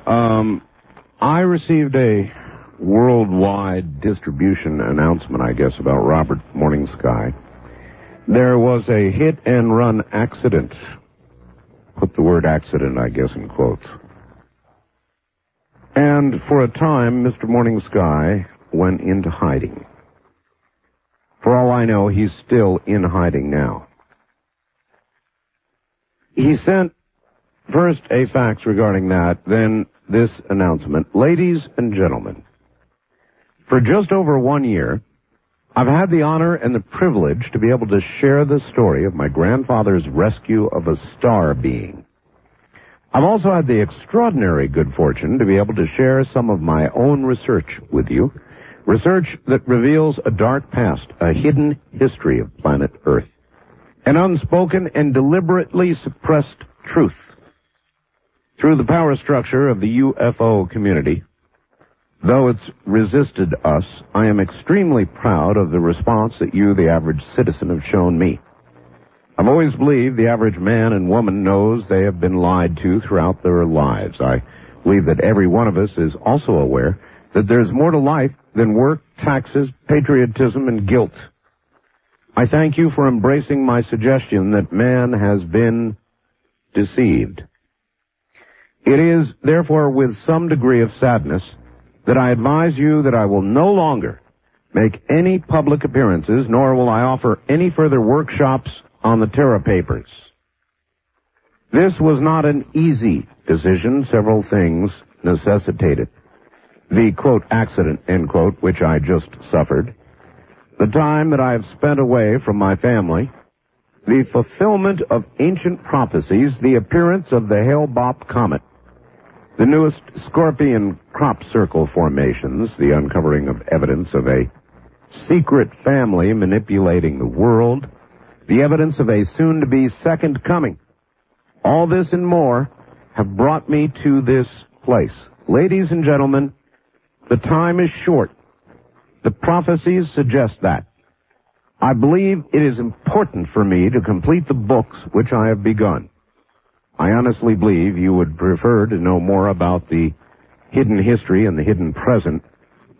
Now, I received a worldwide distribution announcement, I guess, about Robert Morning Sky. There was a hit-and-run accident. Put the word accident, I guess, in quotes. And for a time, Mr. Morning Sky went into hiding. For all I know, he's still in hiding now. He sent first a fax regarding that, then this announcement. Ladies and gentlemen, for just over 1 year, I've had the honor and the privilege to be able to share the story of my grandfather's rescue of a star being. I've also had the extraordinary good fortune to be able to share some of my own research with you, research that reveals a dark past, a hidden history of planet Earth, an unspoken and deliberately suppressed truth. Through the power structure of the UFO community, though it's resisted us, I am extremely proud of the response that you, the average citizen, have shown me. I've always believed the average man and woman knows they have been lied to throughout their lives. I believe that every one of us is also aware that there's more to life than work, taxes, patriotism, and guilt. I thank you for embracing my suggestion that man has been deceived. It is, therefore, with some degree of sadness that I advise you that I will no longer make any public appearances, nor will I offer any further workshops on the Terra Papers. This was not an easy decision. Several things necessitated. The, quote, accident, end quote, which I just suffered. The time that I have spent away from my family. The fulfillment of ancient prophecies. The appearance of the Hale-Bopp comet. The newest Scorpion crop circle formations. The uncovering of evidence of a secret family manipulating the world. The evidence of a soon-to-be second coming. All this and more have brought me to this place. Ladies and gentlemen, the time is short. The prophecies suggest that. I believe it is important for me to complete the books which I have begun. I honestly believe you would prefer to know more about the hidden history and the hidden present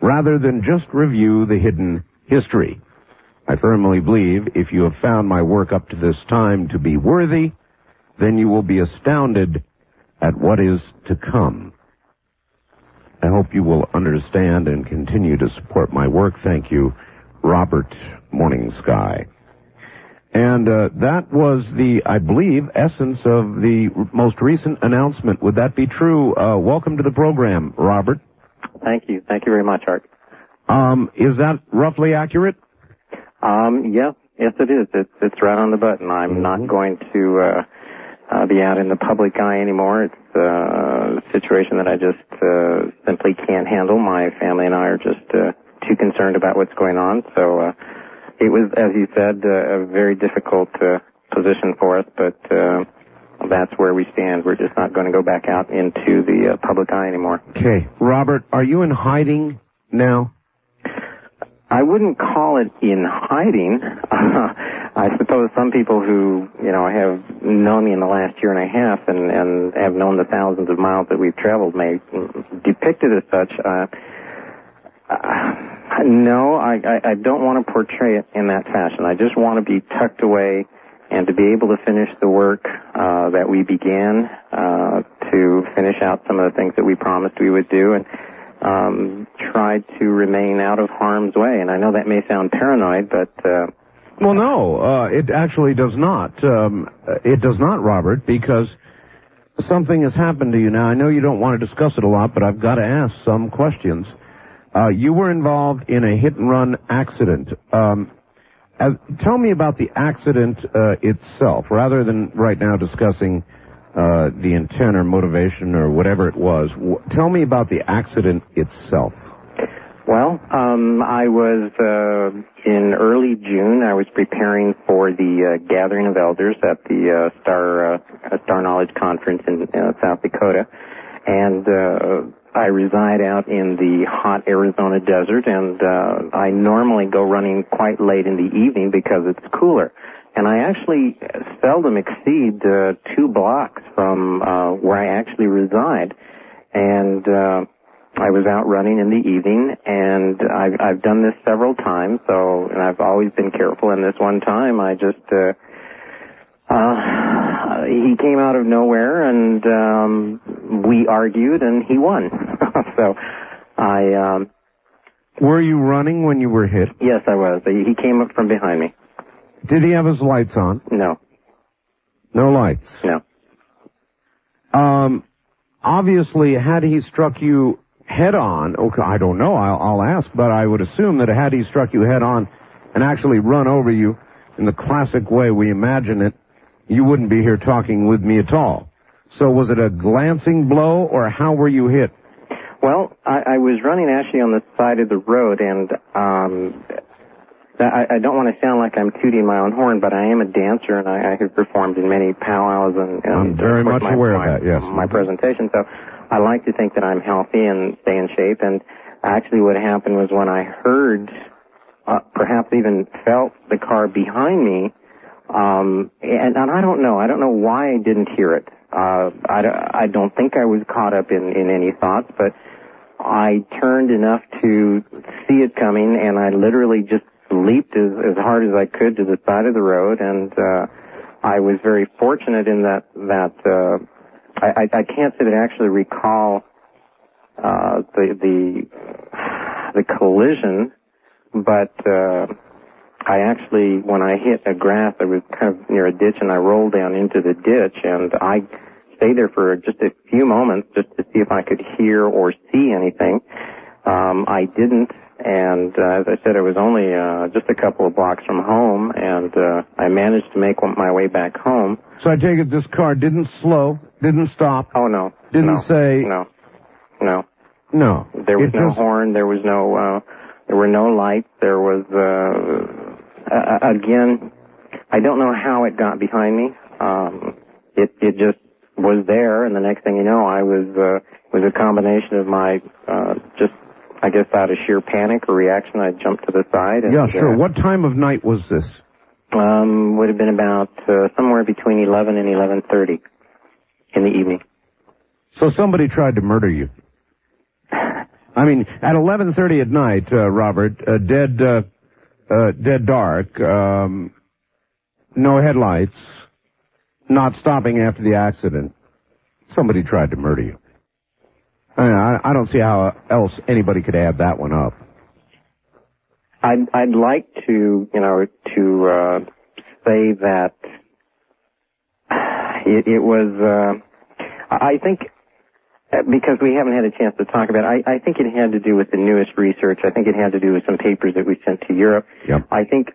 rather than just review the hidden history. I firmly believe if you have found my work up to this time to be worthy, then you will be astounded at what is to come. I hope you will understand and continue to support my work. Thank you, Robert Morning Sky. And that was the, I believe, essence of the most recent announcement. Would that be true? Welcome to the program, Robert. Thank you. Thank you very much, Art. Is that roughly accurate? Yes, it is. It's right on the button. I'm not going to be out in the public eye anymore. It's a situation that I just simply can't handle. My family and I are just too concerned about what's going on. So it was, as you said, a very difficult position for us, but that's where we stand. We're just not going to go back out into the public eye anymore. Okay. Robert, are you in hiding now? I wouldn't call it in hiding. I suppose some people who, have known me in the last year and a half and have known the thousands of miles that we've traveled may depict it as such. No, I don't want to portray it in that fashion. I just want to be tucked away and to be able to finish the work that we began, to finish out some of the things that we promised we would do, and try to remain out of harm's way. And I know that may sound paranoid, but... Well, no, it actually does not. It does not, Robert, because something has happened to you now. I know you don't want to discuss it a lot, but I've got to ask some questions. You were involved in a hit-and-run accident. Tell me about the accident itself, rather than right now discussing the intent or motivation or whatever it was. Tell me about the accident itself. Well, I was in early June. I was preparing for the gathering of elders at the Star Knowledge Conference in South Dakota, and I reside out in the hot Arizona desert, and I normally go running quite late in the evening because it's cooler. And I actually seldom exceed 2 blocks from where I actually reside. and I was out running in the evening, and I've done this several times, and I've always been careful, and this one time I just, he came out of nowhere, and we argued, and he won. So Were you running when you were hit? Yes, I was. He came up from behind me. Did he have his lights on? No. No lights? No. Obviously, had he struck you head-on, okay, I don't know, I'll ask, but I would assume that had he struck you head-on and actually run over you in the classic way we imagine it, you wouldn't be here talking with me at all. So was it a glancing blow, or how were you hit? Well, I was running actually on the side of the road, and I don't want to sound like I'm tooting my own horn, but I am a dancer, and I have performed in many powwows and I'm very much aware of that, yes. My presentation. So I like to think that I'm healthy and stay in shape. And actually what happened was when I heard, perhaps even felt the car behind me, and I don't know why I didn't hear it. I don't think I was caught up in any thoughts, but I turned enough to see it coming, and I literally just leaped as hard as I could to the side of the road, and I was very fortunate in that I can't say that I actually recall the collision, but I actually, when I hit a grass, I was kind of near a ditch, and I rolled down into the ditch, and I stayed there for just a few moments just to see if I could hear or see anything. I didn't, and as I said, I was only just a couple of blocks from home, and I managed to make my way back home. So I take it this car didn't slow, didn't stop? Oh, no. Didn't say... No. No. There was no horn, there was no... there were no lights, there was... again, I don't know how it got behind me. It just was there, and the next thing you know, I was a combination of my just, I guess, out of sheer panic or reaction, I jumped to the side. And, yeah, sure. What time of night was this? Would have been about somewhere between 11 and 11:30 in the evening. So somebody tried to murder you. I mean, at 11:30 at night, Robert, dead dark, no headlights, not stopping after the accident. Somebody tried to murder you. I don't see how else anybody could add that one up. I'd like to, say that it was, I think, because we haven't had a chance to talk about it, I think it had to do with the newest research. I think it had to do with some papers that we sent to Europe. Yep. I think,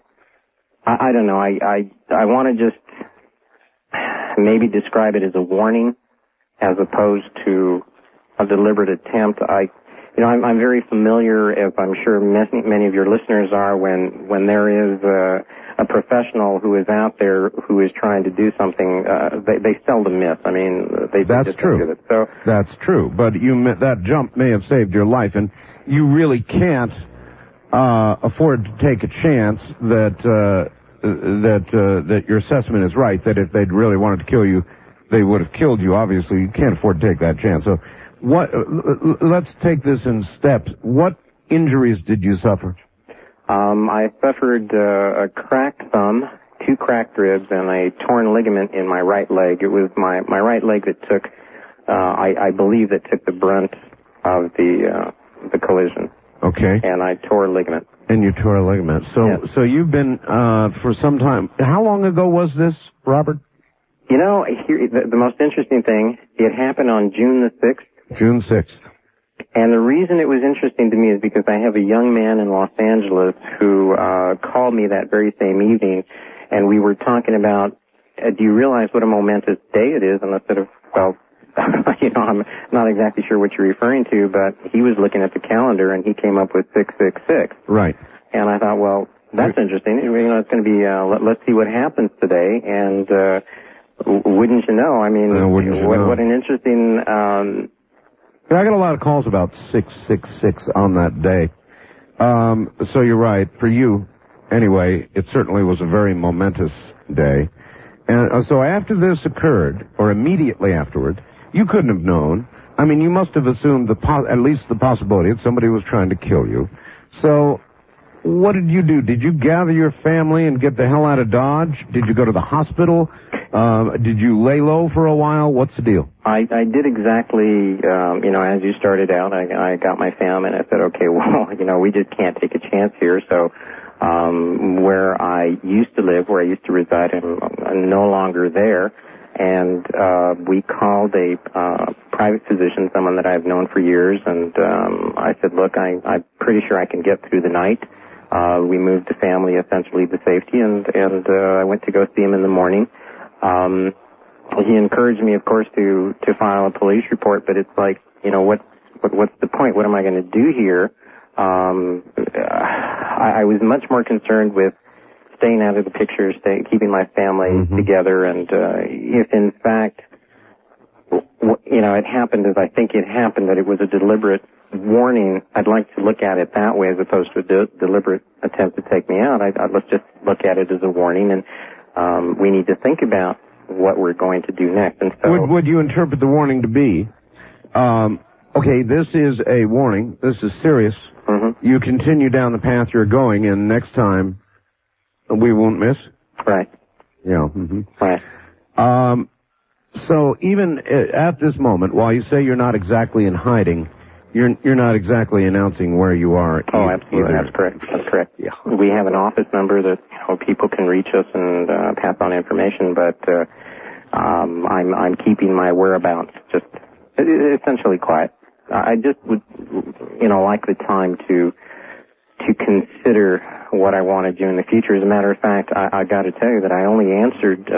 I don't know, I want to just maybe describe it as a warning as opposed to a deliberate attempt. I'm very familiar, as I'm sure many of your listeners are, when there is a professional who is out there who is trying to do something, they seldom miss. I mean, that's true. So that's true. But that jump may have saved your life, and you really can't afford to take a chance that your assessment is right. That if they'd really wanted to kill you, they would have killed you. Obviously, you can't afford to take that chance. So, let's take this in steps. What injuries did you suffer? I suffered a cracked thumb, 2 cracked ribs, and a torn ligament in my right leg. It was my right leg that took, I believe, that took the brunt of the collision. Okay. And I tore a ligament. And you tore a ligament. So, yes. So you've been for some time. How long ago was this, Robert? The most interesting thing, it happened on June the 6th. June 6th. And the reason it was interesting to me is because I have a young man in Los Angeles who called me that very same evening, and we were talking about, do you realize what a momentous day it is? And I said, well, I'm not exactly sure what you're referring to, but he was looking at the calendar, and he came up with 666. Right. And I thought, well, that's interesting. It's going to be, let's see what happens today, and wouldn't you know? I mean, what an interesting... I got a lot of calls about 666 on that day. So you're right. For you, anyway, it certainly was a very momentous day. And so after this occurred, or immediately afterward, you couldn't have known I mean, you must have assumed at least the possibility that somebody was trying to kill you. So, what did you do? Did you gather your family and get the hell out of Dodge? Did you go to the hospital? Did you lay low for a while? What's the deal? I did exactly, as you started out, I got my fam and I said, okay, well, we just can't take a chance here. So, where I used to live, where I used to reside, I'm no longer there. And, we called a, private physician, someone that I've known for years, and, I said, look, I'm pretty sure I can get through the night. We moved the family essentially to safety, and I went to go see him in the morning. He encouraged me, of course, to file a police report, but it's like, what's the point? What am I going to do here? I was much more concerned with staying out of the picture, keeping my family together, and if in fact, it happened as I think it happened, that it was a deliberate warning, I'd like to look at it that way as opposed to a deliberate attempt to take me out. Let's just look at it as a warning, and we need to think about what we're going to do next. And so, would you interpret the warning to be, okay, this is a warning, this is serious, you continue down the path you're going, and next time we won't miss? Right. Yeah. Right. So even at this moment, while you say you're not exactly in hiding, you're not exactly announcing where you are. Oh, absolutely. That's correct. That's correct. Yeah. We have an office number that people can reach us and pass on information, but I'm keeping my whereabouts just essentially quiet. I just would like the time to consider what I want to do in the future. As a matter of fact, I got to tell you that I only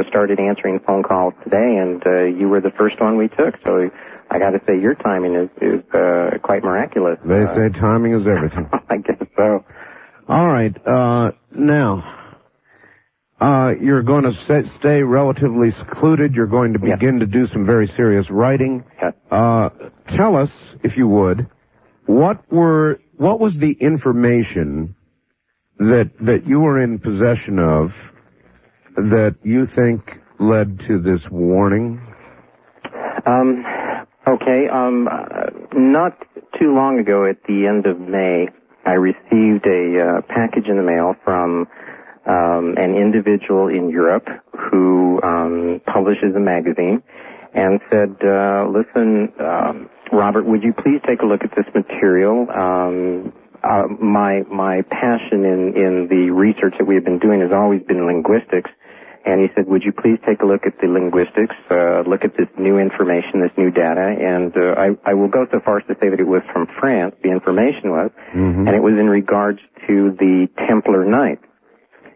started answering phone calls today, and you were the first one we took. So I got to say, your timing is quite miraculous. They say timing is everything. I guess so. All right. Now, you're going to stay relatively secluded. You're going to begin to do some very serious writing. Yes. Tell us, if you would, what was the information that you were in possession of that you think led to this warning? Okay. Not too long ago, at the end of May, I received a package in the mail from an individual in Europe who publishes a magazine, and said, listen, Robert, would you please take a look at this material? My passion in the research that we have been doing has always been linguistics. And he said, would you please take a look at the linguistics, look at this new information, this new data, and I will go so far as to say that it was from France, the information was, and it was in regards to the Templar Knights.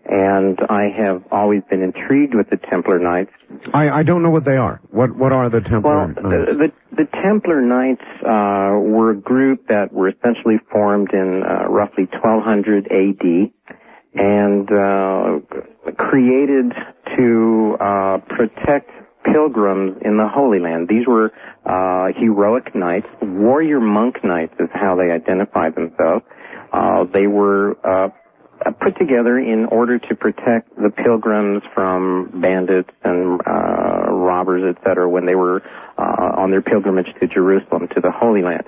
And I have always been intrigued with the Templar Knights. I don't know what they are. What are the Templar Knights? The Templar Knights were a group that were essentially formed in roughly 1200 A.D., and created to protect pilgrims in the Holy Land. These were heroic knights. Warrior monk knights is how they identified themselves. They were put together in order to protect the pilgrims from bandits and robbers, etc., when they were on their pilgrimage to Jerusalem, to the Holy Land.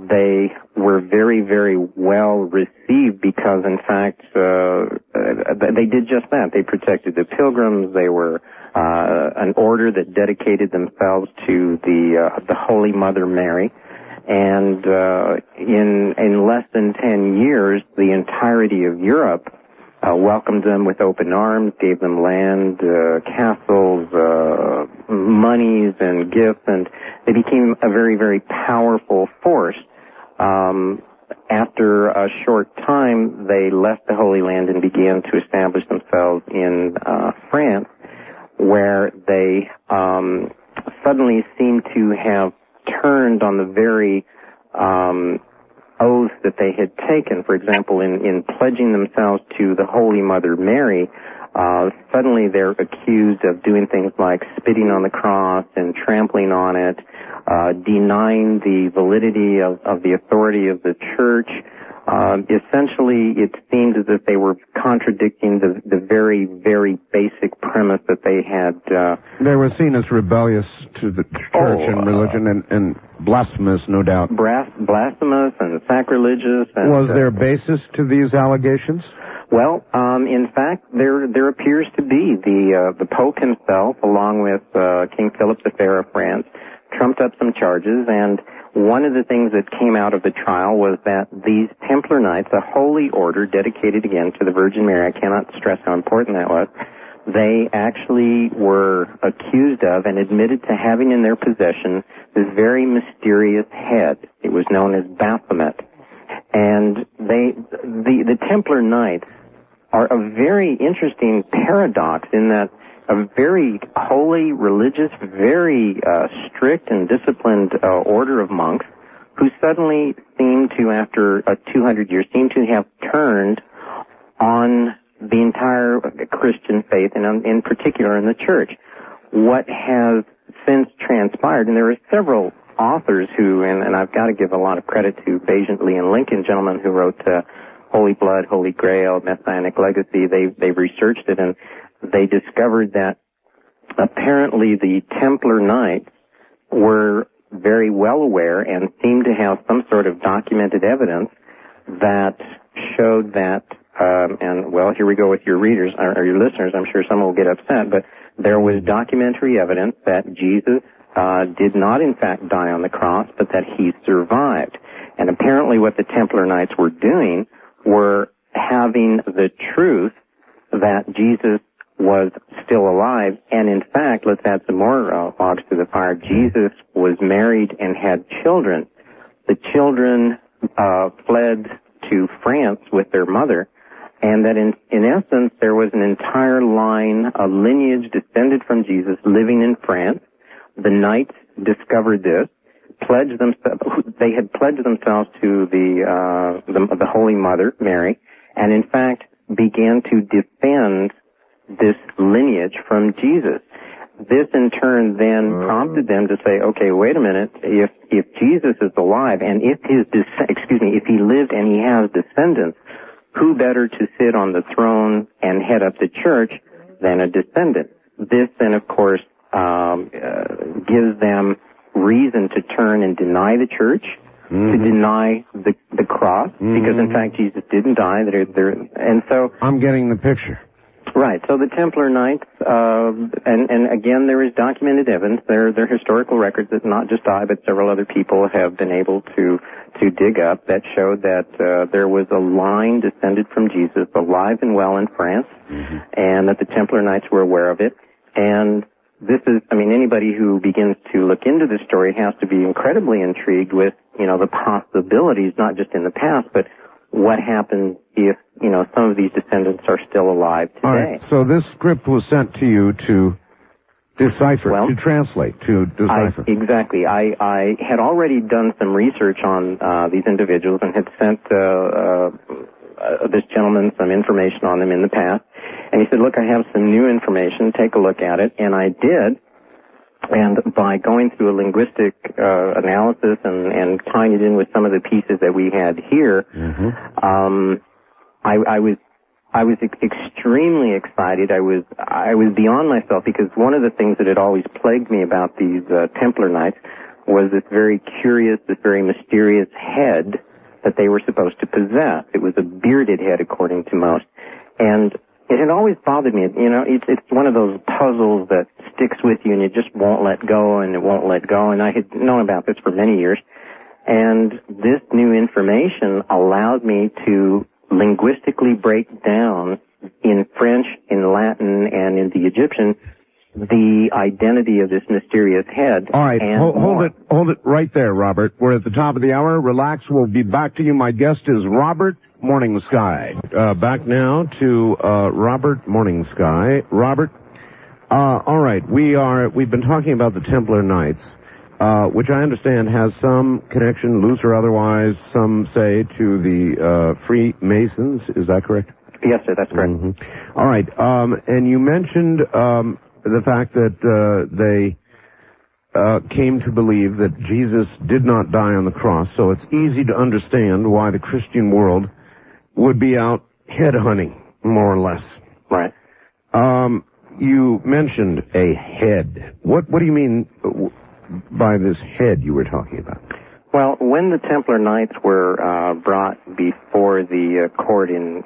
They were very, very well received because, in fact, they did just that. They protected the pilgrims. They were an order that dedicated themselves to the Holy Mother Mary. And in less than 10 years, the entirety of Europe welcomed them with open arms, gave them land, castles, monies, and gifts, and they became a very, very powerful force. After a short time, they left the Holy Land and began to establish themselves in France, where they suddenly seemed to have turned on the very oaths that they had taken. For example, in pledging themselves to the Holy Mother Mary, suddenly they're accused of doing things like spitting on the cross and trampling on it, denying the validity of the authority of the church, Essentially, it seemed as if they were contradicting the very, very basic premise that they had. They were seen as rebellious to the church and religion and blasphemous, no doubt. Blasphemous and sacrilegious. And, was there basis to these allegations? Well, in fact, there appears to be. The Pope himself, along with King Philip the Fair of France, trumped up some charges, and one of the things that came out of the trial was that these Templar Knights, a holy order dedicated again to the Virgin Mary, I cannot stress how important that was, they actually were accused of and admitted to having in their possession this very mysterious head. It was known as Baphomet. And the Templar Knights are a very interesting paradox in that a very holy, religious, very strict and disciplined order of monks who suddenly seem to, after 200 years, seem to have turned on the entire Christian faith, and in particular in the church. What has since transpired, and there are several authors who, and I've got to give a lot of credit to Bayesian Lee and Lincoln, gentlemen who wrote Holy Blood, Holy Grail, Messianic Legacy. They researched it, and they discovered that apparently the Templar Knights were very well aware and seemed to have some sort of documented evidence that showed that, and well, here we go with your readers, or your listeners, I'm sure some will get upset, but there was documentary evidence that Jesus did not in fact die on the cross, but that he survived. And apparently what the Templar Knights were doing were having the truth that Jesus was still alive, and in fact, let's add some more logs to the fire, Jesus was married and had children. The children fled to France with their mother, and that in essence there was an entire line, a lineage descended from Jesus living in France. The Knights discovered this, they had pledged themselves to the Holy Mother, Mary, and in fact began to defend this lineage from Jesus. This in turn then prompted them to say, okay, wait a minute, if Jesus is alive and if he lived and he has descendants, who better to sit on the throne and head up the church than a descendant? This then of course gives them reason to turn and deny the church, to deny the cross, because in fact Jesus didn't die. And so I'm getting the picture. Right. So the Templar Knights, and again, there is documented evidence. There are historical records that not just I, but several other people have been able to dig up that showed that there was a line descended from Jesus, alive and well in France, and that the Templar Knights were aware of it. And this is, anybody who begins to look into this story has to be incredibly intrigued with, the possibilities, not just in the past, but what happens if, some of these descendants are still alive today. All right, so this script was sent to you to decipher, to translate, to decipher. Exactly. I had already done some research on these individuals and had sent this gentleman some information on them in the past. And he said, look, I have some new information, take a look at it. And I did. And by going through a linguistic analysis and tying it in with some of the pieces that we had here, I was extremely excited. I was beyond myself, because one of the things that had always plagued me about these Templar Knights was this very curious, this very mysterious head that they were supposed to possess. It was a bearded head, according to most. And it had always bothered me. It's one of those puzzles that sticks with you and you just won't let go and it won't let go. And I had known about this for many years. And this new information allowed me to linguistically break down in French, in Latin, and in the Egyptian the identity of this mysterious head. All right, hold it right there, Robert. We're at the top of the hour. Relax. We'll be back to you. My guest is Robert Morning Sky. Back now to Robert Morning Sky. Robert, all right, we've been talking about the Templar Knights, which I understand has some connection, loose or otherwise, some say, to the Freemasons. Is that correct? Yes, sir, that's correct. All right, and you mentioned the fact that they came to believe that Jesus did not die on the cross, so it's easy to understand why the Christian world would be out head hunting, more or less. Right. You mentioned a head. What do you mean by this head you were talking about? Well, when the Templar Knights were brought before the court in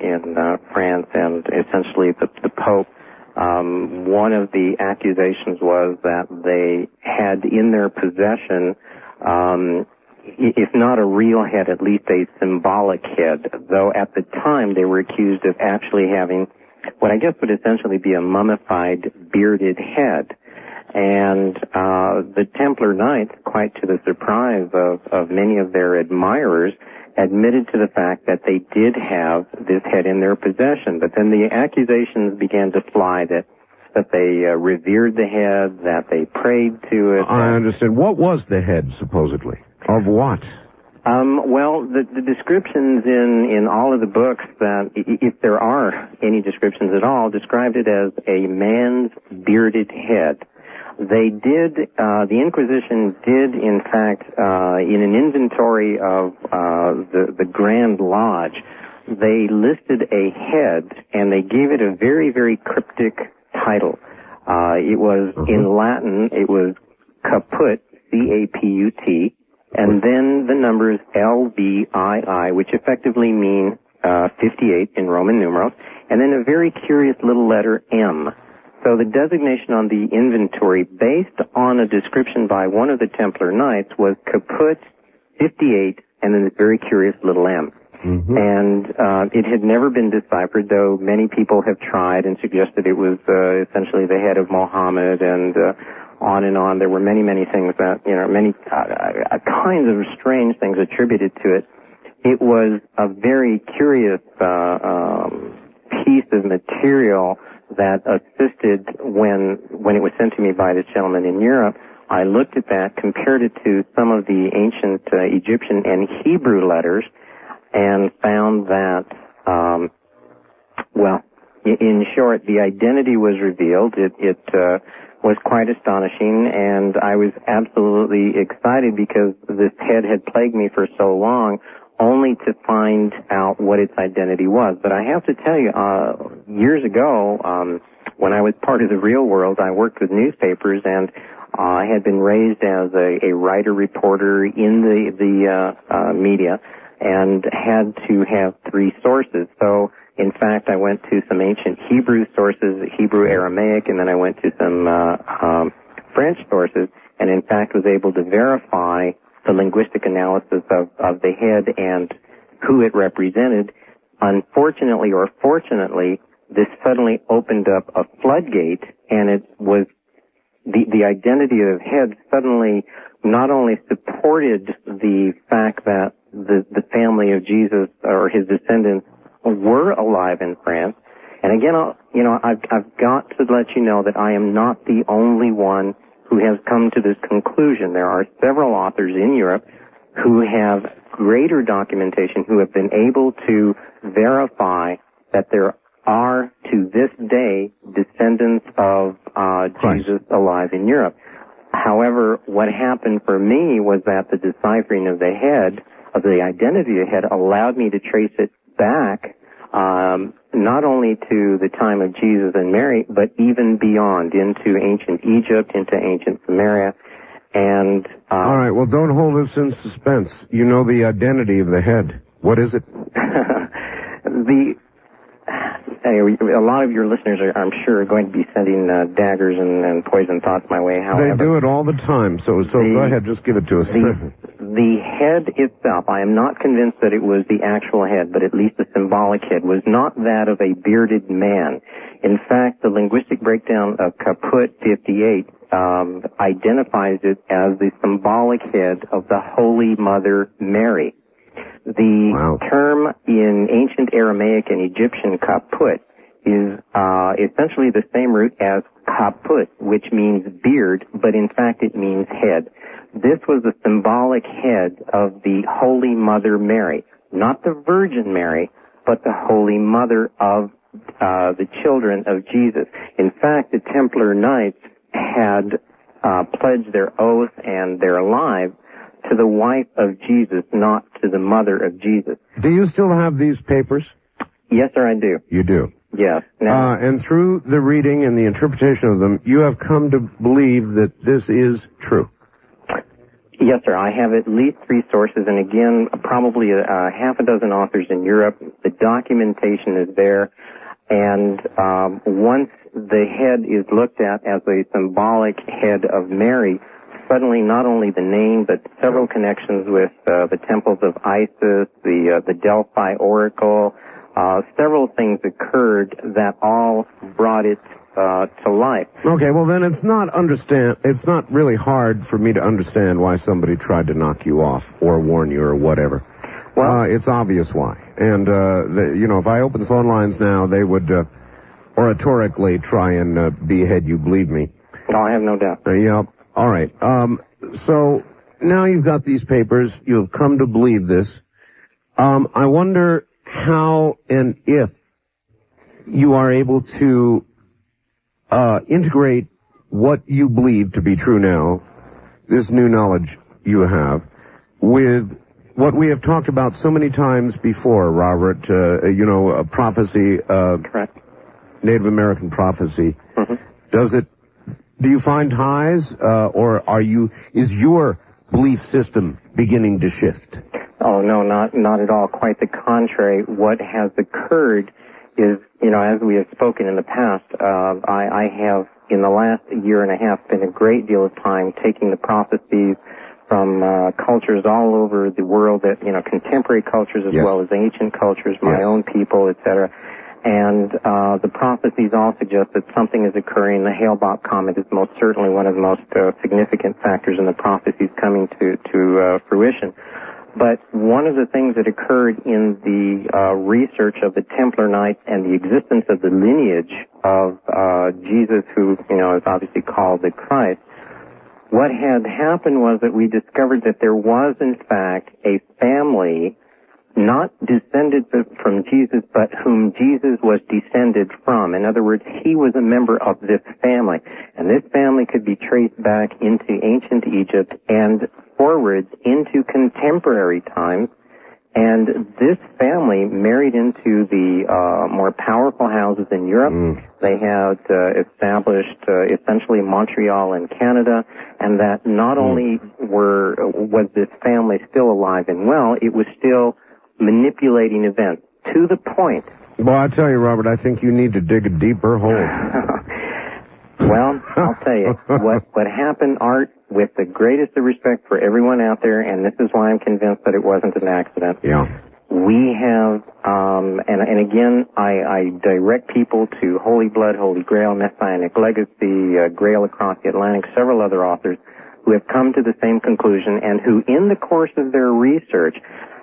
France and essentially the Pope, one of the accusations was that they had in their possession, if not a real head, at least a symbolic head, though at the time they were accused of actually having what I guess would essentially be a mummified, bearded head. And the Templar Knights, quite to the surprise of many of their admirers, admitted to the fact that they did have this head in their possession. But then the accusations began to fly that they revered the head, that they prayed to it. I understand. What was the head, supposedly? Of what? Well, the descriptions in all of the books, that if there are any descriptions at all, described it as a man's bearded head. They did, the Inquisition did, in fact, in an inventory of the Grand Lodge, they listed a head, and they gave it a very, very cryptic title. It was, in Latin, it was caput, C-A-P-U-T, and then the numbers LVII, which effectively mean 58 in Roman numerals, and then a very curious little letter M. So the designation on the inventory, based on a description by one of the Templar Knights, was caput 58, and then this very curious little M. Mm-hmm. And it had never been deciphered, though many people have tried and suggested it was essentially the head of Mohammed, and on and on. There were many, many things that, many kinds of strange things attributed to it. It was a very curious piece of material that assisted when it was sent to me by this gentleman in Europe. I looked at that, compared it to some of the ancient Egyptian and Hebrew letters, and found that, in short, the identity was revealed. It was quite astonishing, and I was absolutely excited because this head had plagued me for so long, only to find out what its identity was. But I have to tell you, years ago, when I was part of the real world, I worked with newspapers, and I had been raised as a writer-reporter in the media, and had to have 3 sources. So, in fact, I went to some ancient Hebrew sources, Hebrew Aramaic, and then I went to some French sources, and in fact was able to verify the linguistic analysis of the head and who it represented. Unfortunately or fortunately, this suddenly opened up a floodgate, and it was the identity of the head suddenly not only supported the fact that the family of Jesus or his descendants were alive in France. And again, I've got to let you know that I am not the only one who has come to this conclusion. There are several authors in Europe who have greater documentation, who have been able to verify that there are, to this day, descendants of Jesus alive in Europe. However, what happened for me was that the deciphering of the head, of the identity of the head, allowed me to trace it back not only to the time of Jesus and Mary, but even beyond, into ancient Egypt, into ancient Samaria. And all right, well, don't hold us in suspense. You know the identity of the head. What is it? A lot of your listeners I'm sure, are going to be sending daggers and poison thoughts my way. However, they do it all the time, so go ahead, just give it to us. The head itself, I am not convinced that it was the actual head, but at least the symbolic head, was not that of a bearded man. In fact, the linguistic breakdown of Caput 58 identifies it as the symbolic head of the Holy Mother Mary. The term in ancient Aramaic and Egyptian kaput is essentially the same root as kaput, which means beard, but in fact it means head. This was the symbolic head of the Holy Mother Mary, not the Virgin Mary, but the Holy Mother of the children of Jesus. In fact, the Templar Knights had pledge their oath and their lives to the wife of Jesus, not to the mother of Jesus. Do you still have these papers? Yes, sir, I do. You do? Yes. Now, and through the reading and the interpretation of them, you have come to believe that this is true? Yes, sir. I have at least 3 sources, and again, probably half a dozen authors in Europe. The documentation is there, and once the head is looked at as a symbolic head of Mary, suddenly not only the name, but several connections with the temples of Isis, the Delphi Oracle, several things occurred that all brought it to life. Okay, well then it's not really hard for me to understand why somebody tried to knock you off or warn you or whatever. Well, it's obvious why. And, if I open phone lines now, they would oratorically try and behead you, believe me. No, I have no doubt. Yeah, all right. So now you've got these papers. You've come to believe this. I wonder how and if you are able to integrate what you believe to be true now, this new knowledge you have, with what we have talked about so many times before, Robert, a prophecy, Correct. Native American prophecy. Mm-hmm. Do you find ties, or is your belief system beginning to shift? Oh, no, not at all. Quite the contrary. What has occurred is, as we have spoken in the past, I have, in the last year and a half, spent a great deal of time taking the prophecies from cultures all over the world, that contemporary cultures as well as ancient cultures, my own people, etc. And the prophecies all suggest that something is occurring. The Hale-Bopp comet is most certainly one of the most significant factors in the prophecies coming to fruition. But one of the things that occurred in the research of the Templar Knights and the existence of the lineage of Jesus, who is obviously called the Christ, what had happened was that we discovered that there was, in fact, a family not descended from Jesus, but whom Jesus was descended from. In other words, he was a member of this family. And this family could be traced back into ancient Egypt and forwards into contemporary times. And this family married into the more powerful houses in Europe. They had established essentially Montreal in Canada, and that not only was this family still alive and well, it was still manipulating events to the point. Well, I tell you, Robert, I think you need to dig a deeper hole. Well, I'll tell you, what happened, Art, with the greatest of respect for everyone out there, and this is why I'm convinced that it wasn't an accident. Yeah. We have, and again, I direct people to Holy Blood, Holy Grail, Messianic Legacy, Grail Across the Atlantic, several other authors who have come to the same conclusion and who, in the course of their research,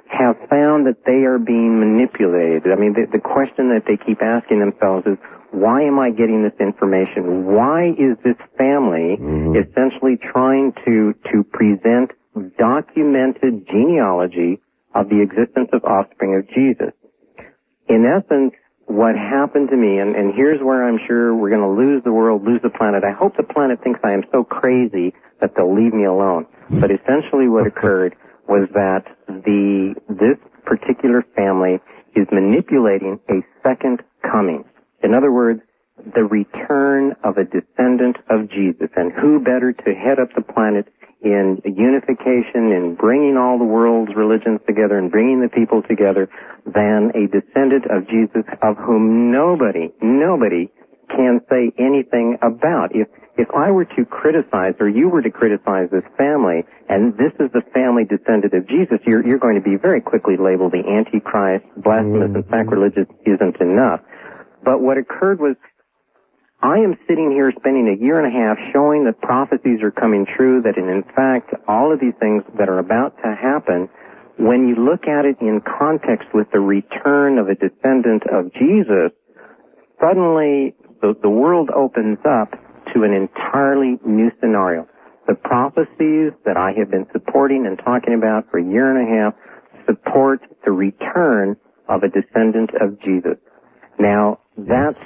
have found that they are being manipulated. I mean, the question that they keep asking themselves is, why am I getting this information? Why is this family essentially trying to present documented genealogy of the existence of offspring of Jesus? In essence, what happened to me, and here's where I'm sure we're going to lose the world, lose the planet. I hope the planet thinks I am so crazy that they'll leave me alone. But essentially what occurred was that this particular family is manipulating a second coming. In other words, the return of a descendant of Jesus. And who better to head up the planet in unification, in bringing all the world's religions together and bringing the people together than a descendant of Jesus, of whom nobody can say anything about. If I were to criticize, or you were to criticize this family, and this is the family descendant of Jesus, you're going to be very quickly labeled the Antichrist, blasphemous, and sacrilegious isn't enough. But what occurred was, I am sitting here spending a year and a half showing that prophecies are coming true, that in fact, all of these things that are about to happen, when you look at it in context with the return of a descendant of Jesus, suddenly the world opens up to an entirely new scenario. The prophecies that I have been supporting and talking about for a year and a half support the return of a descendant of Jesus. Now, that's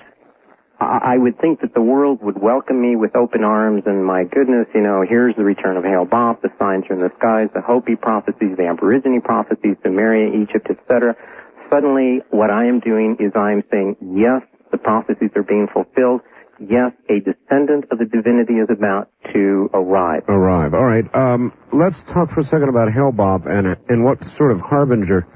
I would think that the world would welcome me with open arms, and my goodness, here's the return of Hail Bob, the signs are in the skies, the Hopi prophecies, the Aborigine prophecies, Sumeria, Egypt, etc. Suddenly, what I am doing is I am saying, yes, the prophecies are being fulfilled. Yes, a descendant of the divinity is about to arrive. All right. Let's talk for a second about Hail Bob and what sort of harbinger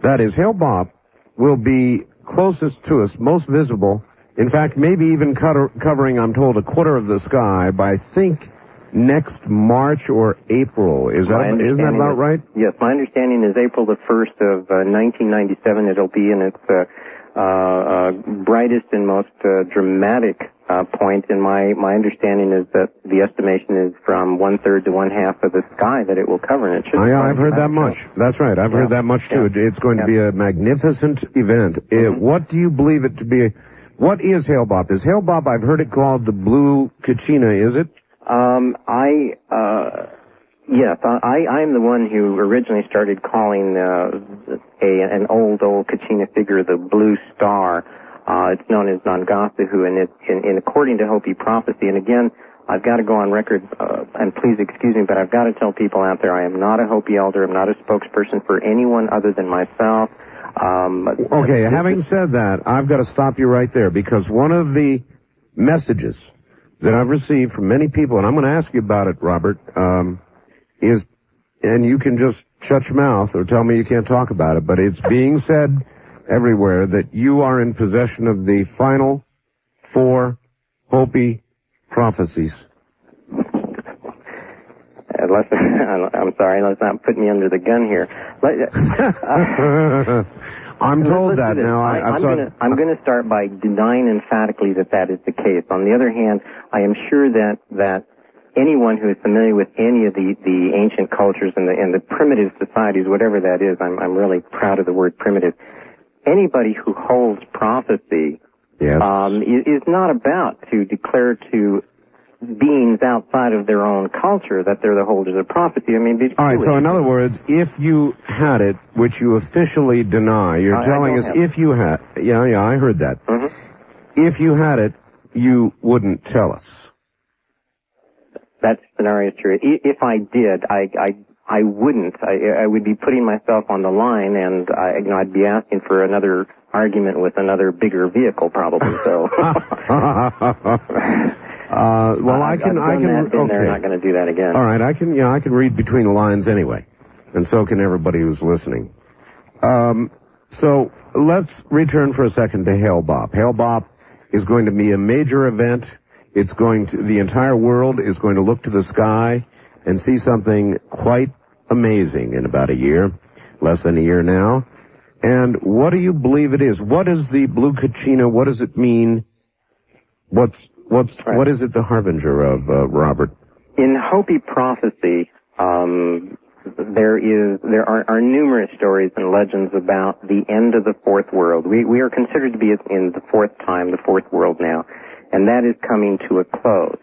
that is. Hail Bob will be closest to us, most visible. In fact, maybe even covering, I'm told, a quarter of the sky by, I think, next March or April. Isn't that about right? Yes, my understanding is April the 1st of 1997. It'll be in its brightest and most dramatic point. And my understanding is that the estimation is from 1/3 to 1/2 of the sky that it will cover. And it should. I've heard that much. That's right. I've heard that much too. Yeah. It's going to be a magnificent event. What do you believe it to be? What is Hail Bob? Is Hail Bob, I've heard it called the Blue Kachina, is it? Yes, I am the one who originally started calling an old Kachina figure the Blue Star. It's known as Nangasahu, and according to Hopi prophecy, and again, I've got to go on record, and please excuse me, but I've got to tell people out there I am not a Hopi elder. I'm not a spokesperson for anyone other than myself. Okay, having said that, I've got to stop you right there, because one of the messages that I've received from many people, and I'm going to ask you about it, Robert, is, and you can just shut your mouth or tell me you can't talk about it, but it's being said everywhere that you are in possession of the final 4 Hopi prophecies. I'm sorry, let's not put me under the gun here. I'm told that now. I'm going to start by denying emphatically that is the case. On the other hand, I am sure that anyone who is familiar with any of the ancient cultures and the primitive societies, whatever that is, I'm really proud of the word primitive. Anybody who holds prophecy is not about to declare to beings outside of their own culture that they're the holders of prophecy. I mean, all right, so in other words, if you had it, which you officially deny, you're telling us if you had, I heard that. If you had it, you wouldn't tell us. That scenario is true. If I did, I wouldn't. I would be putting myself on the line, and I'd be asking for another argument with another bigger vehicle, probably. So. I can. Okay. They're not going to do that again. All right, I can read between the lines anyway, and so can everybody who's listening. So let's return for a second to Hail Bob. Hail Bob is going to be a major event. The entire world is going to look to the sky and see something quite amazing in about a year, less than a year now. And what do you believe it is? What is the Blue Kachina? What does it mean? What is it the harbinger of, Robert? In Hopi prophecy, there are numerous stories and legends about the end of the fourth world. We are considered to be in the fourth world now, and that is coming to a close.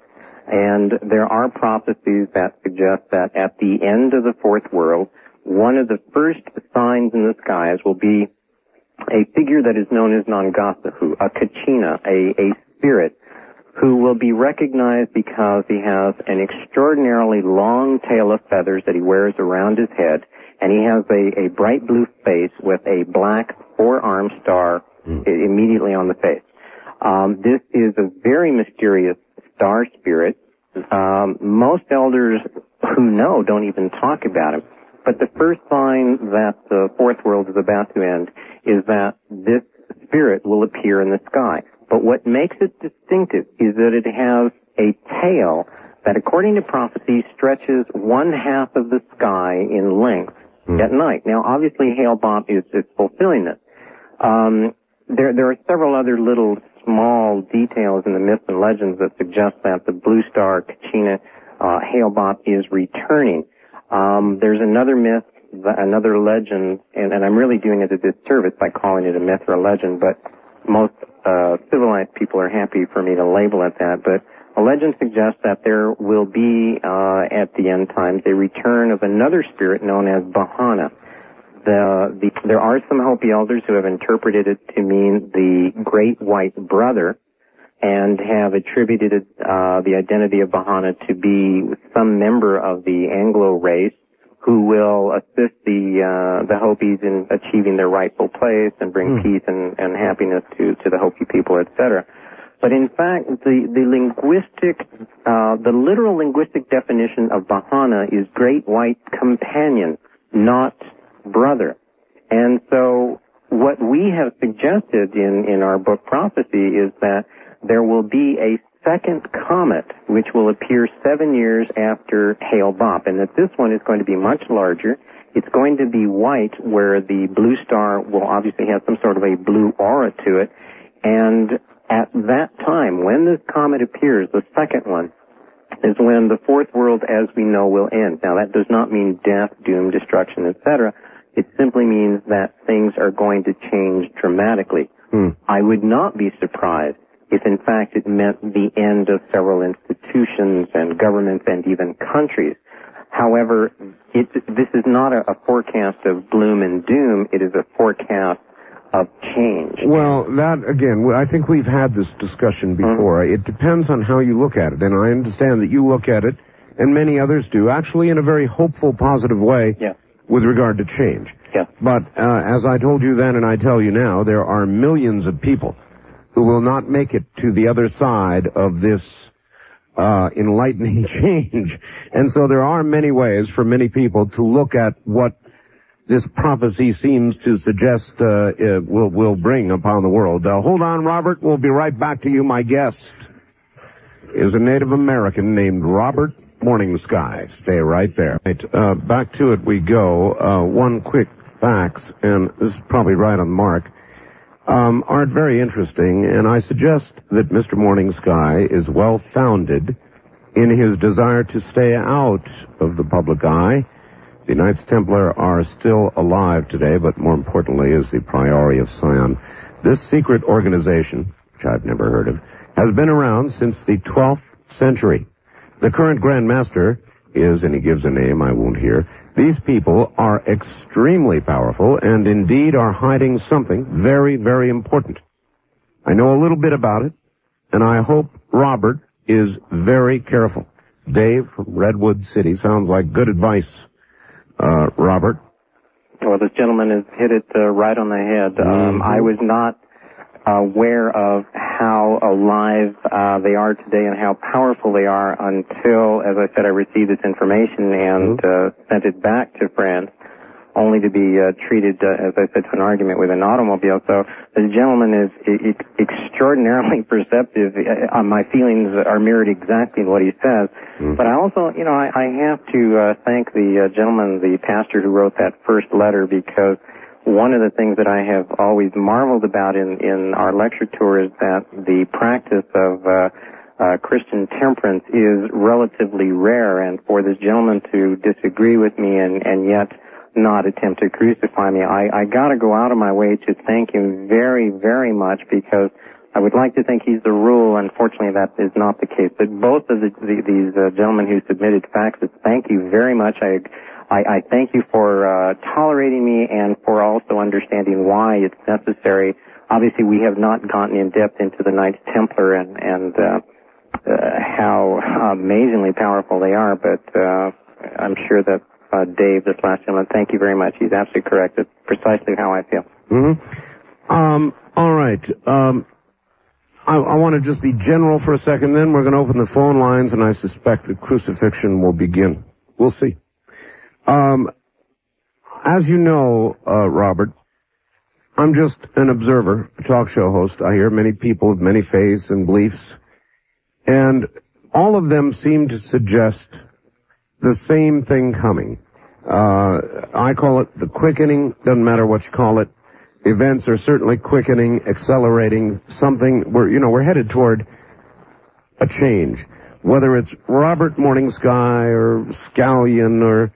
And there are prophecies that suggest that at the end of the fourth world, one of the first signs in the skies will be a figure that is known as Nangasahu, a Kachina, a spirit, who will be recognized because he has an extraordinarily long tail of feathers that he wears around his head, and he has a bright blue face with a black 4-armed star immediately on the face. This is a very mysterious star spirit. Most elders who know don't even talk about him. But the first sign that the fourth world is about to end is that this spirit will appear in the sky. But what makes it distinctive is that it has a tail that, according to prophecy, stretches 1/2 of the sky in length at night. Now, obviously, Hail Bob is fulfilling this. There are several other little small details in the myths and legends that suggest that the Blue Star Kachina Hail Bob is returning. There's another myth, another legend, and I'm really doing it a disservice by calling it a myth or a legend, but most civilized people are happy for me to label it that. But a legend suggests that there will be, at the end times, a return of another spirit known as Bahana. There are some Hopi elders who have interpreted it to mean the Great White Brother, and have attributed the identity of Bahana to be some member of the Anglo race who will assist the Hopis in achieving their rightful place and bring peace and happiness to the Hopi people, etc. But in fact, the literal linguistic definition of Bahana is great white companion, not brother. And so what we have suggested in our book Prophecy is that there will be a second comet which will appear 7 years after Hale-Bopp, and that this one is going to be much larger. It's going to be white, where the blue star will obviously have some sort of a blue aura to it. And at that time, when this comet appears, the second one, is when the fourth world as we know will end. Now, that does not mean death, doom, destruction, etc. It simply means that things are going to change dramatically. I would not be surprised if in fact it meant the end of several institutions and governments and even countries. However, this is not a forecast of gloom and doom. It is a forecast of change. Well, that, again, I think we've had this discussion before. It depends on how you look at it, and I understand that you look at it, and many others do, actually in a very hopeful, positive way with regard to change. But as I told you then and I tell you now, there are millions of people who will not make it to the other side of this enlightening change. And so there are many ways for many people to look at what this prophecy seems to suggest will bring upon the world. Hold on, Robert. We'll be right back to you. My guest is a Native American named Robert Morning Sky. Stay right there. Right, back to it we go. One quick facts, and this is probably right on the mark, aren't very interesting, and I suggest that Mr. Morning Sky is well-founded in his desire to stay out of the public eye. The Knights Templar are still alive today, but more importantly is the Priory of Sion. This secret organization, which I've never heard of, has been around since the 12th century. The current Grand Master is, and he gives a name I won't hear, these people are extremely powerful and indeed are hiding something very, very important. I know a little bit about it, and I hope Robert is very careful. Dave from Redwood City. Sounds like good advice, Robert. Well, this gentleman has hit it right on the head. I was not aware of how alive they are today and how powerful they are until, as I said, I received this information and sent it back to France, only to be treated, as I said, to an argument with an automobile. So the gentleman is extraordinarily perceptive. My feelings are mirrored exactly in what he says. But I also, I have to thank the gentleman, the pastor who wrote that first letter, because one of the things that I have always marveled about in our lecture tour is that the practice of Christian temperance is relatively rare, and for this gentleman to disagree with me and yet not attempt to crucify me, I got to go out of my way to thank him very, very much, because I would like to think he's the rule. Unfortunately, that is not the case. But both of these gentlemen who submitted faxes, thank you very much. I thank you for tolerating me and for also understanding why it's necessary. Obviously, we have not gotten in depth into the Knights Templar and how amazingly powerful they are, but I'm sure that Dave, this last gentleman, thank you very much. He's absolutely correct. It's precisely how I feel. All right. I want to just be general for a second, then we're going to open the phone lines, and I suspect the crucifixion will begin. We'll see. As you know, Robert, I'm just an observer, a talk show host. I hear many people of many faiths and beliefs, and all of them seem to suggest the same thing coming. I call it the quickening. Doesn't matter what you call it. Events are certainly quickening, accelerating, something. We're headed toward a change. Whether it's Robert Morning Sky or Scallion or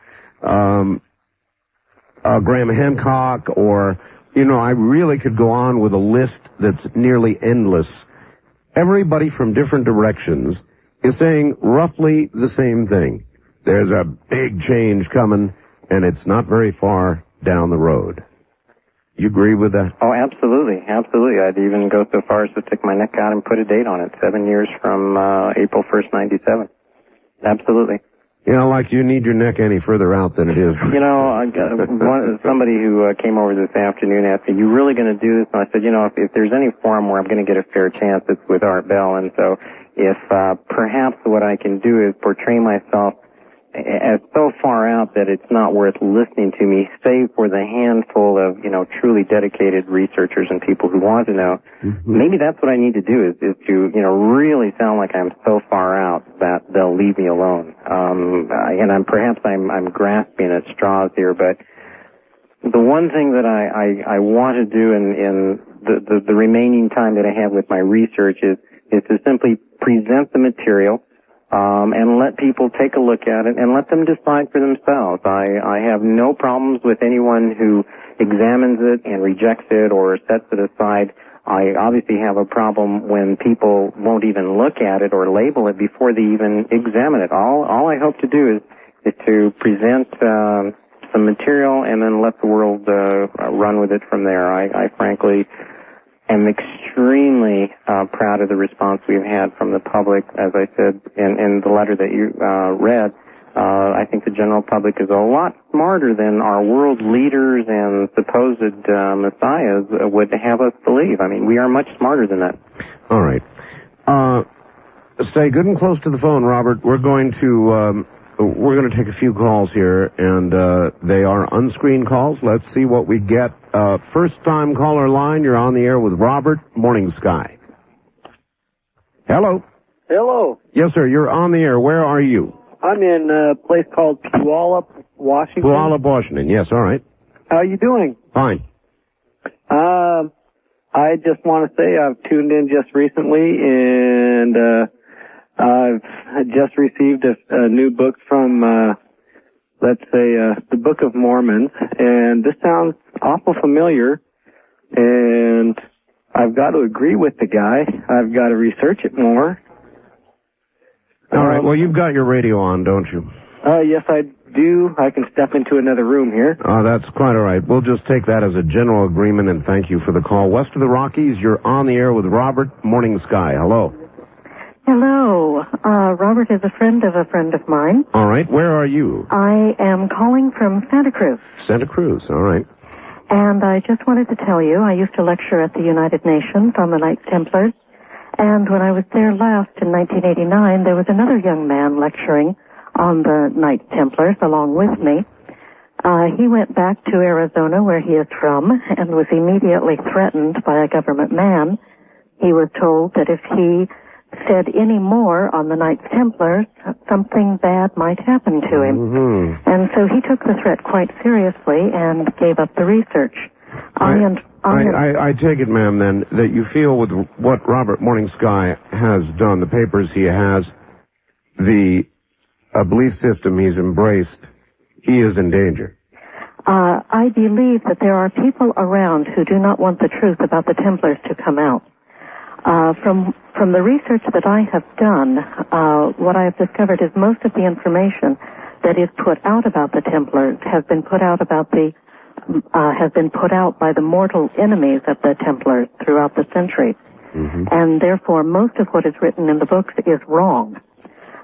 Graham Hancock, or, I really could go on with a list that's nearly endless. Everybody from different directions is saying roughly the same thing. There's a big change coming, and it's not very far down the road. You agree with that? Oh, absolutely, absolutely. I'd even go so far as to stick my neck out and put a date on it, 7 years from April 1st, 97. Absolutely. You know, like you need your neck any further out than it is. You know, somebody who came over this afternoon asked me, "You really going to do this?" And I said, you know, if there's any forum where I'm going to get a fair chance, it's with Art Bell. And so if perhaps what I can do is portray myself as so far out that it's not worth listening to me, save for the handful of, you know, truly dedicated researchers and people who want to know. Maybe that's what I need to do is to, you know, really sound like I'm so far out that they'll leave me alone. And I'm grasping at straws here, but the one thing that I want to do in the remaining time that I have with my research is to simply present the material, and let people take a look at it and let them decide for themselves. I have no problems with anyone who examines it and rejects it or sets it aside. I obviously have a problem when people won't even look at it or label it before they even examine it. All I hope to do is to present some material and then let the world run with it from there. I frankly am extremely proud of the response we've had from the public. As I said in the letter that you read, I think the general public is a lot smarter than our world leaders and supposed messiahs would have us believe. I mean, we are much smarter than that. All right. Stay good and close to the phone, Robert. We're going to take a few calls here, and they are unscreened calls. Let's see what we get. First-time caller line, you're on the air with Robert, Morning Sky. Hello. Hello. Yes, sir, you're on the air. Where are you? I'm in a place called Puyallup, Washington. Puyallup, Washington. Yes, all right. How are you doing? Fine. I just want to say I've tuned in just recently, and I've just received a new book from, the Book of Mormon, and this sounds awful familiar, and I've got to agree with the guy. I've got to research it more. All right, well, you've got your radio on, don't you? Yes, I do. I can step into another room here. That's quite all right. We'll just take that as a general agreement, and thank you for the call. West of the Rockies, you're on the air with Robert, Morning Sky. Hello. Hello. Robert is a friend of mine. All right. Where are you? I am calling from Santa Cruz. Santa Cruz. All right. And I just wanted to tell you, I used to lecture at the United Nations on the Knights Templars. And when I was there last in 1989, there was another young man lecturing on the Knights Templars along with me. He went back to Arizona, where he is from, and was immediately threatened by a government man. He was told that if he said any more on the Knights Templars, something bad might happen to him. And so he took the threat quite seriously and gave up the research. I take it, ma'am, then, that you feel with what Robert Morning Sky has done, the papers he has, the belief system he's embraced, he is in danger. I believe that there are people around who do not want the truth about the Templars to come out. From the research that I have done, what I have discovered is most of the information that is put out about the Templars has been put out by the mortal enemies of the Templars throughout the centuries. And therefore, most of what is written in the books is wrong.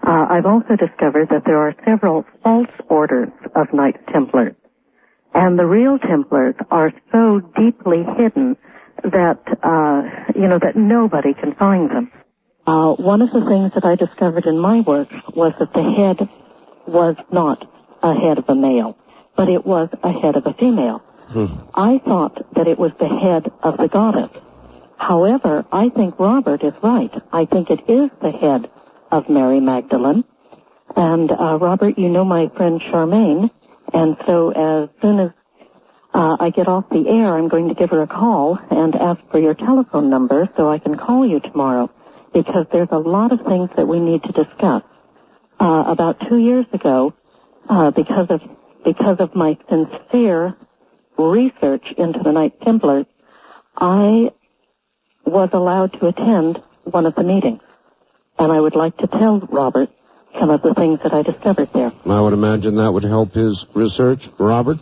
I've also discovered that there are several false orders of Knights Templars. And the real Templars are so deeply hidden that, that nobody can find them. One of the things that I discovered in my work was that the head was not a head of a male, but it was a head of a female. I thought that it was the head of the goddess. However, I think Robert is right. I think it is the head of Mary Magdalene. And, Robert, you know my friend Charmaine, and so as soon as I get off the air, I'm going to give her a call and ask for your telephone number so I can call you tomorrow, because there's a lot of things that we need to discuss. About 2 years ago, because of my sincere research into the Knights Templars, I was allowed to attend one of the meetings. And I would like to tell Robert some of the things that I discovered there. I would imagine that would help his research. Robert?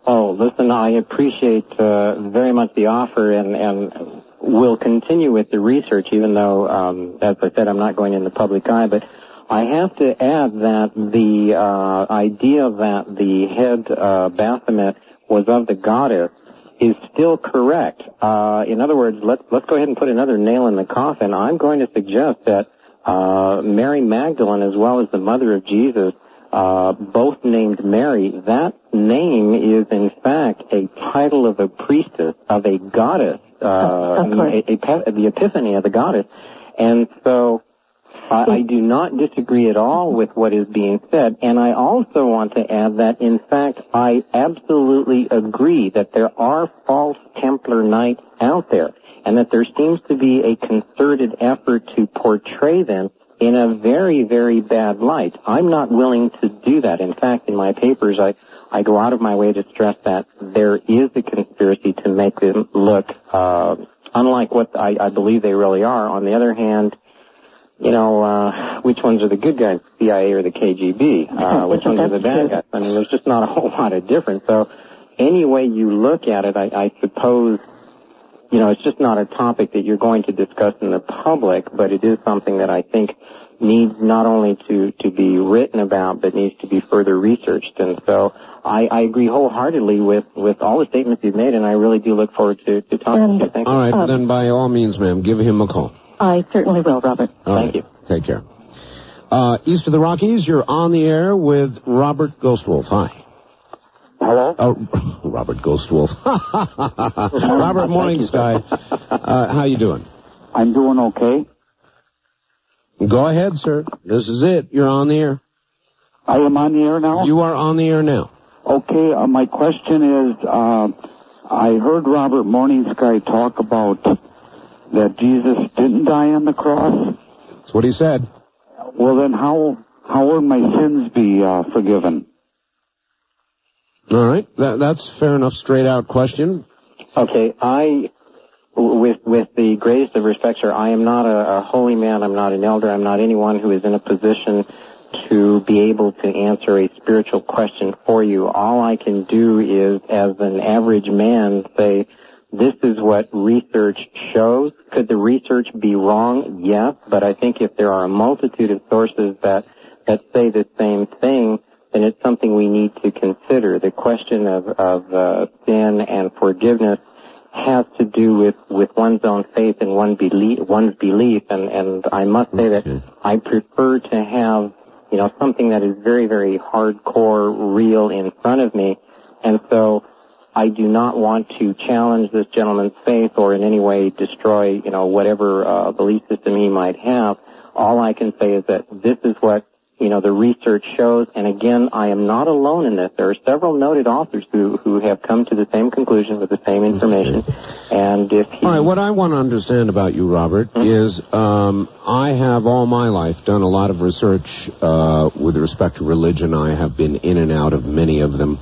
Oh, listen, I appreciate very much the offer, and will continue with the research, even though, as I said, I'm not going in the public eye. But I have to add that the idea that the head Baphomet was of the goddess is still correct. In other words, let's go ahead and put another nail in the coffin. I'm going to suggest that Mary Magdalene, as well as the mother of Jesus, both named Mary, that name is in fact a title of a priestess, of a goddess, the epiphany of the goddess. And so I do not disagree at all with what is being said. And I also want to add that, in fact, I absolutely agree that there are false Templar knights out there, and that there seems to be a concerted effort to portray them in a very, very bad light. I'm not willing to do that. In fact, in my papers, I go out of my way to stress that there is a conspiracy to make them look unlike what I believe they really are. On the other hand, which ones are the good guys, CIA or the KGB? Which ones are the bad guys? I mean, there's just not a whole lot of difference. So any way you look at it, I suppose, it's just not a topic that you're going to discuss in the public, but it is something that I think needs not only to be written about, but needs to be further researched. And so I agree wholeheartedly with all the statements you've made, and I really do look forward to talking to you. Thank you. All right, then by all means, ma'am, give him a call. I certainly will, Robert. Thank you. Take care. East of the Rockies, you're on the air with Robert Ghostwolf. Hi. Hello? Robert Ghostwolf. Robert Morning Sky. How you doing? I'm doing okay. Go ahead, sir. This is it. You're on the air. I am on the air now? You are on the air now. Okay, my question is, I heard Robert Morning Sky talk about that Jesus didn't die on the cross. That's what he said. Well, then how would my sins be forgiven? All right. That's fair enough, straight-out question. Okay, with the greatest of respect, sir, I am not a holy man, I'm not an elder, I'm not anyone who is in a position to be able to answer a spiritual question for you. All I can do is, as an average man, say, this is what research shows. Could the research be wrong? Yes, but I think if there are a multitude of sources that say the same thing, then it's something we need to consider. The question of sin and forgiveness has to do with one's own faith and one's belief, and I must say that I prefer to have, something that is very, very hardcore, real in front of me, and so I do not want to challenge this gentleman's faith or in any way destroy, whatever belief system he might have. All I can say is that this is what the research shows, and again, I am not alone in this. There are several noted authors who have come to the same conclusion with the same information. And all right, what I want to understand about you, Robert, is I have all my life done a lot of research with respect to religion. I have been in and out of many of them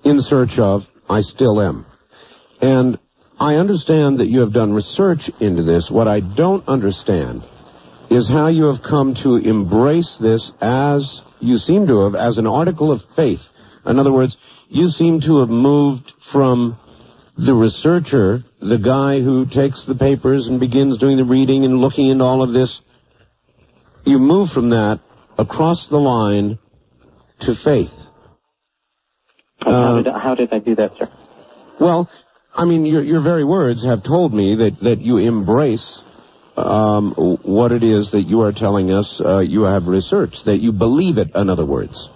in search of, I still am. And I understand that you have done research into this. What I don't understand is how you have come to embrace this, as you seem to have, as an article of faith. In other words, you seem to have moved from the researcher, the guy who takes the papers and begins doing the reading and looking into all of this. You move from that across the line to faith. How did I do that, sir? Well, I mean, your very words have told me that you embrace what it is that you are telling us you have researched, that you believe it, in other words.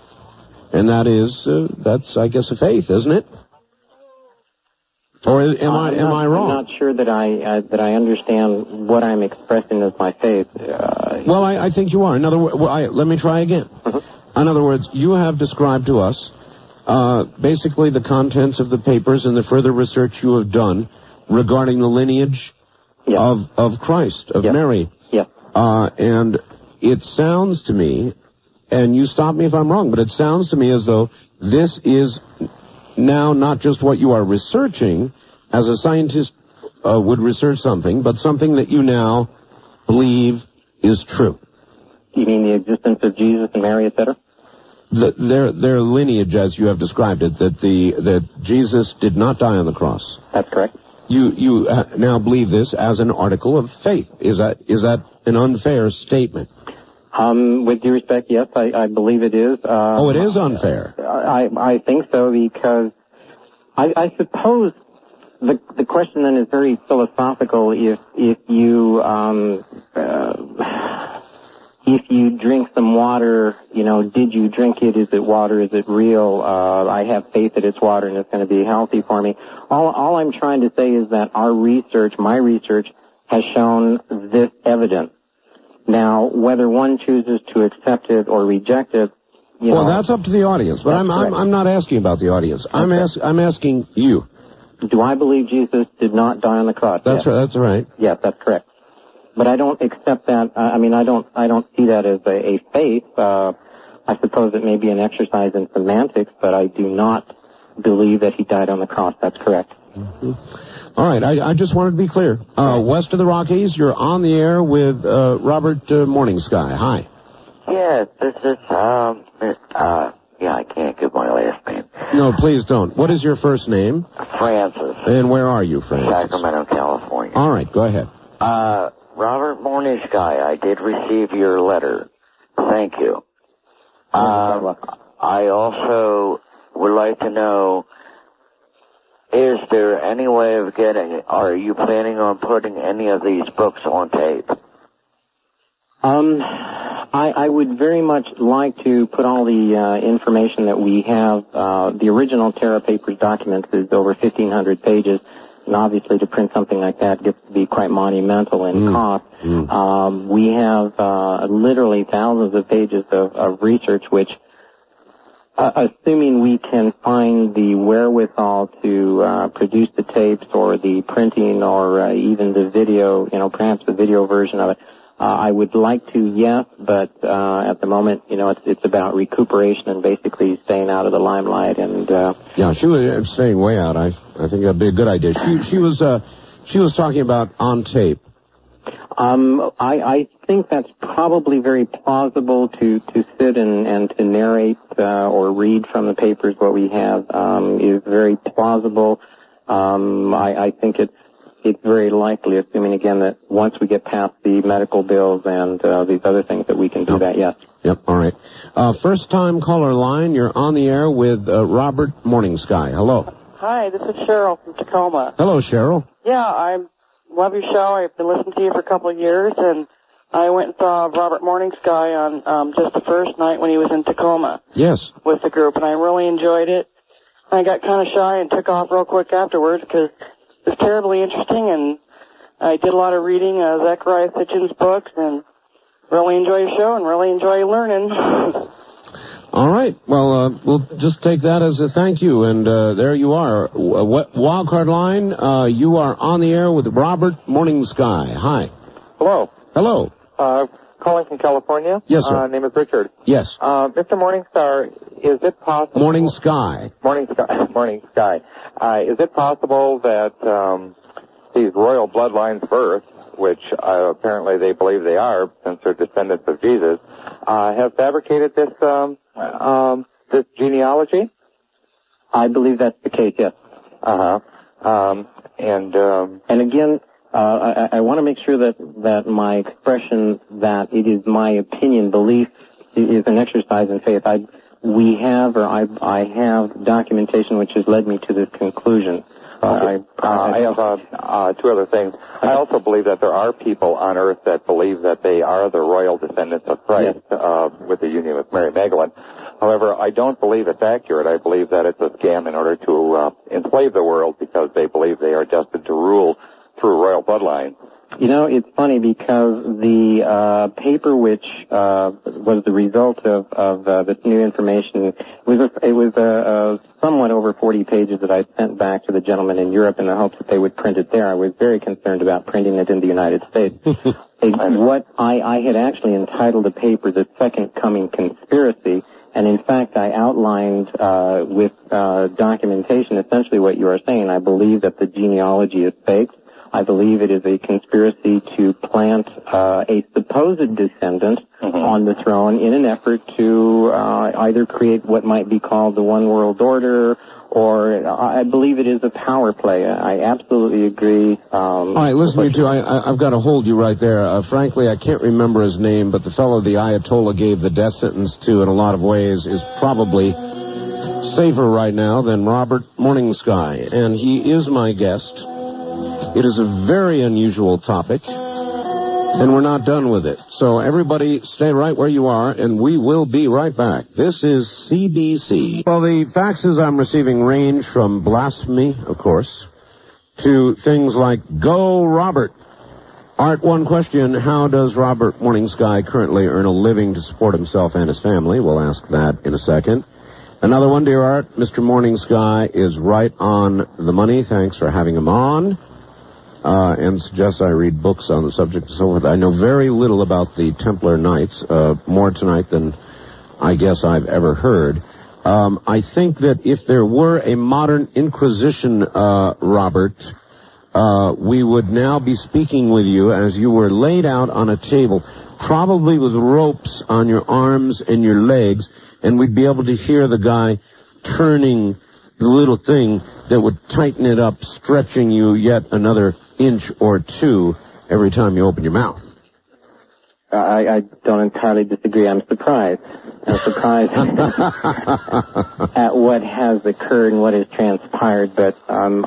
And that's, I guess, a faith, isn't it? Or am I wrong? I'm not sure that I understand what I'm expressing as my faith. Well, I think you are. In other words, let me try again. In other words, you have described to us basically the contents of the papers and the further research you have done regarding the lineage of Christ, of Mary. Yeah. And it sounds to me, and you stop me if I'm wrong, but it sounds to me as though this is now not just what you are researching as a scientist would research something, but something that you now believe is true. You mean the existence of Jesus and Mary, etc.? their lineage, as you have described it, that Jesus did not die on the cross. That's correct. You now believe this as an article of faith. Is that an unfair statement? With due respect, yes, I believe it is. It is unfair. I think so, because I suppose the question then is very philosophical. If you drink some water, did you drink it? Is it water? Is it real? I have faith that it's water and it's going to be healthy for me. All I'm trying to say is that my research, has shown this evidence. Now, whether one chooses to accept it or reject it, well, that's up to the audience. But I'm not asking about the audience. Okay. I'm asking you. Do I believe Jesus did not die on the cross? That's right. That's right. Yes, that's correct. But I don't accept that. I don't see that as a faith. I suppose it may be an exercise in semantics, but I do not believe that he died on the cross. That's correct. Mm-hmm. All right. I just wanted to be clear. West of the Rockies, you're on the air with Robert Morningsky. Hi. Yes, this is, I can't give my last name. No, please don't. What is your first name? Francis. And where are you, Francis? Sacramento, California. All right, go ahead. Robert Morningsky, I did receive your letter. Thank you. I also would like to know, is there any way of are you planning on putting any of these books on tape? I would very much like to put all the information that we have. The original Terra Papers documents is over 1,500 pages, and obviously to print something like that gets to be quite monumental in cost. We have literally thousands of pages of research, which, assuming we can find the wherewithal to produce the tapes or the printing or even the video, perhaps the video version of it, I would like to, yes, but at the moment, it's about recuperation and basically staying out of the limelight. And yeah, she was staying way out. I think that'd be a good idea. She was talking about on tape. I think that's probably very plausible to sit and to narrate or read from the papers. What we have is very plausible. I think it's very likely, assuming again that once we get past the medical bills and these other things, that we can do that. Yes. Yep. All right. First time caller line. You're on the air with Robert Morningsky. Hello. Hi, this is Cheryl from Tacoma. Hello, Cheryl. Yeah, I love your show. I've been listening to you for a couple of years, and I went and saw Robert Morningsky on just the first night when he was in Tacoma. Yes. With the group, and I really enjoyed it. I got kind of shy and took off real quick afterwards because it was terribly interesting, and I did a lot of reading Zechariah Sitchin's books, and really enjoy your show and really enjoy learning. All right. Well, we'll just take that as a thank you, and there you are. Wildcard line, you are on the air with Robert Morningsky. Hi. Hello. Hello. Calling from California. Yes, sir. Name is Richard. Yes. Mr. Morningstar, is it possible... Morningsky. Morningsky. Is it possible that these royal bloodlines births, which apparently they believe they are, since they're descendants of Jesus, have fabricated this this genealogy? I believe that's the case, yes. And again, I want to make sure that my expression that it is my opinion, belief, is an exercise in faith. I have documentation which has led me to this conclusion. I have two other things. I also believe that there are people on earth that believe that they are the royal descendants of Christ, with the union with Mary Magdalene. However, I don't believe it's accurate. I believe that it's a scam in order to enslave the world because they believe they are destined to rule through royal bloodline. It's funny because the paper which was the result of this new information was somewhat over 40 pages that I sent back to the gentleman in Europe in the hopes that they would print it there. I was very concerned about printing it in the United States. What I had actually entitled the paper "The Second Coming Conspiracy," and in fact I outlined with documentation essentially what you are saying. I believe that the genealogy is faked. I believe it is a conspiracy to plant a supposed descendant on the throne in an effort to either create what might be called the one world order, or I believe it is a power play. I absolutely agree. All right, listen to me, too. I've got to hold you right there. Frankly, I can't remember his name, but the fellow the Ayatollah gave the death sentence to in a lot of ways is probably safer right now than Robert Morning Sky, and he is my guest. It is a very unusual topic, and we're not done with it. So everybody stay right where you are, and we will be right back. This is CBC. Well, the faxes I'm receiving range from blasphemy, of course, to things like, Go Robert. Art, one question, how does Robert Morning Sky currently earn a living to support himself and his family? We'll ask that in a second. Another one, dear Art, Mr. Morning Sky is right on the money. Thanks for having him on. And suggests I read books on the subject and so forth. I know very little about the Templar Knights, more tonight than I guess I've ever heard. I think that if there were a modern Inquisition, Robert, we would now be speaking with you as you were laid out on a table, probably with ropes on your arms and your legs, and we'd be able to hear the guy turning the little thing that would tighten it up, stretching you yet another inch or two every time you open your mouth. I don't entirely disagree. I'm surprised. I'm surprised at what has occurred and what has transpired, but so am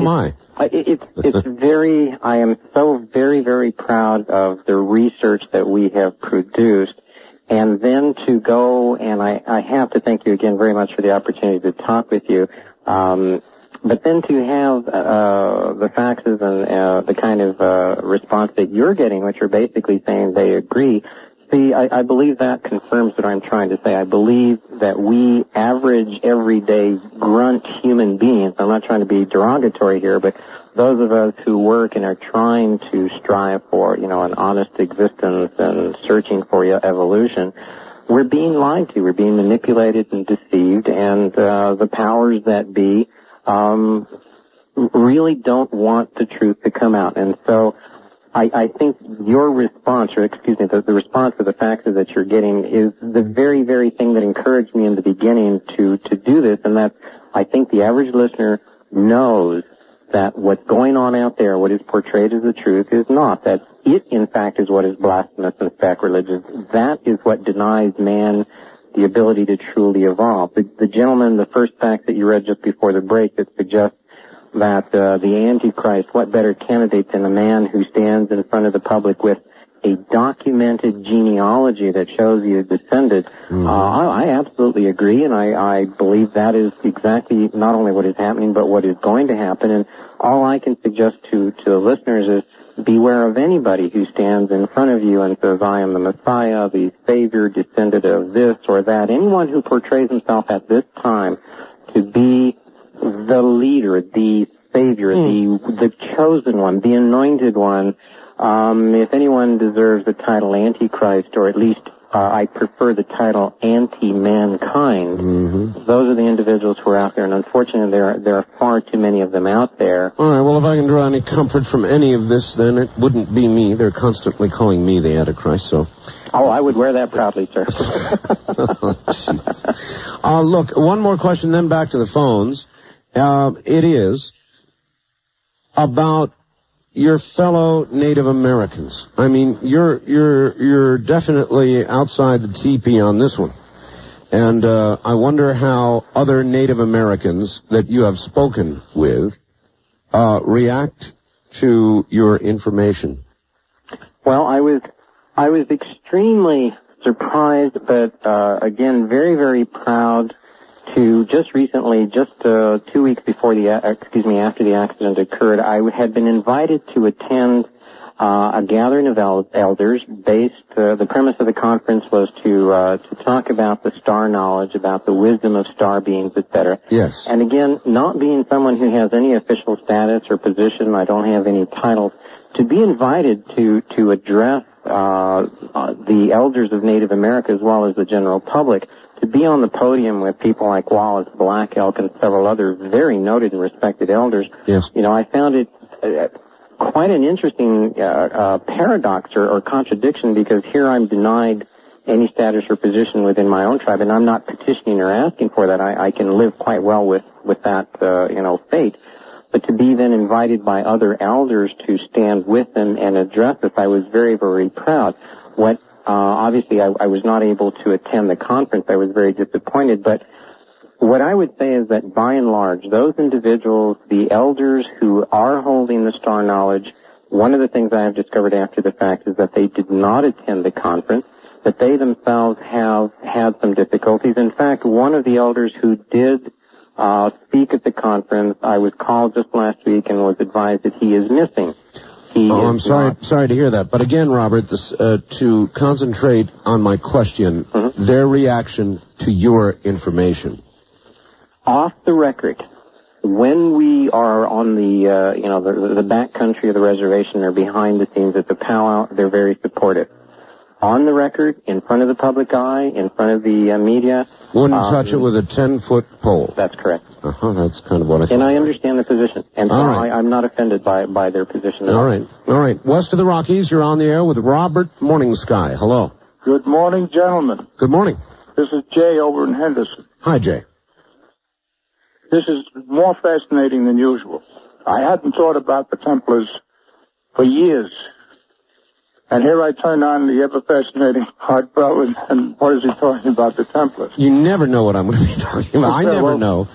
I. It's very, I am so very, very proud of the research that we have produced. And then to go, and I have to thank you again very much for the opportunity to talk with you, but then to have the faxes and the kind of response that you're getting, which are basically saying they agree. See, I believe that confirms what I'm trying to say. I believe that we average, everyday, grunt human beings, I'm not trying to be derogatory here, but those of us who work and are trying to strive for, an honest existence and searching for evolution, we're being lied to. We're being manipulated and deceived, and the powers that be really don't want the truth to come out. And so I think your response, or excuse me, the response to the faxes that you're getting is the very, very thing that encouraged me in the beginning to do this, and that I think the average listener knows that what's going on out there, what is portrayed as the truth, is not. That it, in fact, is what is blasphemous and sacrilegious. That is what denies man the ability to truly evolve. The gentleman, the first fact that you read just before the break that suggests that the Antichrist, what better candidate than a man who stands in front of the public with a documented genealogy that shows he is descended. I absolutely agree, and I believe that is exactly not only what is happening, but what is going to happen. And all I can suggest to the listeners is beware of anybody who stands in front of you and says, I am the Messiah, the Savior, descended of this or that. Anyone who portrays himself at this time to be the leader, the Savior, the chosen one, the anointed one, if anyone deserves the title Antichrist, or at least I prefer the title anti-mankind, those are the individuals who are out there, and unfortunately there are far too many of them out there. All right, well, if I can draw any comfort from any of this, then it wouldn't be me. They're constantly calling me the Antichrist, so... Oh, I would wear that proudly, sir. Look, one more question, then back to the phones. It is about your fellow Native Americans. I mean, you're definitely outside the teepee on this one. And I wonder how other Native Americans that you have spoken with react to your information. Well, I was extremely surprised, but again, very, very proud to just recently, 2 weeks before after the accident occurred, I had been invited to attend a gathering of elders the premise of the conference was to talk about the star knowledge, about the wisdom of star beings, etc. Yes. And again, not being someone who has any official status or position, I don't have any titles, to be invited to address the elders of Native America as well as the general public, to be on the podium with people like Wallace Black Elk and several other very noted and respected elders. Yes. I found it quite an interesting paradox or contradiction, because here I'm denied any status or position within my own tribe, and I'm not petitioning or asking for that. I can live quite well with that, fate. But to be then invited by other elders to stand with them and address this, I was very, very proud. Obviously, I was not able to attend the conference. I was very disappointed, but what I would say is that by and large, those individuals, the elders who are holding the star knowledge, one of the things I have discovered after the fact is that they did not attend the conference, that they themselves have had some difficulties. In fact, one of the elders who did speak at the conference, I was called just last week and was advised that he is missing. I'm sorry to hear that. But again, Robert, to concentrate on my question, their reaction to your information. Off the record, when we are on the back country of the reservation or behind the scenes at the powwow, they're very supportive. On the record, in front of the public eye, in front of the media. Wouldn't touch it with a 10-foot pole. That's correct. That's kind of what I thought. And I understand the position. And so I'm not offended by their position at all. All right. West of the Rockies, you're on the air with Robert Morningsky. Hello. Good morning, gentlemen. Good morning. This is Jay over in Henderson. Hi, Jay. This is more fascinating than usual. I hadn't thought about the Templars for years. And here I turn on the ever-fascinating Art Bell, and what is he talking about, the Templars? You never know what I'm going to be talking about. I never know.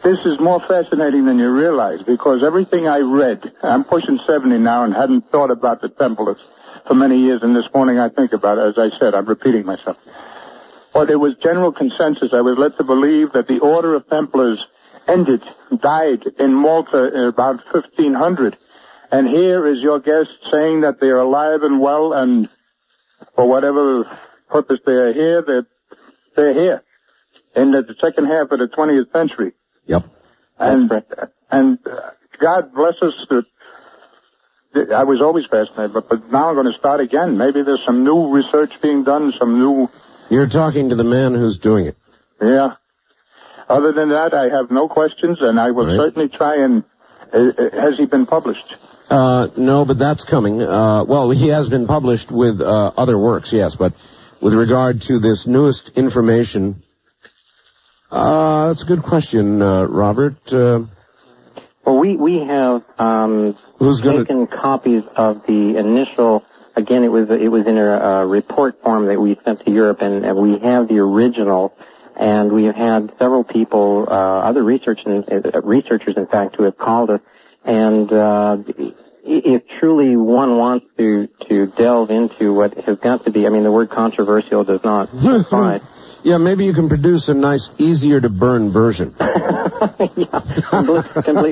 This is more fascinating than you realize, because everything I read, I'm pushing 70 now and hadn't thought about the Templars for many years, and this morning I think about it. As I said, I'm repeating myself. But it was general consensus. I was led to believe that the Order of Templars died in Malta in about 1500. And here is your guest saying that they are alive and well, and for whatever purpose they are here, they're here in the second half of the 20th century. Yep. And God bless us. I was always fascinated, but now I'm going to start again. Maybe there's some new research being done, some new... You're talking to the man who's doing it. Yeah. Other than that, I have no questions, and I will certainly try and... has he been published? No, but that's coming. Well, he has been published with other works, yes, but with regard to this newest information, that's a good question, Robert. Well, we have taken copies of the initial. Again, it was in a report form that we sent to Europe, and we have the original. And we have had several people, other researchers, in fact, who have called us. And if truly one wants to delve into what has got to be, I mean, the word controversial does not apply. Yeah, maybe you can produce a nice, easier-to-burn version. Complete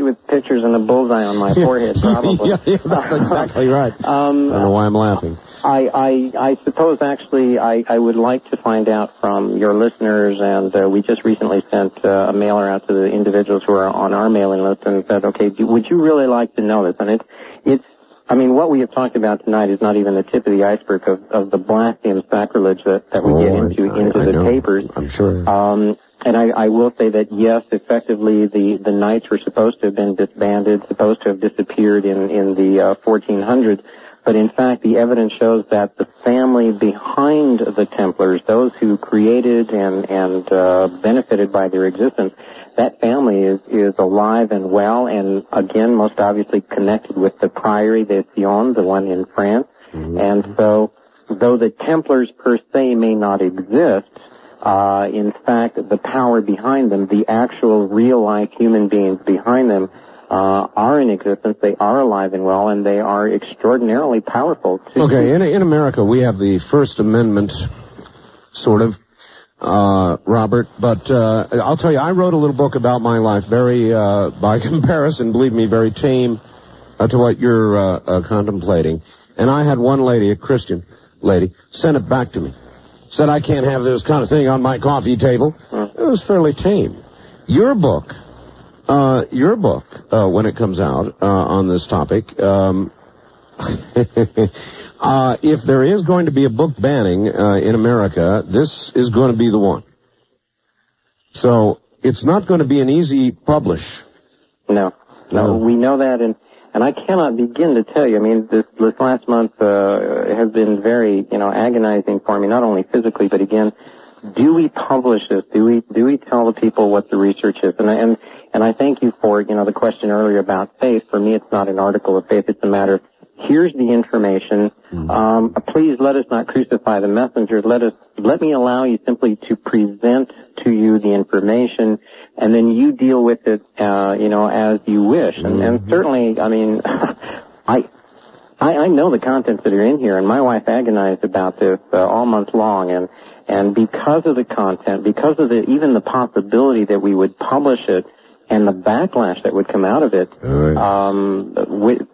with pictures and a bullseye on my forehead, probably. Yeah, that's exactly right. I don't know why I'm laughing. I suppose, actually, I would like to find out from your listeners, and we just recently sent a mailer out to the individuals who are on our mailing list and said, okay, would you really like to know this? And it's I mean, what we have talked about tonight is not even the tip of the iceberg of the blasphemy and sacrilege that we get into the papers. I'm sure. And I will say that, yes, effectively, the Knights were supposed to have been disbanded, supposed to have disappeared in the 1400s. But in fact, the evidence shows that the family behind the Templars, those who created and benefited by their existence, that family is alive and well, and again, most obviously connected with the Prieuré de Sion, the one in France. Mm-hmm. And so, though the Templars per se may not exist, in fact, the power behind them, the actual real-life human beings behind them, are in existence, they are alive and well, and they are extraordinarily powerful. Okay, in America, we have the First Amendment, sort of, Robert, but I'll tell you, I wrote a little book about my life, very, by comparison, believe me, very tame to what you're contemplating. And I had one lady, a Christian lady, send it back to me. Said, I can't have this kind of thing on my coffee table. It was fairly tame. Your book, when it comes out on this topic, if there is going to be a book banning in America, this is going to be the one. So it's not going to be an easy publish. No, we know that, And I cannot begin to tell you. I mean, this last month has been very, agonizing for me, not only physically, but again, do we publish this? Do we tell the people what the research is? And I thank you for, the question earlier about faith. For me, it's not an article of faith. It's a matter of, here's the information. Please let us not crucify the messenger. Let me allow you simply to present to you the information, and then you deal with it, as you wish. And certainly, I mean, I know the contents that are in here, and my wife agonized about this all month long, and because of the content, because of even the possibility that we would publish it, and the backlash that would come out of it,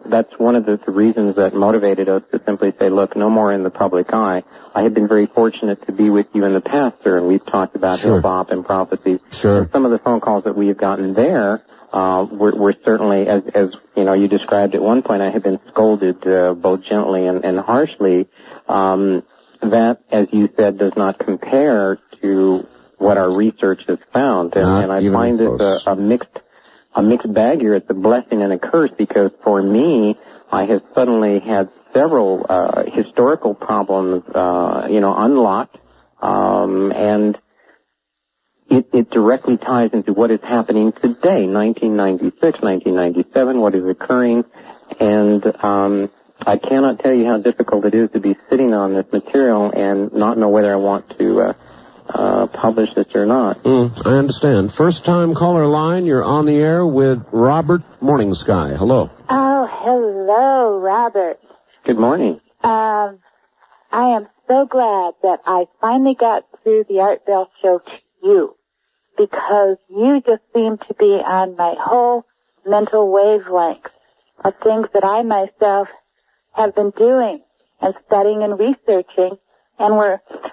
that's one of the reasons that motivated us to simply say, look, no more in the public eye. I have been very fortunate to be with you in the past, sir, and we've talked about hip-hop and prophecies. Sure. And some of the phone calls that we have gotten there were certainly, as you described at one point, I have been scolded both gently and harshly. That, as you said, does not compare to what our research has found, and I find it a mixed bag here. It's a blessing and a curse, because for me, I have suddenly had several historical problems, unlocked, and it directly ties into what is happening today, 1996, 1997, what is occurring, and I cannot tell you how difficult it is to be sitting on this material and not know whether I want to publish this or not. I understand. First-time caller line, you're on the air with Robert Morning Sky. Hello. Oh, hello, Robert. Good morning. I am so glad that I finally got through the Art Bell show to you, because you just seem to be on my whole mental wavelength of things that I myself have been doing and studying and researching. And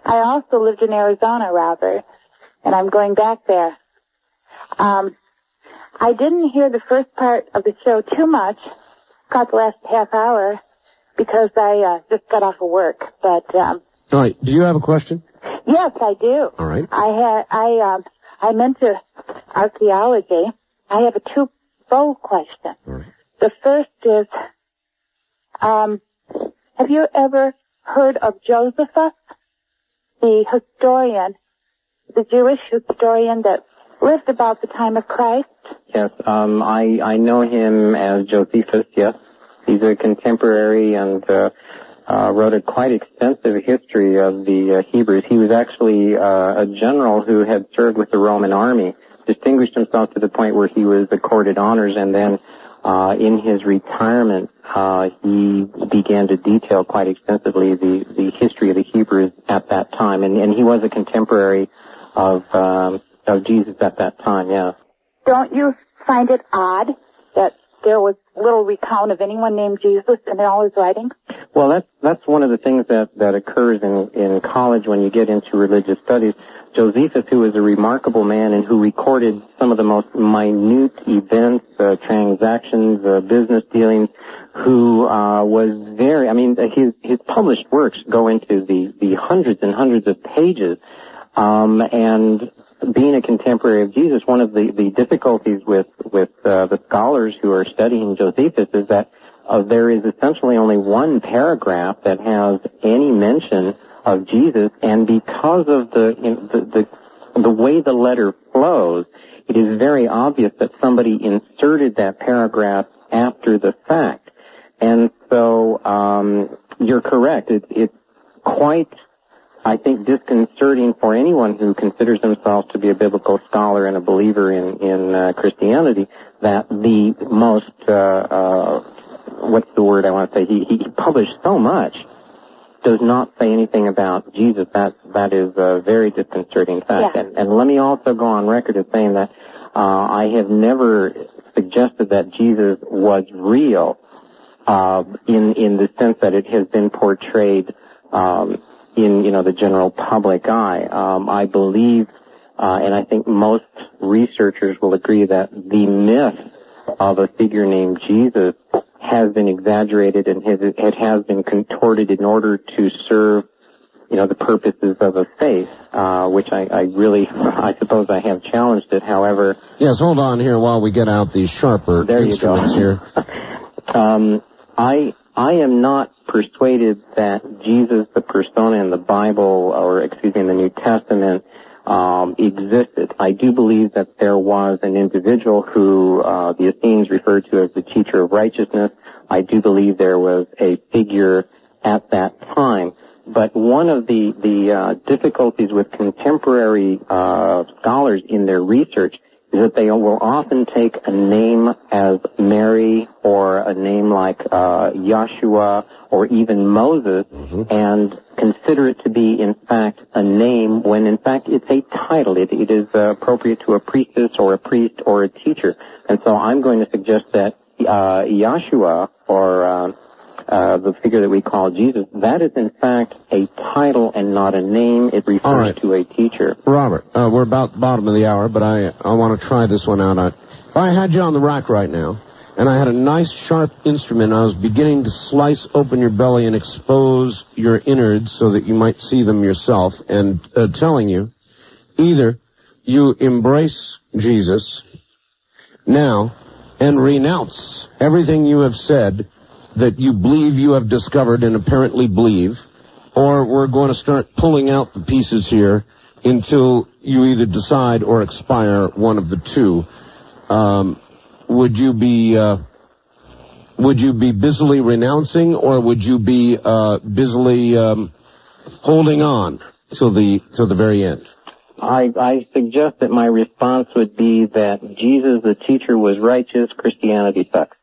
I also lived in Arizona, Robert, and I'm going back there. I didn't hear the first part of the show too much, caught the last half hour, because I just got off of work. But all right. Do you have a question? Yes, I do. All right. I'm into archaeology. I have a twofold question. All right. The first is, have you ever heard of Josephus, the historian, the Jewish historian that lived about the time of Christ? Yes, I know him as Josephus, yes. He's a contemporary and wrote a quite extensive history of the Hebrews. He was actually a general who had served with the Roman army, distinguished himself to the point where he was accorded honors, and then in his retirement, he began to detail quite extensively the history of the Hebrews at that time, and he was a contemporary of Jesus at that time. Yeah. Don't you find it odd that there was little recount of anyone named Jesus in all his writings? Well, that's one of the things that occurs in college when you get into religious studies. Josephus, who was a remarkable man and who recorded some of the most minute events, transactions, business dealings, who was very, his published works go into the hundreds and hundreds of pages, and being a contemporary of Jesus, one of the difficulties with the scholars who are studying Josephus is that there is essentially only one paragraph that has any mention of Jesus, and because of the way the letter flows, it is very obvious that somebody inserted that paragraph after the fact. And so you're correct. It's quite, I think, disconcerting for anyone who considers himself to be a biblical scholar and a believer in Christianity that the most, what's the word I want to say, he published so much, does not say anything about Jesus. That is a very disconcerting fact. Yeah. And let me also go on record as saying that I have never suggested that Jesus was real in the sense that it has been portrayed in the general public eye. I believe, and I think most researchers will agree, that the myth of a figure named Jesus has been exaggerated and it has been contorted in order to serve, the purposes of a faith, which I suppose I have challenged it. However, yes, hold on here while we get out these sharper there you instruments go. here. I am not persuaded that Jesus, the persona in the Bible, or excuse me, in the New Testament, existed. I do believe that there was an individual who the Essenes referred to as the teacher of righteousness. I do believe there was a figure at that time. But one of the difficulties with contemporary scholars in their research is that they will often take a name as Mary or a name like Joshua or even Moses and consider it to be, in fact, a name when, in fact, it's a title. It is appropriate to a priestess or a priest or a teacher. And so I'm going to suggest that Joshua or the figure that we call Jesus, that is in fact a title and not a name. It refers to a teacher. Robert, we're about the bottom of the hour, but I want to try this one out. If I had you on the rack right now, and I had a nice sharp instrument, I was beginning to slice open your belly and expose your innards so that you might see them yourself, and telling you, either you embrace Jesus now and renounce everything you have said that you believe you have discovered and apparently believe, or we're going to start pulling out the pieces here until you either decide or expire one of the two. Would you be busily renouncing, or would you be busily holding on till the very end? I suggest that my response would be that Jesus, the teacher, was righteous. Christianity sucks.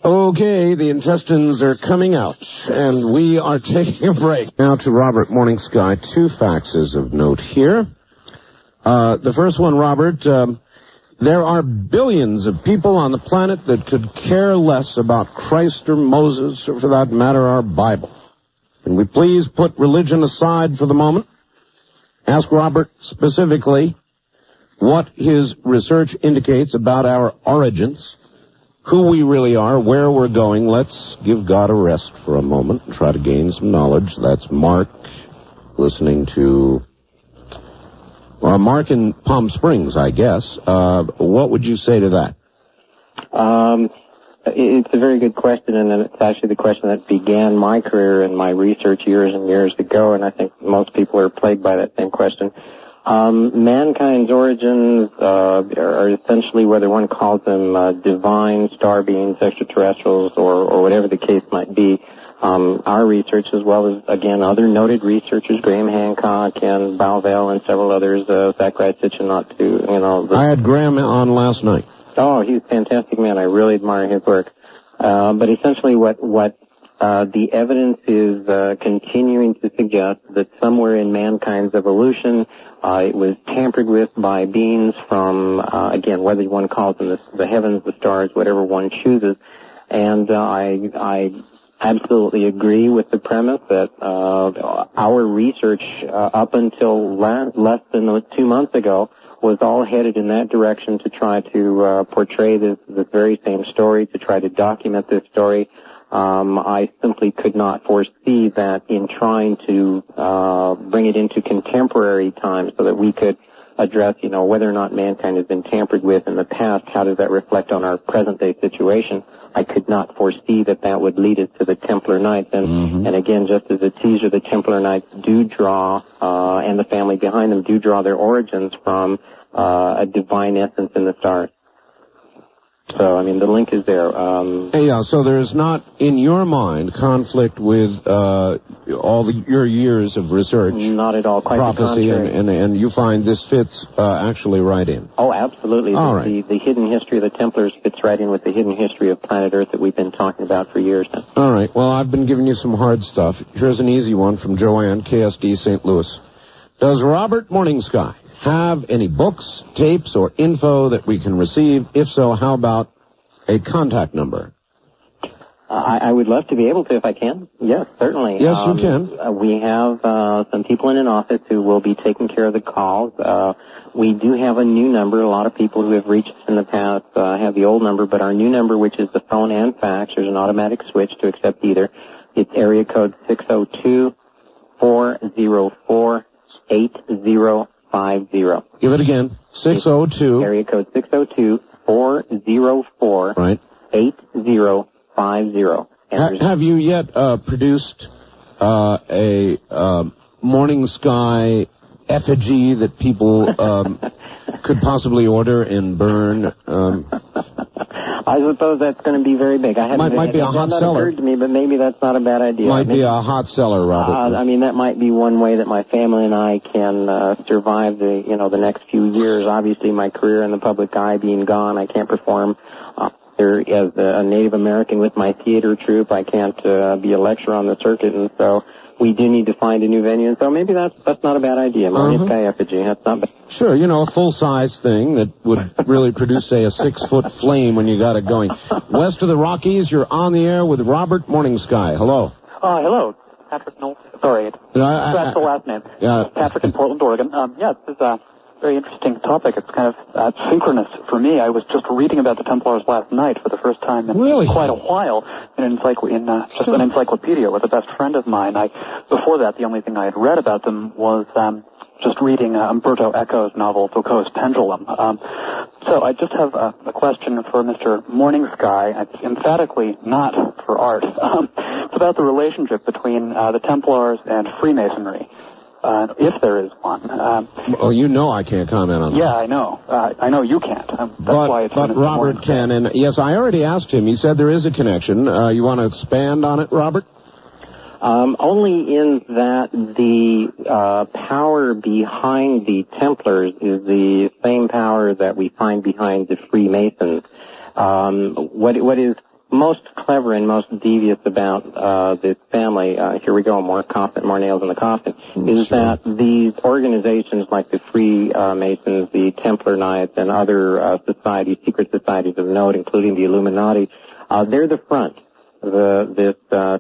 Okay, the intestines are coming out, and we are taking a break. Now to Robert Morning Sky, 2 faxes of note here. The first one, Robert, there are billions of people on the planet that could care less about Christ or Moses, or for that matter, our Bible. Can we please put religion aside for the moment? Ask Robert specifically what his research indicates about our origins, who we really are, where we're going. Let's give God a rest for a moment and try to gain some knowledge. That's Mark listening to... Mark in Palm Springs, I guess. What would you say to that? It's a very good question, and it's actually the question that began my career and my research years and years ago, and I think most people are plagued by that same question. Mankind's origins are essentially, whether one calls them divine, star beings, extraterrestrials, or whatever the case might be. Our research, as well as, again, other noted researchers, Graham Hancock and Balvell and several others, Zachariah Sitchin, not to, you know... I had Graham on last night. Oh, he's a fantastic man. I really admire his work. But essentially what the evidence is continuing to suggest that somewhere in mankind's evolution, it was tampered with by beings from, again, whether one calls them the heavens, the stars, whatever one chooses. And I absolutely agree with the premise that our research up until less than 2 months ago was all headed in that direction to try to portray this very same story, to try to document this story. I simply could not foresee that in trying to bring it into contemporary times so that we could address, you know, whether or not mankind has been tampered with in the past, how does that reflect on our present-day situation. I could not foresee that would lead us to the Templar Knights. And again, just as a teaser, the Templar Knights do draw, and the family behind them do draw their origins from a divine essence in the stars. So, I mean, the link is there. Yeah, so there's not, in your mind, conflict with your years of research. Not at all. Quite prophecy, the contrary. and you find this fits actually right in. Oh, absolutely. All right. The hidden history of the Templars fits right in with the hidden history of planet Earth that we've been talking about for years now. All right. Well, I've been giving you some hard stuff. Here's an easy one from Joanne, KSD, St. Louis. Does Robert Morningsky have any books, tapes, or info that we can receive? If so, how about a contact number? I would love to be able to if I can. Yes, certainly. Yes, you can. We have some people in an office who will be taking care of the calls. We do have a new number. A lot of people who have reached us in the past have the old number, but our new number, which is the phone and fax, there's an automatic switch to accept either. It's area code 602-404-8050. Give it again. 602. Area code 602-404. Right. 8050. 1050. Have you yet produced a morning sky effigy that people could possibly order and burn? I suppose that's going to be very big. Might be a hot seller. Occurred to me, but maybe that's not a bad idea. Might be a hot seller, Robert. That might be one way that my family and I can survive the next few years. Obviously, my career in the public eye being gone, I can't perform here as a Native American with my theater troupe. I can't be a lecturer on the circuit, and so we do need to find a new venue. And so maybe that's not a bad idea. Morning sky effigy. That's not bad. Sure, a full-size thing that would really produce, say, a 6-foot flame when you got it going. West of the Rockies, you're on the air with Robert Morning Sky. Hello. Hello. Patrick Knowles. Sorry, that's the last name. Patrick in Portland, Oregon. This is a very interesting topic. It's kind of synchronous for me. I was just reading about the Templars last night for the first time in quite a while in just an encyclopedia with a best friend of mine. Before that, the only thing I had read about them was just reading Umberto Eco's novel Foucault's Pendulum. So I just have a question for Mr. Morning Sky. It's emphatically not for art. It's about the relationship between the Templars and Freemasonry. If there is one. I can't comment on that. Yeah, I know. I know you can't. But Robert can, and yes, I already asked him. He said there is a connection. You want to expand on it, Robert? Only in that the power behind the Templars is the same power that we find behind the Freemasons. What is most clever and most devious about this family, here we go, more nails in the coffin, is that these organizations like the Freemasons, the Templar Knights, and other societies, secret societies of note, including the Illuminati, they're the front. This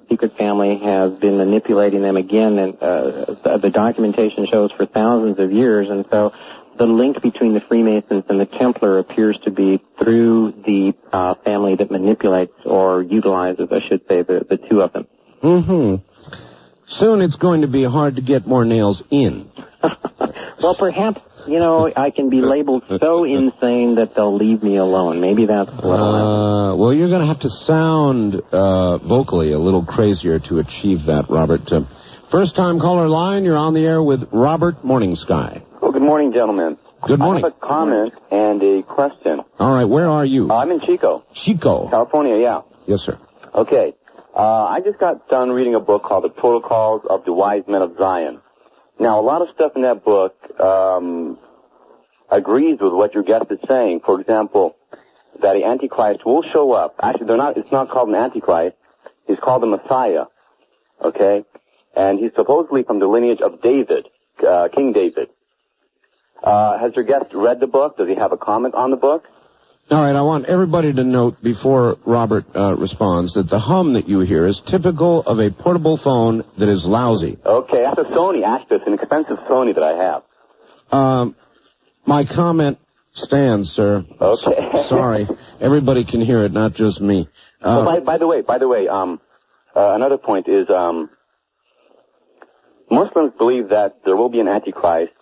secret family has been manipulating them again, and the documentation shows for thousands of years, and so the link between the Freemasons and the Templar appears to be through the family that manipulates or utilizes, I should say, the two of them. Soon it's going to be hard to get more nails in. Well, perhaps, I can be labeled so insane that they'll leave me alone. Maybe that's what well, you're going to have to sound vocally a little crazier to achieve that, Robert. First-time caller line, you're on the air with Robert Morning Sky. Well, good morning, gentlemen. Good morning. I have a comment and a question. All right, where are you? I'm in Chico. Chico. California, yeah. Yes, sir. Okay. I just got done reading a book called The Protocols of the Wise Men of Zion. Now, a lot of stuff in that book agrees with what your guest is saying. For example, that the Antichrist will show up. Actually, it's not called an Antichrist. He's called the Messiah. Okay? And he's supposedly from the lineage of David, King David. Has your guest read the book? Does he have a comment on the book? All right, I want everybody to note before Robert responds that the hum that you hear is typical of a portable phone that is lousy. Okay, that's a Sony, actually. It's an expensive Sony that I have. My comment stands, sir. Okay. Sorry. Everybody can hear it, not just me. Well, by the way, another point is Muslims believe that there will be an Antichrist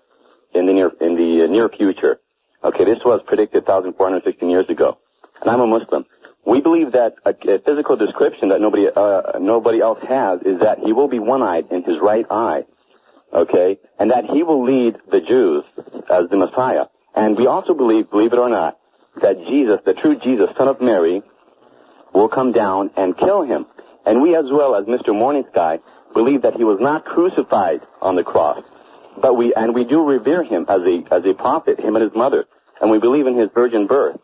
in the near future. Okay, this was predicted 1,416 years ago, and I'm a Muslim. We believe that a physical description that nobody else has is that he will be one-eyed in his right eye, okay, and that he will lead the Jews as the Messiah. And we also believe it or not, that Jesus, the true Jesus, Son of Mary, will come down and kill him. And we, as well as Mr. Morning Sky, believe that he was not crucified on the cross. But we do revere him as a prophet, him and his mother. And we believe in his virgin birth.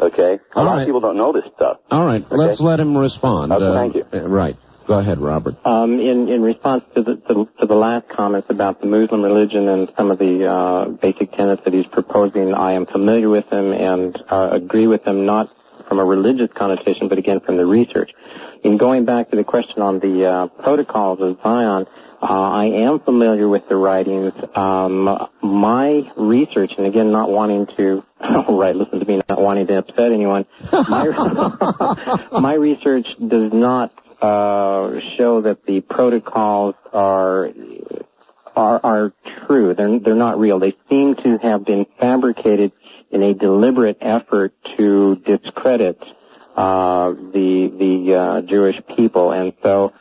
Okay? A lot of people don't know this stuff. All right. Okay? Let's let him respond. Okay, thank you. Right. Go ahead, Robert. In response to the last comments about the Muslim religion and some of the basic tenets that he's proposing, I am familiar with them and agree with them, not from a religious connotation, but again from the research. In going back to the question on the protocols of Zion, I am familiar with the writings. My research, and again, not wanting to, listen to me, not wanting to upset anyone, my research does not show that the protocols are true. They're not real. They seem to have been fabricated in a deliberate effort to discredit the Jewish people, and so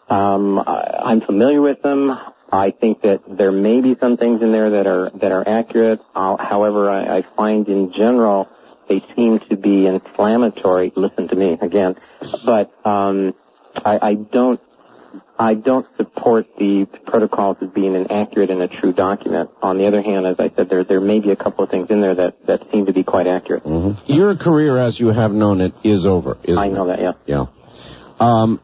I'm familiar with them. I think that there may be some things in there that are accurate. However, I find in general they seem to be inflammatory. Listen to me again, but I don't support the protocols as being an accurate and a true document. On the other hand, as I said, there may be a couple of things in there that seem to be quite accurate. Mm-hmm. Your career, as you have known it, is over. I know that, yeah. Yeah.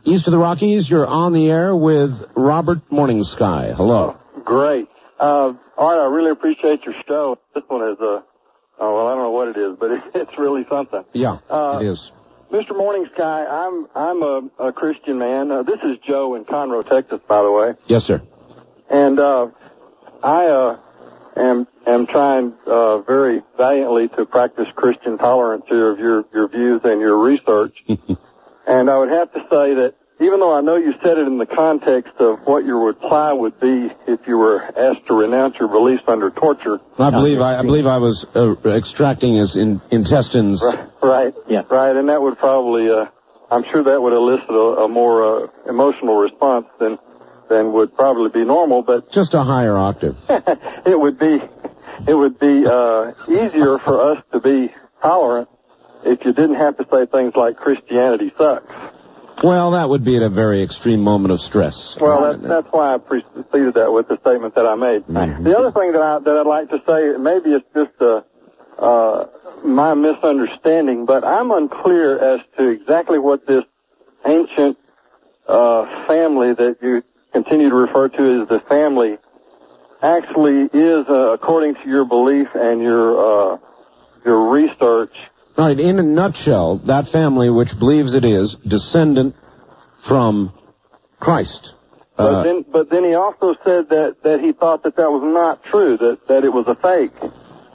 East of the Rockies, you're on the air with Robert Morningsky. Hello. Great. All right, I really appreciate your show. This one is, well, I don't know what it is, but it's really something. Yeah, it is. Mr. Morningsky, I'm a Christian man. This is Joe in Conroe, Texas, by the way. Yes, sir. And I am trying very valiantly to practice Christian tolerance here of your views and your research. And I would have to say that even though I know you said it in the context of what your reply would be if you were asked to renounce your beliefs under torture. I believe I was extracting his intestines. Right. Yeah. Right, and that would probably, I'm sure that would elicit a more emotional response than would probably be normal. But just a higher octave. It would be easier for us to be tolerant if you didn't have to say things like Christianity sucks. Well, that would be at a very extreme moment of stress. Well, that's why I preceded that with the statement that I made. Mm-hmm. The other thing that I'd like to say, maybe it's just my misunderstanding, but I'm unclear as to exactly what this ancient family that you continue to refer to as the family actually is, according to your belief and your research. Right, in a nutshell, that family, which believes it is, descendant from Christ. But then he also said that he thought that was not true, that it was a fake.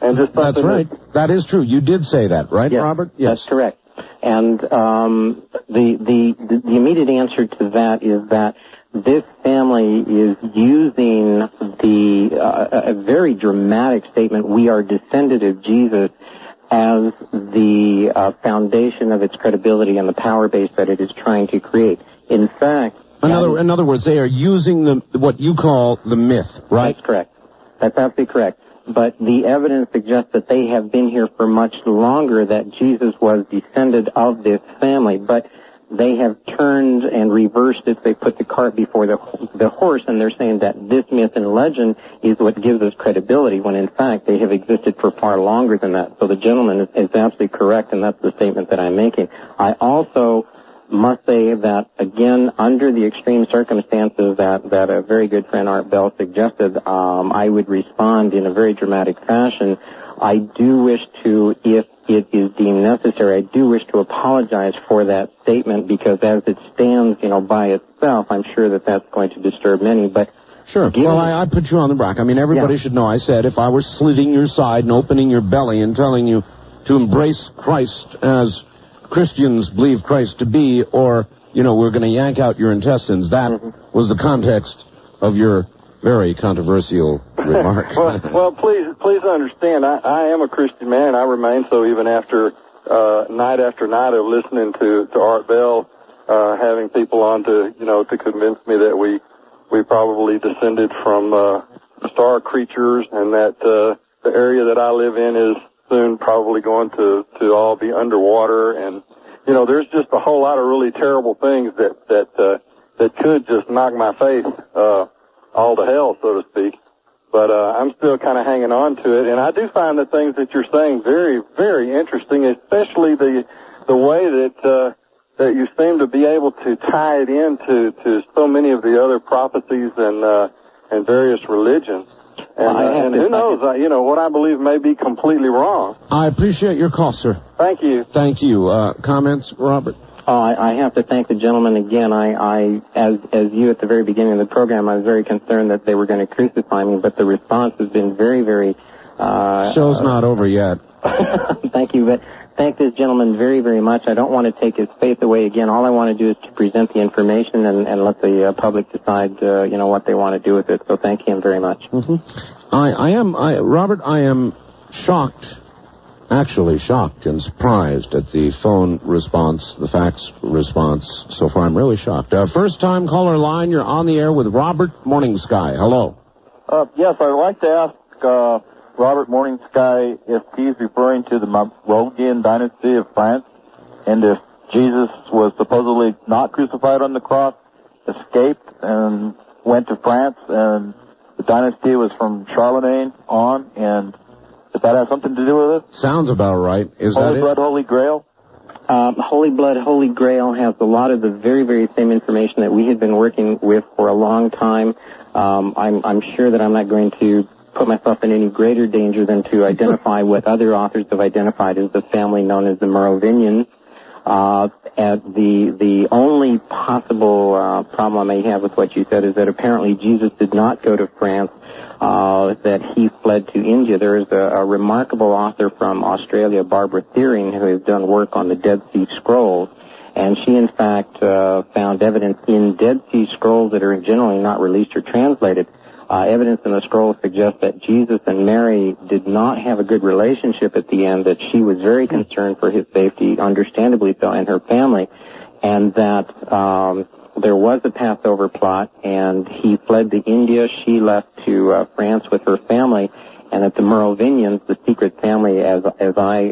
And just that's right. That is true. You did say that, right, yes, Robert? Yes, that's correct. And the immediate answer to that is that this family is using a very dramatic statement, "We are descended of Jesus," as the foundation of its credibility and the power base that it is trying to create. In fact... In other words, they are using what you call the myth, right? That's correct. That's absolutely correct. But the evidence suggests that they have been here for much longer, that Jesus was descended of this family. But they have turned and reversed it. They put the cart before the horse, and they're saying that this myth and legend is what gives us credibility, when in fact they have existed for far longer than that. So the gentleman is absolutely correct, and that's the statement that I'm making. I also must say that, again, under the extreme circumstances that a very good friend Art Bell suggested, I would respond in a very dramatic fashion. I do wish to, if it is deemed necessary, I do wish to apologize for that statement, because as it stands, by itself, I'm sure that that's going to disturb many. But sure. Well, I put you on the rack. I mean, everybody should know. I said if I were slitting your side and opening your belly and telling you to embrace Christ as Christians believe Christ to be, or, we're going to yank out your intestines, that was the context of your very controversial remark. well, please understand, I am a Christian man. I remain so even after night of listening to Art Bell, having people on to convince me that we probably descended from star creatures, and that the area that I live in is soon probably going to all be underwater, and there's just a whole lot of really terrible things that could just knock my faith all to hell, so to speak. But I'm still kind of hanging on to it, and I do find the things that you're saying very, very interesting, especially the way that you seem to be able to tie it into so many of the other prophecies and various religions. And who knows, what I believe may be completely wrong. I appreciate your call, sir. Thank you. Thank you. Comments, Robert? I have to thank the gentleman again. As you at the very beginning of the program, I was very concerned that they were going to crucify me, but the response has been very, very... Show's not over yet. Thank you, but thank this gentleman very, very much. I don't want to take his faith away again. All I want to do is to present the information and let the public decide, what they want to do with it. So thank him very much. Mm-hmm. Robert, I am shocked actually shocked and surprised at the phone response, the fax response. So far, I'm really shocked. First-time caller line, you're on the air with Robert Morningsky. Hello. Yes, I'd like to ask Robert Morningsky if he's referring to the Merovingian dynasty of France, and if Jesus was supposedly not crucified on the cross, escaped and went to France, and the dynasty was from Charlemagne on, and if that has something to do with it? Sounds about right. Is that it? Holy Blood, Holy Grail? Holy Blood, Holy Grail has a lot of the very, very same information that we had been working with for a long time. I'm sure that I'm not going to put myself in any greater danger than to identify what other authors have identified as the family known as the Merovingians. The only possible problem I may have with what you said is that apparently Jesus did not go to France, that he fled to India. There is a remarkable author from Australia, Barbara Thiering, who has done work on the Dead Sea Scrolls, and she in fact found evidence in Dead Sea Scrolls that are generally not released or translated. Evidence in the scroll suggests that Jesus and Mary did not have a good relationship at the end, that she was very concerned for his safety, understandably so, and her family, and that there was a Passover plot, and he fled to India, she left to France with her family, and that the Merovingians, the secret family as I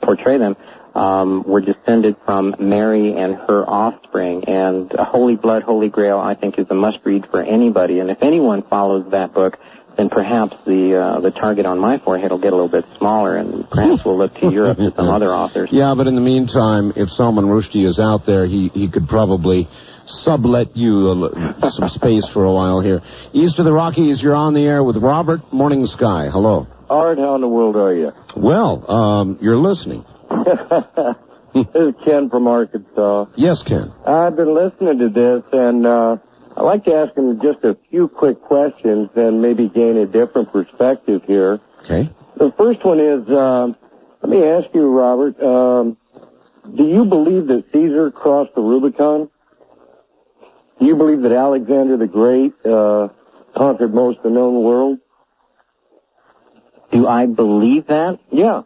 portray them, were descended from Mary and her offspring. And Holy Blood, Holy Grail, I think, is a must-read for anybody. And if anyone follows that book, then perhaps the target on my forehead will get a little bit smaller, and perhaps we'll look to Europe to some other authors. Yeah, but in the meantime, if Salman Rushdie is out there, he could probably sublet you some space for a while here. East of the Rockies, you're on the air with Robert Morningsky. Hello. Art, how in the world are you? Well, you're listening. This is Ken from Arkansas. Yes, Ken. I've been listening to this, and I'd like to ask him just a few quick questions and maybe gain a different perspective here. Okay. The first one is, let me ask you, Robert, do you believe that Caesar crossed the Rubicon? Do you believe that Alexander the Great conquered most of the known world? Do I believe that? Yeah.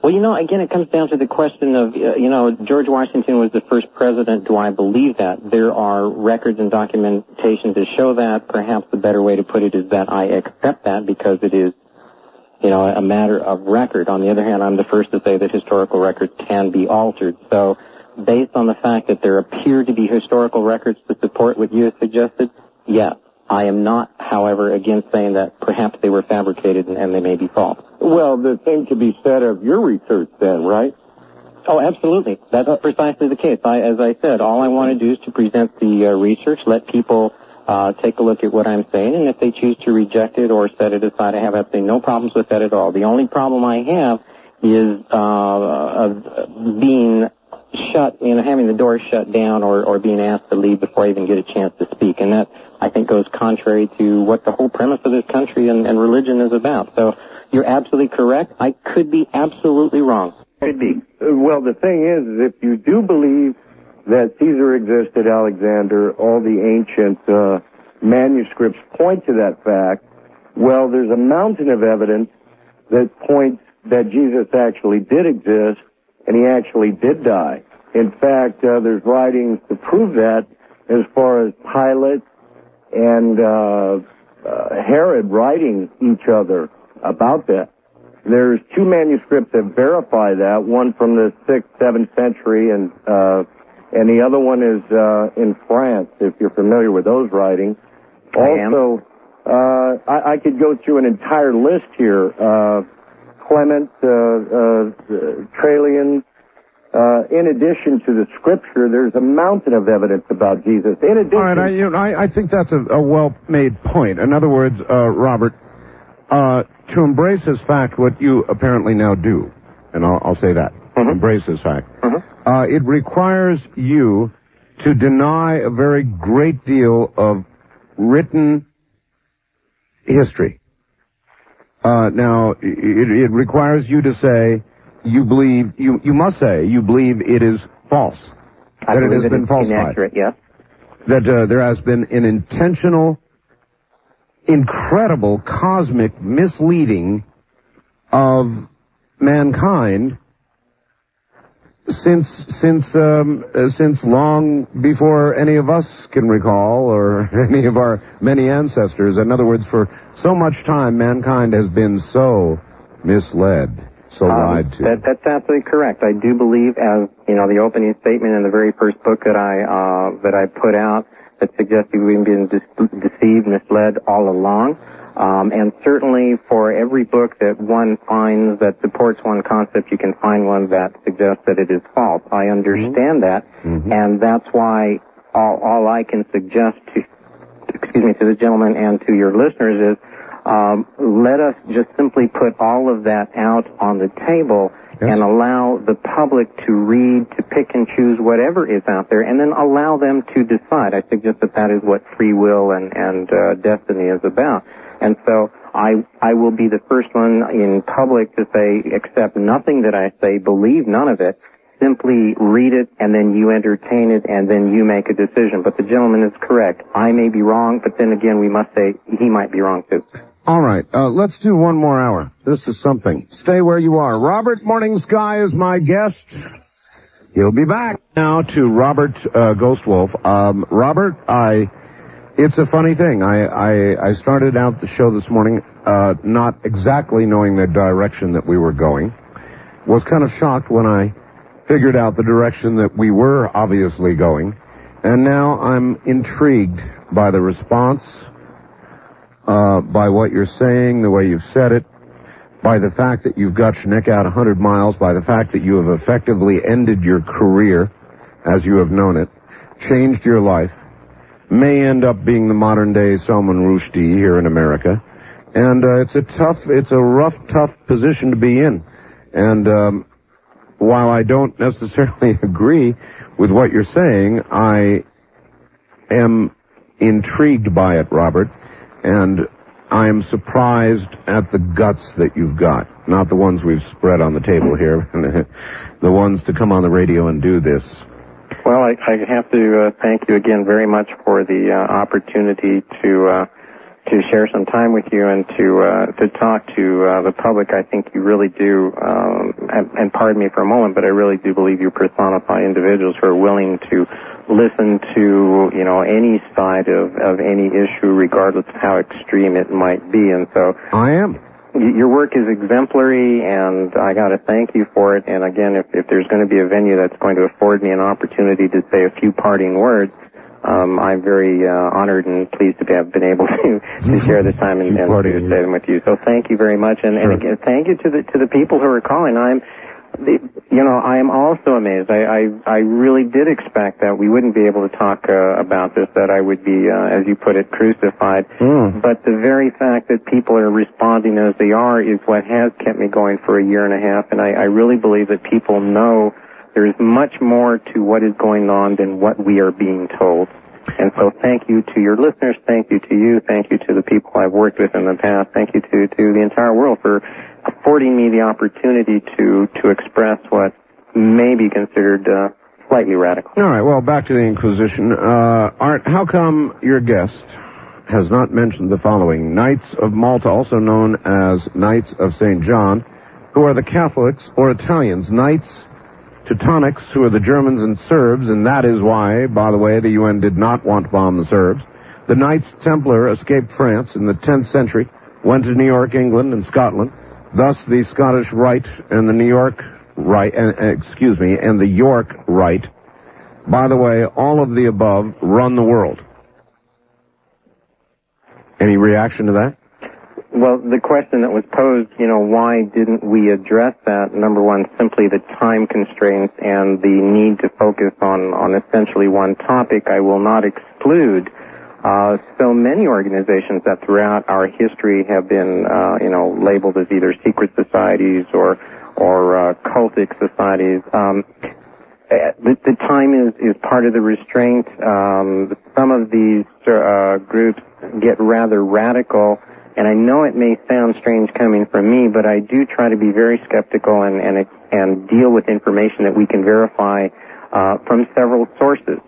Well, again, it comes down to the question of, George Washington was the first president. Do I believe that? There are records and documentation to show that. Perhaps the better way to put it is that I accept that because it is, a matter of record. On the other hand, I'm the first to say that historical records can be altered. So, based on the fact that there appear to be historical records to support what you have suggested, yes. I am not, however, against saying that perhaps they were fabricated and they may be false. Well, the thing to be said of your research then, right? Oh, absolutely. That's precisely the case. As I said, all I want to do is to present the research, let people take a look at what I'm saying, and if they choose to reject it or set it aside, I have absolutely no problems with that at all. The only problem I have is being shut, having the door shut down or being asked to leave before I even get a chance to speak. And that, I think, goes contrary to what the whole premise of this country and religion is about. So you're absolutely correct. I could be absolutely wrong. Could be. Well, the thing is, if you do believe that Caesar existed, Alexander, all the ancient manuscripts point to that fact, well, there's a mountain of evidence that points that Jesus actually did exist and he actually did die. In fact, there's writings to prove that as far as Pilate and Herod writing each other about that. There's two manuscripts that verify that, one from the 6th, 7th century, and the other one is in France, if you're familiar with those writings. Also, I could go through an entire list here. Clement, Trajan. In addition to the scripture, there's a mountain of evidence about Jesus. In addition, all right, I think that's a well-made point. In other words, Robert, to embrace as fact what you apparently now do, and I'll say that, embrace as fact, it requires you to deny a very great deal of written history. Now, it requires you to say you believe, you must say you believe it is false. That it has been falsified. Inaccurate, yes. That there has been an intentional, incredible, cosmic, misleading of mankind since long before any of us can recall, or any of our many ancestors. In other words, for so much time, mankind has been so misled, so lied to. That's absolutely correct. I do believe, as you know, the opening statement in the very first book that I put out, that suggested we've been deceived, misled all along. And certainly for every book that one finds that supports one concept, you can find one that suggests that it is false. I understand that, and that's why all I can suggest to the gentleman and to your listeners is, let us just simply put all of that out on the table and allow the public to read, to pick and choose whatever is out there, and then allow them to decide. I suggest that is what free will and destiny is about. And so I will be the first one in public to say, accept nothing that I say, believe none of it. Simply read it, and then you entertain it, and then you make a decision. But the gentleman is correct. I may be wrong, but then again, we must say he might be wrong too. All right, let's do one more hour. This is something. Stay where you are. Robert Morning Sky is my guest. He'll be back now to Robert Ghostwolf. Robert, it's a funny thing. I started out the show this morning not exactly knowing the direction that we were going. Was kind of shocked when I figured out the direction that we were obviously going. And now I'm intrigued by the response, by what you're saying, the way you've said it, by the fact that you've got your neck out 100 miles, by the fact that you have effectively ended your career as you have known it, changed your life, may end up being the modern-day Salman Rushdie here in America. And it's a rough, tough position to be in. And while I don't necessarily agree with what you're saying, I am intrigued by it, Robert, and I am surprised at the guts that you've got. Not the ones we've spread on the table here, the ones to come on the radio and do this. Well, I have to thank you again very much for the opportunity to share some time with you and to talk to the public. I think you really do, and pardon me for a moment, but I really do believe you personify individuals who are willing to listen to, you know, any side of any issue, regardless of how extreme it might be. And so I am. Your work is exemplary, and I got to thank you for it. And again, if there's going to be a venue that's going to afford me an opportunity to say a few parting words, I'm very honored and pleased to have been able to share this time and to say them with you. So thank you very much, and again, thank you to the people who are calling. I am also amazed. I really did expect that we wouldn't be able to talk about this, that I would be, as you put it, crucified. But the very fact that people are responding as they are is what has kept me going for a year and a half, and I really believe that people know there is much more to what is going on than what we are being told. And so thank you to your listeners, thank you to you, thank you to the people I've worked with in the past, thank you to the entire world for affording me the opportunity to express what may be considered slightly radical. All right, well, back to the Inquisition. Art, how come your guest has not mentioned the following? Knights of Malta, also known as Knights of St. John, who are the Catholics or Italians. Knights Teutonics, who are the Germans and Serbs, and that is why, by the way, the UN did not want to bomb the Serbs. The Knights Templar escaped France in the 10th century, went to New York, England, and Scotland. Thus, the Scottish Rite and the New York Rite, and the York Rite. By the way, all of the above run the world. Any reaction to that? Well, the question that was posed, why didn't we address that? Number one, simply the time constraints and the need to focus on essentially one topic. I will not exclude so many organizations that throughout our history have been, labeled as either secret societies or cultic societies. The time is part of the restraint. Some of these groups get rather radical. And I know it may sound strange coming from me, but I do try to be very skeptical and deal with information that we can verify from several sources.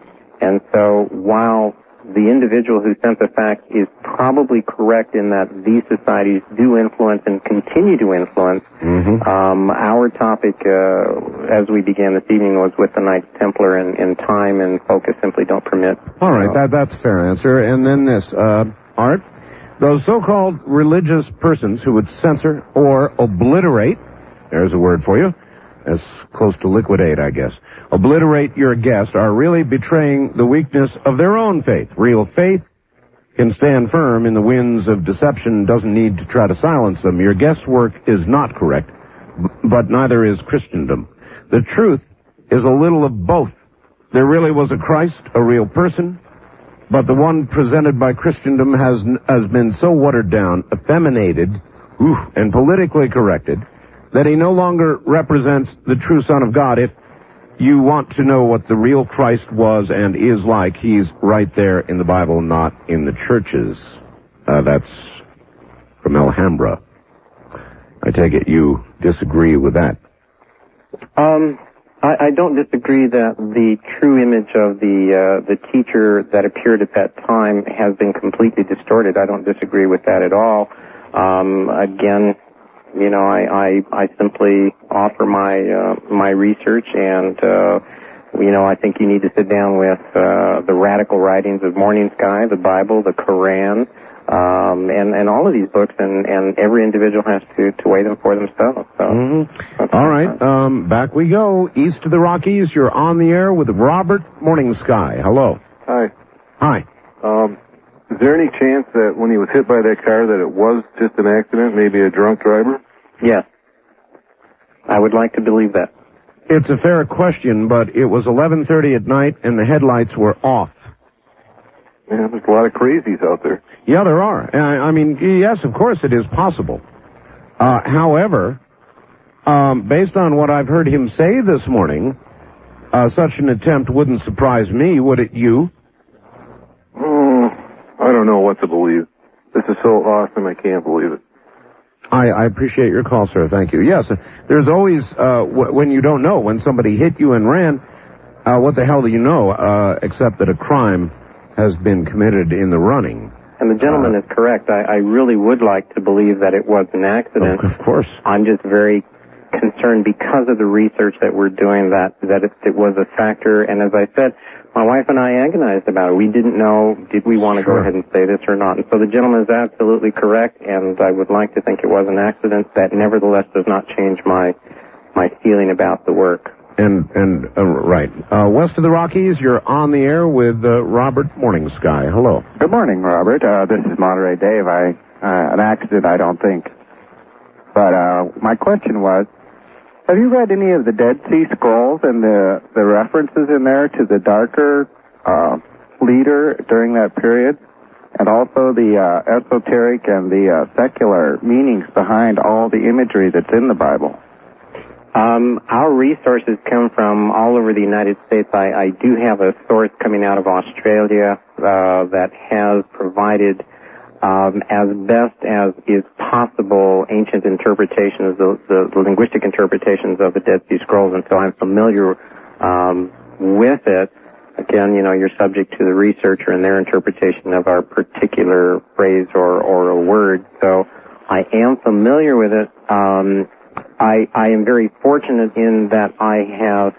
And so while the individual who sent the fax is probably correct in that these societies do influence and continue to influence. Our topic, as we began this evening, was with the Knights Templar, and time and focus simply don't permit. All right, that's a fair answer. And then this, Art, those so-called religious persons who would censor or obliterate, there's a word for you, as close to liquidate, I guess, obliterate your guest are really betraying the weakness of their own faith. Real faith can stand firm in the winds of deception, doesn't need to try to silence them. Your guest's work is not correct, but neither is Christendom. The truth is a little of both. There really was a Christ, a real person, but the one presented by Christendom has been so watered down, effeminated, and politically corrected that he no longer represents the true Son of God. If you want to know what the real Christ was and is like, he's right there in the Bible, not in the churches. That's from Alhambra. I take it you disagree with that. I don't disagree that the true image of the teacher that appeared at that time has been completely distorted. I don't disagree with that at all. Again, you know, I simply offer my research, and you know, I think you need to sit down with the radical writings of Morning Sky, the Bible, the Quran, and all of these books, and every individual has to weigh them for themselves. So, all right, back we go. East of the Rockies, you're on the air with Robert Morning Sky. Hello. Hi. Hi. Is there any chance that when he was hit by that car that it was just an accident, maybe a drunk driver? Yes. I would like to believe that. It's a fair question, but it was 11:30 at night and the headlights were off. Yeah, there's a lot of crazies out there. Yeah, there are. I mean, yes, of course it is possible. However, based on what I've heard him say this morning, such an attempt wouldn't surprise me, would it you? I don't know what to believe. This is so awesome, I can't believe it. I appreciate your call, sir. Thank you. Yes, there's always, when you don't know, when somebody hit you and ran, what the hell do you know, except that a crime has been committed in the running. And the gentleman is correct. I really would like to believe that it was an accident. Of course. I'm just very concerned because of the research that we're doing that it was a factor. And as I said, my wife and I agonized about it. We didn't know, did we want to go ahead and say this or not? And so the gentleman is absolutely correct, and I would like to think it was an accident. That nevertheless does not change my feeling about the work. Right. West of the Rockies, you're on the air with Robert Morning Sky. Hello. Good morning, Robert. This is Monterey Dave. An accident, I don't think. But my question was, have you read any of the Dead Sea Scrolls and the references in there to the darker leader during that period? And also the esoteric and the secular meanings behind all the imagery that's in the Bible? Our resources come from all over the United States. I do have a source coming out of Australia that has provided, as best as is possible, ancient interpretations, the linguistic interpretations of the Dead Sea Scrolls, and so I'm familiar with it. Again, you know, you're subject to the researcher and their interpretation of our particular phrase or a word, so I am familiar with it. I am very fortunate in that I have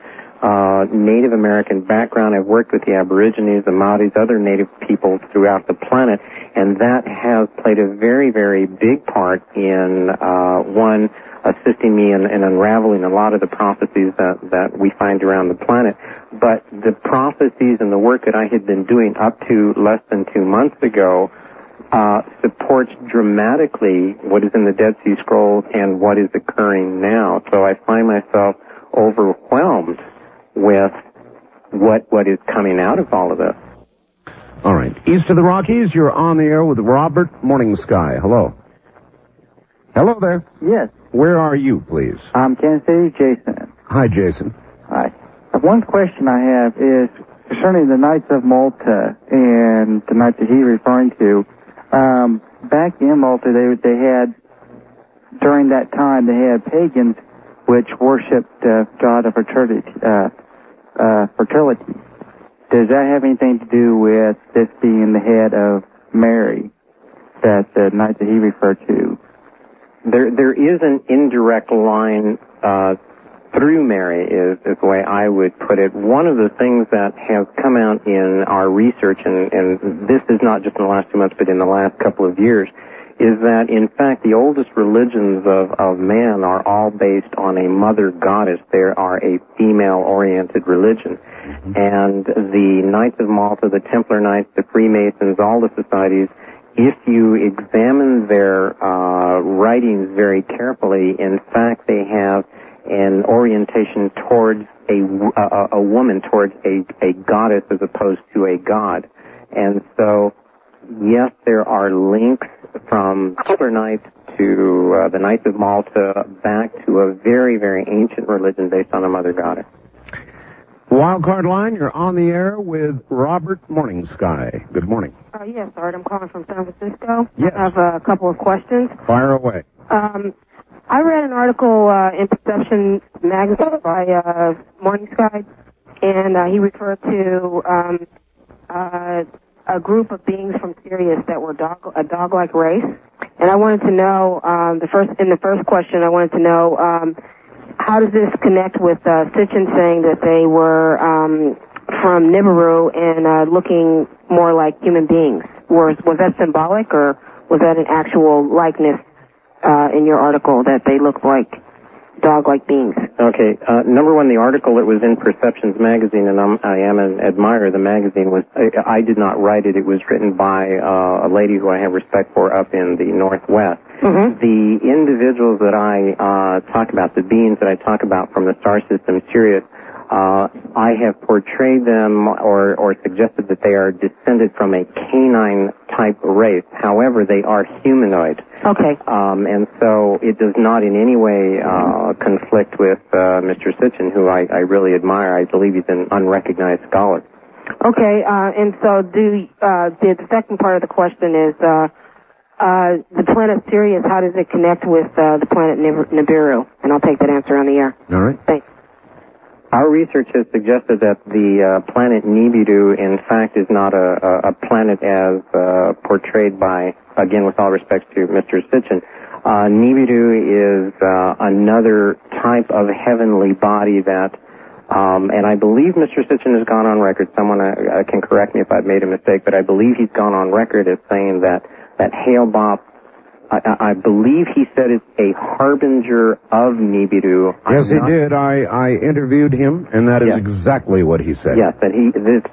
Native American background. I've worked with the Aborigines, the Maoris, other Native people throughout the planet, and that has played a very, very big part in, one, assisting me in unraveling a lot of the prophecies that we find around the planet. But the prophecies and the work that I had been doing up to less than 2 months ago supports dramatically what is in the Dead Sea Scrolls and what is occurring now. So I find myself overwhelmed with what is coming out of all of this. All right. East of the Rockies, you're on the air with Robert Morning Sky. Hello. Hello there. Yes. Where are you, please? I'm Kansas City, Jason. Hi, Jason. Hi. One question I have is concerning the Knights of Malta and the knights that he's referring to. Back in Malta, they had, during that time, they had pagans which worshipped God of fertility. does that have anything to do with this being the head of Mary that the knight that he referred to? There is an indirect line through Mary, is the way I would put it. One of the things that has come out in our research, and this is not just in the last 2 months, but in the last couple of years, is that, in fact, the oldest religions of man are all based on a mother goddess. They are a female-oriented religion. And the Knights of Malta, the Templar Knights, the Freemasons, all the societies, if you examine their writings very carefully, in fact, they have an orientation towards a woman, towards a goddess as opposed to a god. And so, yes, there are links from Templar Knights to the Knights of Malta back to a very, very ancient religion based on a mother goddess. Wildcard line, you're on the air with Robert Morningsky. Good morning. Yes, Art. I'm calling from San Francisco. Yes. I have a couple of questions. Fire away. I read an article in Perception magazine by Morningsky, and he referred to a group of beings from Sirius that were a dog-like race. And I wanted to know, in the first question, I wanted to know how does this connect with Sitchin saying that they were from Nibiru and looking more like human beings? Was that symbolic, or was that an actual likeness in your article that they looked like dog-like beings? Okay, number one, the article that was in Perceptions magazine, and I am an admirer of the magazine, I did not write it. It was written by a lady who I have respect for up in the Northwest. Mm-hmm. The individuals that I talk about, the beings that I talk about from the star system Sirius, I have portrayed them or suggested that they are descended from a canine-type race. However, they are humanoid. Okay. And so it does not in any way conflict with Mr. Sitchin, who I really admire. I believe he's an unrecognized scholar. Okay, and so the second part of the question is the planet Sirius, how does it connect with the planet Nibiru? And I'll take that answer on the air. All right. Thanks. Our research has suggested that the planet Nibiru, in fact, is not a planet as portrayed by, again, with all respect to Mr. Sitchin. Nibiru is another type of heavenly body that, and I believe Mr. Sitchin has gone on record, someone can correct me if I've made a mistake, but I believe he's gone on record as saying that Hale-Bopp, I believe he said it's a harbinger of Nibiru. Yes, he did. I interviewed him, and that is exactly what he said. Yes, that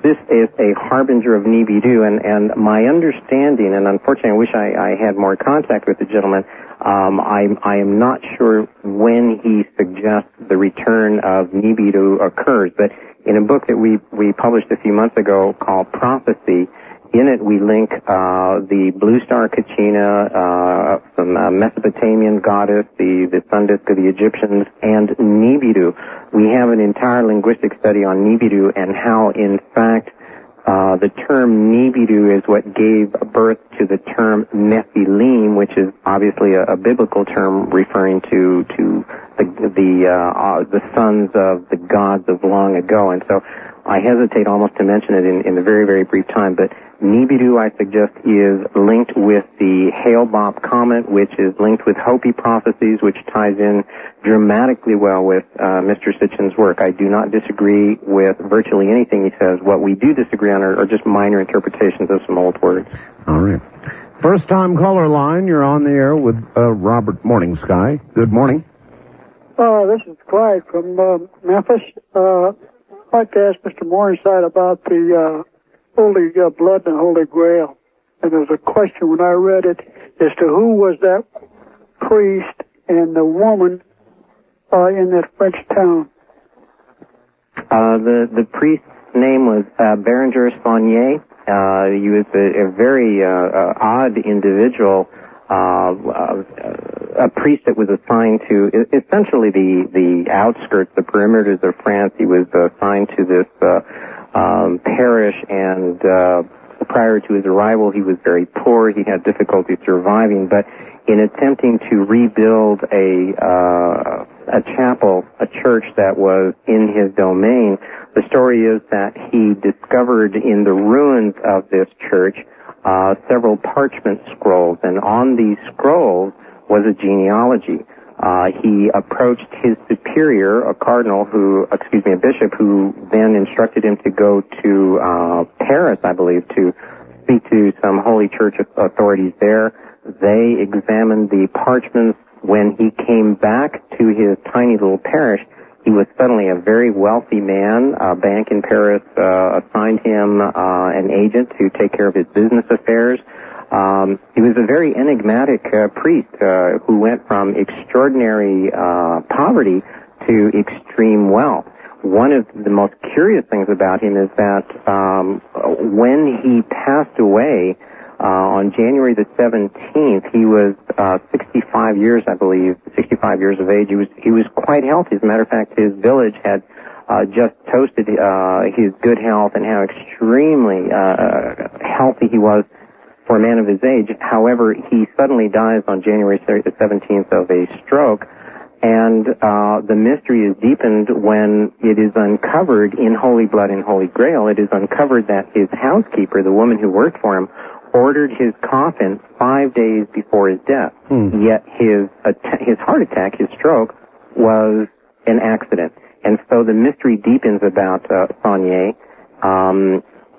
this is a harbinger of Nibiru, and my understanding, and unfortunately I wish I had more contact with the gentleman, I am not sure when he suggests the return of Nibiru occurs, but in a book that we published a few months ago called Prophecy, in it, we link the Blue Star Kachina, some Mesopotamian goddess, the sun disk of the Egyptians, and Nibiru. We have an entire linguistic study on Nibiru and how, in fact, the term Nibiru is what gave birth to the term Nephilim, which is obviously a biblical term referring to the sons of the gods of long ago. And so I hesitate almost to mention it in the very, very brief time, but Nibiru, I suggest, is linked with the Hale-Bopp comet, which is linked with Hopi Prophecies, which ties in dramatically well with Mr. Sitchin's work. I do not disagree with virtually anything he says. What we do disagree on are just minor interpretations of some old words. All right. First-time caller line, you're on the air with Robert Morningsky. Good morning. This is Clyde from Memphis. I'd like to ask Mr. Morningside about the Holy Blood and Holy Grail. And there's a question when I read it as to who was that priest and the woman in that French town. The priest's name was Berenger Saunier. He was a very odd individual, a priest that was assigned to essentially the outskirts, the perimeters of France. He was assigned to this parish, and prior to his arrival, he was very poor. He had difficulty surviving, but in attempting to rebuild a chapel, a church that was in his domain, The story is that he discovered in the ruins of this church several parchment scrolls, and on these scrolls was a genealogy. He approached his superior, a bishop, who then instructed him to go to Paris, I believe, to speak to some holy church authorities there. They examined the parchments. When he came back to his tiny little parish, he was suddenly a very wealthy man. A bank in Paris assigned him an agent to take care of his business affairs. He was a very enigmatic priest who went from extraordinary poverty to extreme wealth. One of the most curious things about him is that when he passed away on January the 17th, he was 65 years, I believe, 65 years of age. He was quite healthy. As a matter of fact, his village had just toasted his good health and how extremely healthy he was for a man of his age. However, he suddenly dies on January the 17th of a stroke, and the mystery is deepened when it is uncovered in Holy Blood and Holy Grail. It is uncovered that his housekeeper, the woman who worked for him, ordered his coffin 5 days before his death. Yet his heart attack, his stroke, was an accident. And so the mystery deepens about Saunier.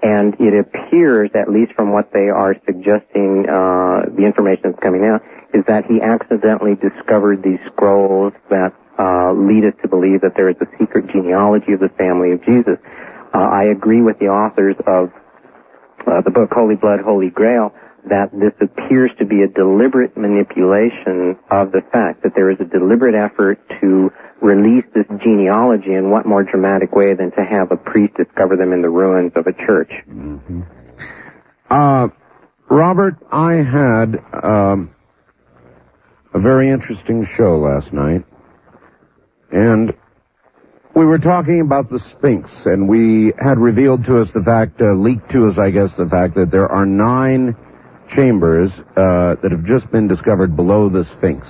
And it appears, at least from what they are suggesting, the information that's coming out, is that he accidentally discovered these scrolls that lead us to believe that there is a secret genealogy of the family of Jesus. I agree with the authors of the book Holy Blood, Holy Grail, that this appears to be a deliberate manipulation of the fact that there is a deliberate effort to release this genealogy, in what more dramatic way than to have a priest discover them in the ruins of a church. Robert, I had a very interesting show last night, and we were talking about the Sphinx, and we had revealed to us the fact, leaked to us, I guess, the fact that there are 9 chambers that have just been discovered below the Sphinx.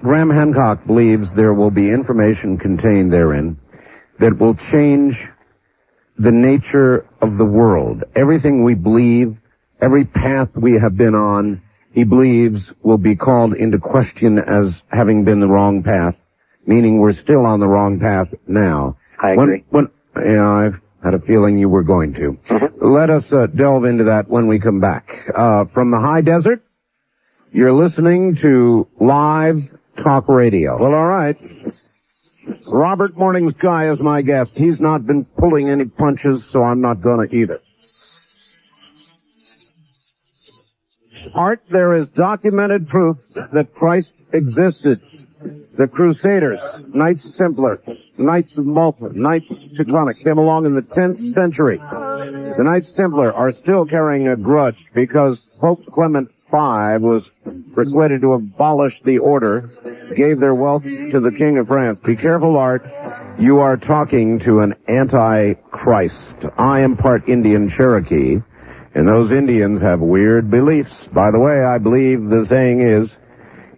Graham Hancock believes there will be information contained therein that will change the nature of the world. Everything we believe, every path we have been on, he believes will be called into question as having been the wrong path, meaning we're still on the wrong path now. I agree. I've had a feeling you were going to. Let us delve into that when we come back. From the high desert, you're listening to Live Talk Radio. Well, all right. Robert Morning Sky is my guest. He's not been pulling any punches, so I'm not going to either. Art, there is documented proof that Christ existed. The Crusaders, Knights Templar, Knights of Malta, Knights Teutonic came along in the 10th century. The Knights Templar are still carrying a grudge because Pope Clement V was persuaded to abolish the order, gave their wealth to the King of France. Be careful, Art. You are talking to an anti-Christ. I am part Indian Cherokee, and those Indians have weird beliefs. By the way, I believe the saying is,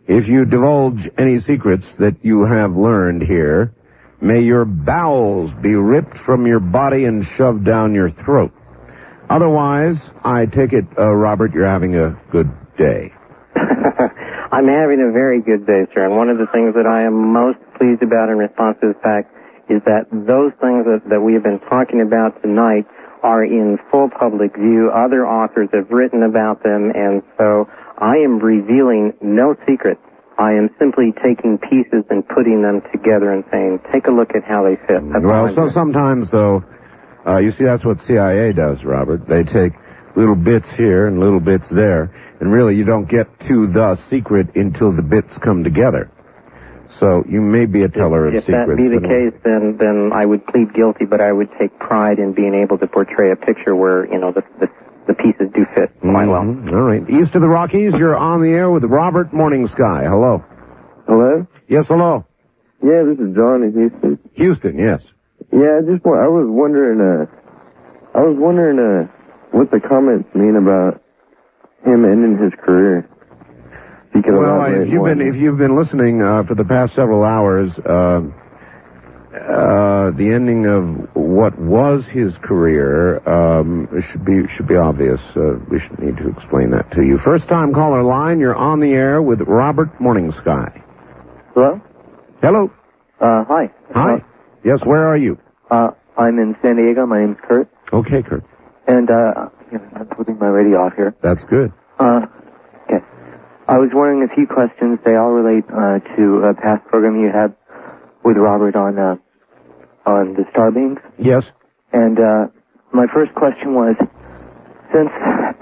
if you divulge any secrets that you have learned here, may your bowels be ripped from your body and shoved down your throat. Otherwise, I take it, Robert, you're having a good day. I'm having a very good day, sir. And one of the things that I am most pleased about in response to this fact is that those things that we have been talking about tonight are in full public view. Other authors have written about them, and so I am revealing no secrets. I am simply taking pieces and putting them together and saying, take a look at how they fit. That's well, so sometimes, though, you see, that's what CIA does, Robert. They take little bits here and little bits there, and really you don't get to the secret until the bits come together. So you may be a teller of secrets. If that be the case, then I would plead guilty, but I would take pride in being able to portray a picture where, you know, the pieces do fit quite well. All right. East of the Rockies, you're on the air with Robert Morning Sky. Hello. Hello? Yes, hello. Yeah, this is John in Houston. Houston, yes. Yeah, I was wondering what the comments mean about him ending his career. Well, if you've been listening for the past several hours, the ending of what was his career should be obvious. We should need to explain that to you. First time caller line, you're on the air with Robert Morningsky. Hello? Hello. Hi. Hi. Yes, where are you? I'm in San Diego. My name's Kurt. Okay, Kurt. And, I'm putting my radio off here. That's good. Okay. I was wondering a few questions. They all relate to a past program you had with Robert on the star beings. Yes. And my first question was, since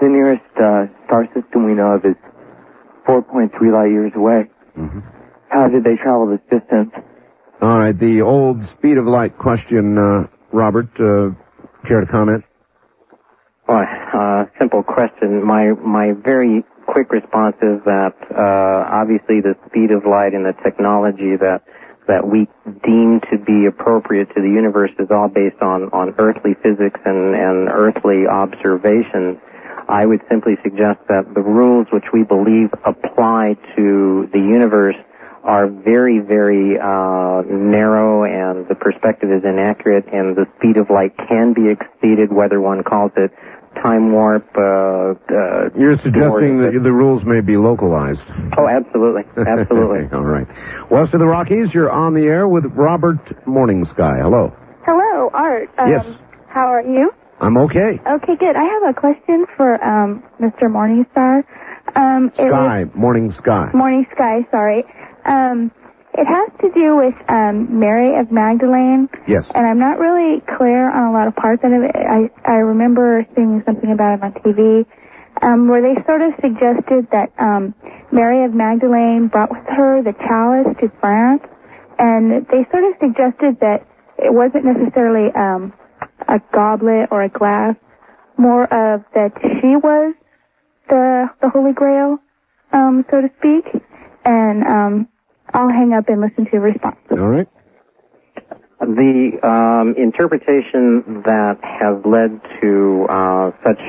the nearest star system we know of is 4.3 light years away, how did they travel this distance? All right, the old speed of light question, Robert, care to comment? Well, simple question. My very quick response is that obviously the speed of light and the technology that we deem to be appropriate to the universe is all based on earthly physics and earthly observations. I would simply suggest that the rules which we believe apply to the universe are very, very narrow, and the perspective is inaccurate, and the speed of light can be exceeded, whether one calls it time warp. You're suggesting that the rules may be localized. Oh, absolutely. Absolutely. All right. West of the Rockies, you're on the air with Robert Morningsky. Hello. Hello, Art. Yes. How are you? I'm okay. Okay, good. I have a question for Mr. Morningstar. Morning Sky, sorry. It has to do with Mary of Magdalene. Yes. And I'm not really clear on a lot of parts of it. I remember seeing something about it on TV, where they sort of suggested that Mary of Magdalene brought with her the chalice to France, and they sort of suggested that it wasn't necessarily a goblet or a glass, more of that she was the Holy Grail, so to speak. And I'll hang up and listen to your response. All right. The interpretation that has led to such,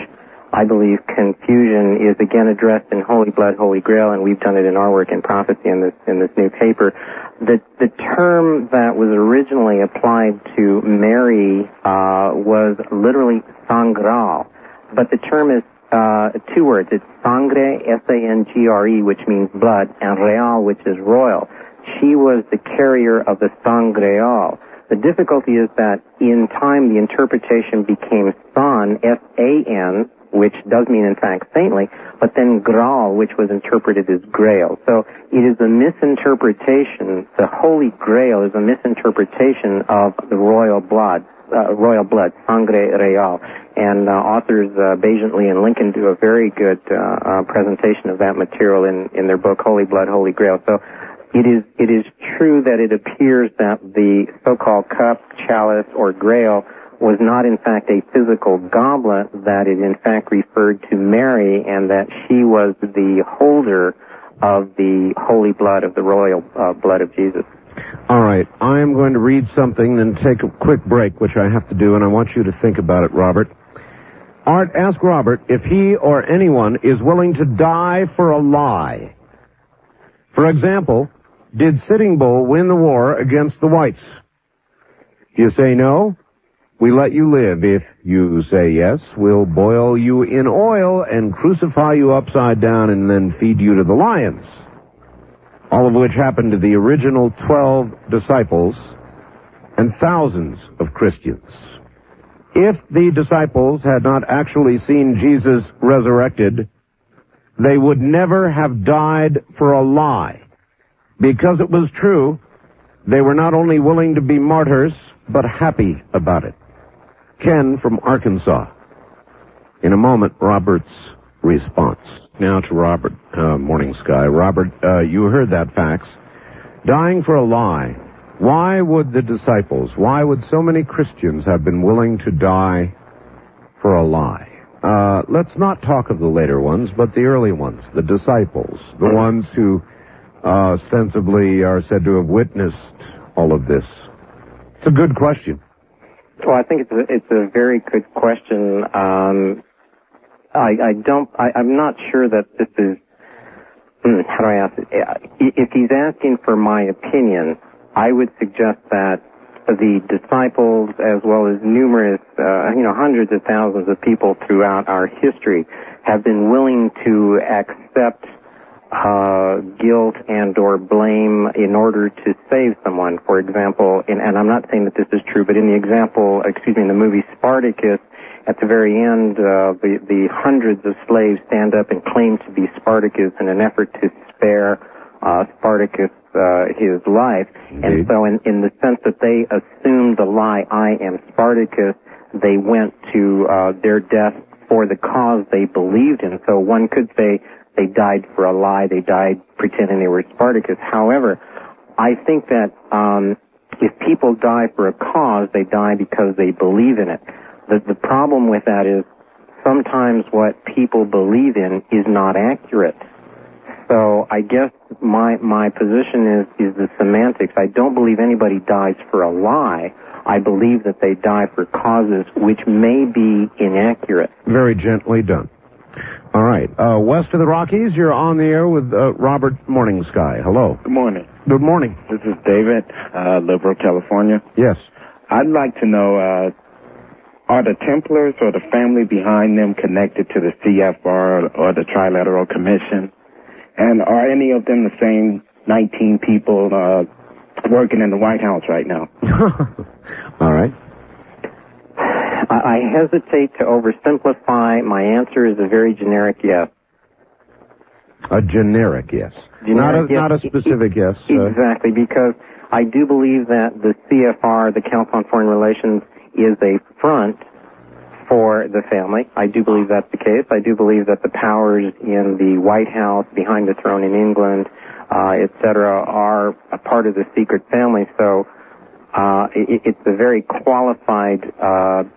I believe, confusion is again addressed in Holy Blood, Holy Grail, and we've done it in our work in prophecy in this new paper. The term that was originally applied to Mary was literally sangral, but the term is two words. It's sangre, S-A-N-G-R-E, which means blood, and real, which is royal. She was the carrier of the sangreal. The difficulty is that in time the interpretation became san, S-A-N, which does mean in fact saintly, but then graal, which was interpreted as grail. So it is a misinterpretation. The Holy Grail is a misinterpretation of the royal blood, sangre real. And authors Bajantley and Lincoln do a very good presentation of that material in their book Holy Blood, Holy Grail. So it is true that it appears that the so-called cup, chalice, or grail was not in fact a physical goblet, that it in fact referred to Mary, and that she was the holder of the holy blood, of the royal blood of Jesus. All right. I am going to read something, then take a quick break, which I have to do, and I want you to think about it, Robert. Art, ask Robert if he or anyone is willing to die for a lie. For example, did Sitting Bull win the war against the whites? If you say no, we let you live. If you say yes, we'll boil you in oil and crucify you upside down and then feed you to the lions. All of which happened to the original 12 disciples and thousands of Christians. If the disciples had not actually seen Jesus resurrected, they would never have died for a lie. Because it was true, they were not only willing to be martyrs, but happy about it. Ken from Arkansas. In a moment, Robert's response. Now to Robert, Morning Sky. Robert, you heard that fax. Dying for a lie. Why would the disciples, why would so many Christians have been willing to die for a lie? Let's not talk of the later ones, but the early ones, the disciples, the ones who ostensibly are said to have witnessed all of this. It's a good question. Well, I think it's a very good question. I'm not sure that this is, how do I ask it? If he's asking for my opinion, I would suggest that the disciples, as well as numerous, hundreds of thousands of people throughout our history, have been willing to accept guilt and or blame in order to save someone. For example, and I'm not saying that this is true, but in the in the movie Spartacus, at the very end, the hundreds of slaves stand up and claim to be Spartacus in an effort to spare Spartacus his life. And so in the sense that they assumed the lie, I am Spartacus, they went to their death for the cause they believed in. So one could say they died for a lie, they died pretending they were Spartacus. However, I think that if people die for a cause, they die because they believe in it. The problem with that is sometimes what people believe in is not accurate. So I guess my position is the semantics. I don't believe anybody dies for a lie. I believe that they die for causes which may be inaccurate. Very gently done. All right. West of the Rockies, you're on the air with Robert Morningsky. Hello. Good morning. Good morning. This is David, Liberal, California. Yes. I'd like to know, are the Templars or the family behind them connected to the CFR or the Trilateral Commission? And are any of them the same 19 people working in the White House right now? All right. I hesitate to oversimplify. My answer is a very generic yes. A generic yes. Generic yes. Not a specific yes. Exactly, because I do believe that the CFR, the Council on Foreign Relations, is a front for the family. I do believe that's the case. I do believe that the powers in the White House, behind the throne in England, etc., are a part of the secret family. So it's a very qualified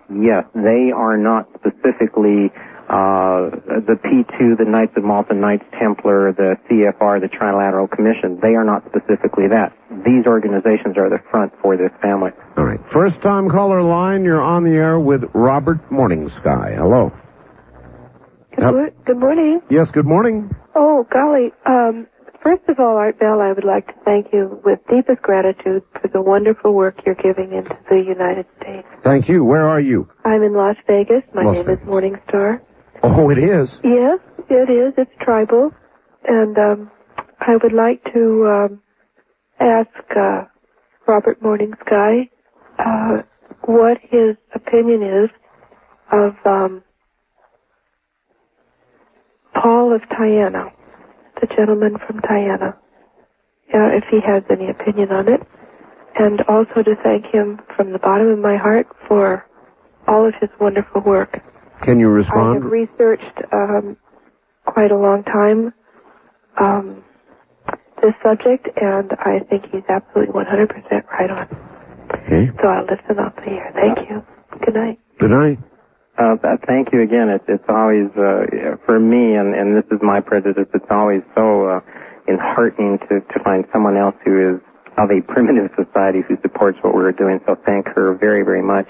yes. They are not specifically the P2, the Knights of Malta, Knights Templar, the CFR, the Trilateral Commission. They are not specifically that. These organizations are the front for this family. All right. First time caller line, you're on the air with Robert Morningsky. Hello. Good morning. Yes, good morning. Oh, golly. First of all, Art Bell, I would like to thank you with deepest gratitude for the wonderful work you're giving into the United States. Thank you. Where are you? I'm in Las Vegas. My Las name Vegas. is Morningstar. Oh, it is? Yes, it is. It's tribal. And I would like to ask Robert Morningsky what his opinion is of Paul of Tiana, the gentleman from Tiana, if he has any opinion on it, and also to thank him from the bottom of my heart for all of his wonderful work. Can you respond? I have researched quite a long time this subject, and I think he's absolutely 100% right on. Okay. So I'll listen off the air. Thank you. Good night. Good night. Thank you again. It's always, for me, and this is my prejudice, it's always so enheartening to find someone else who is of a primitive society who supports what we're doing. So thank her very, very much.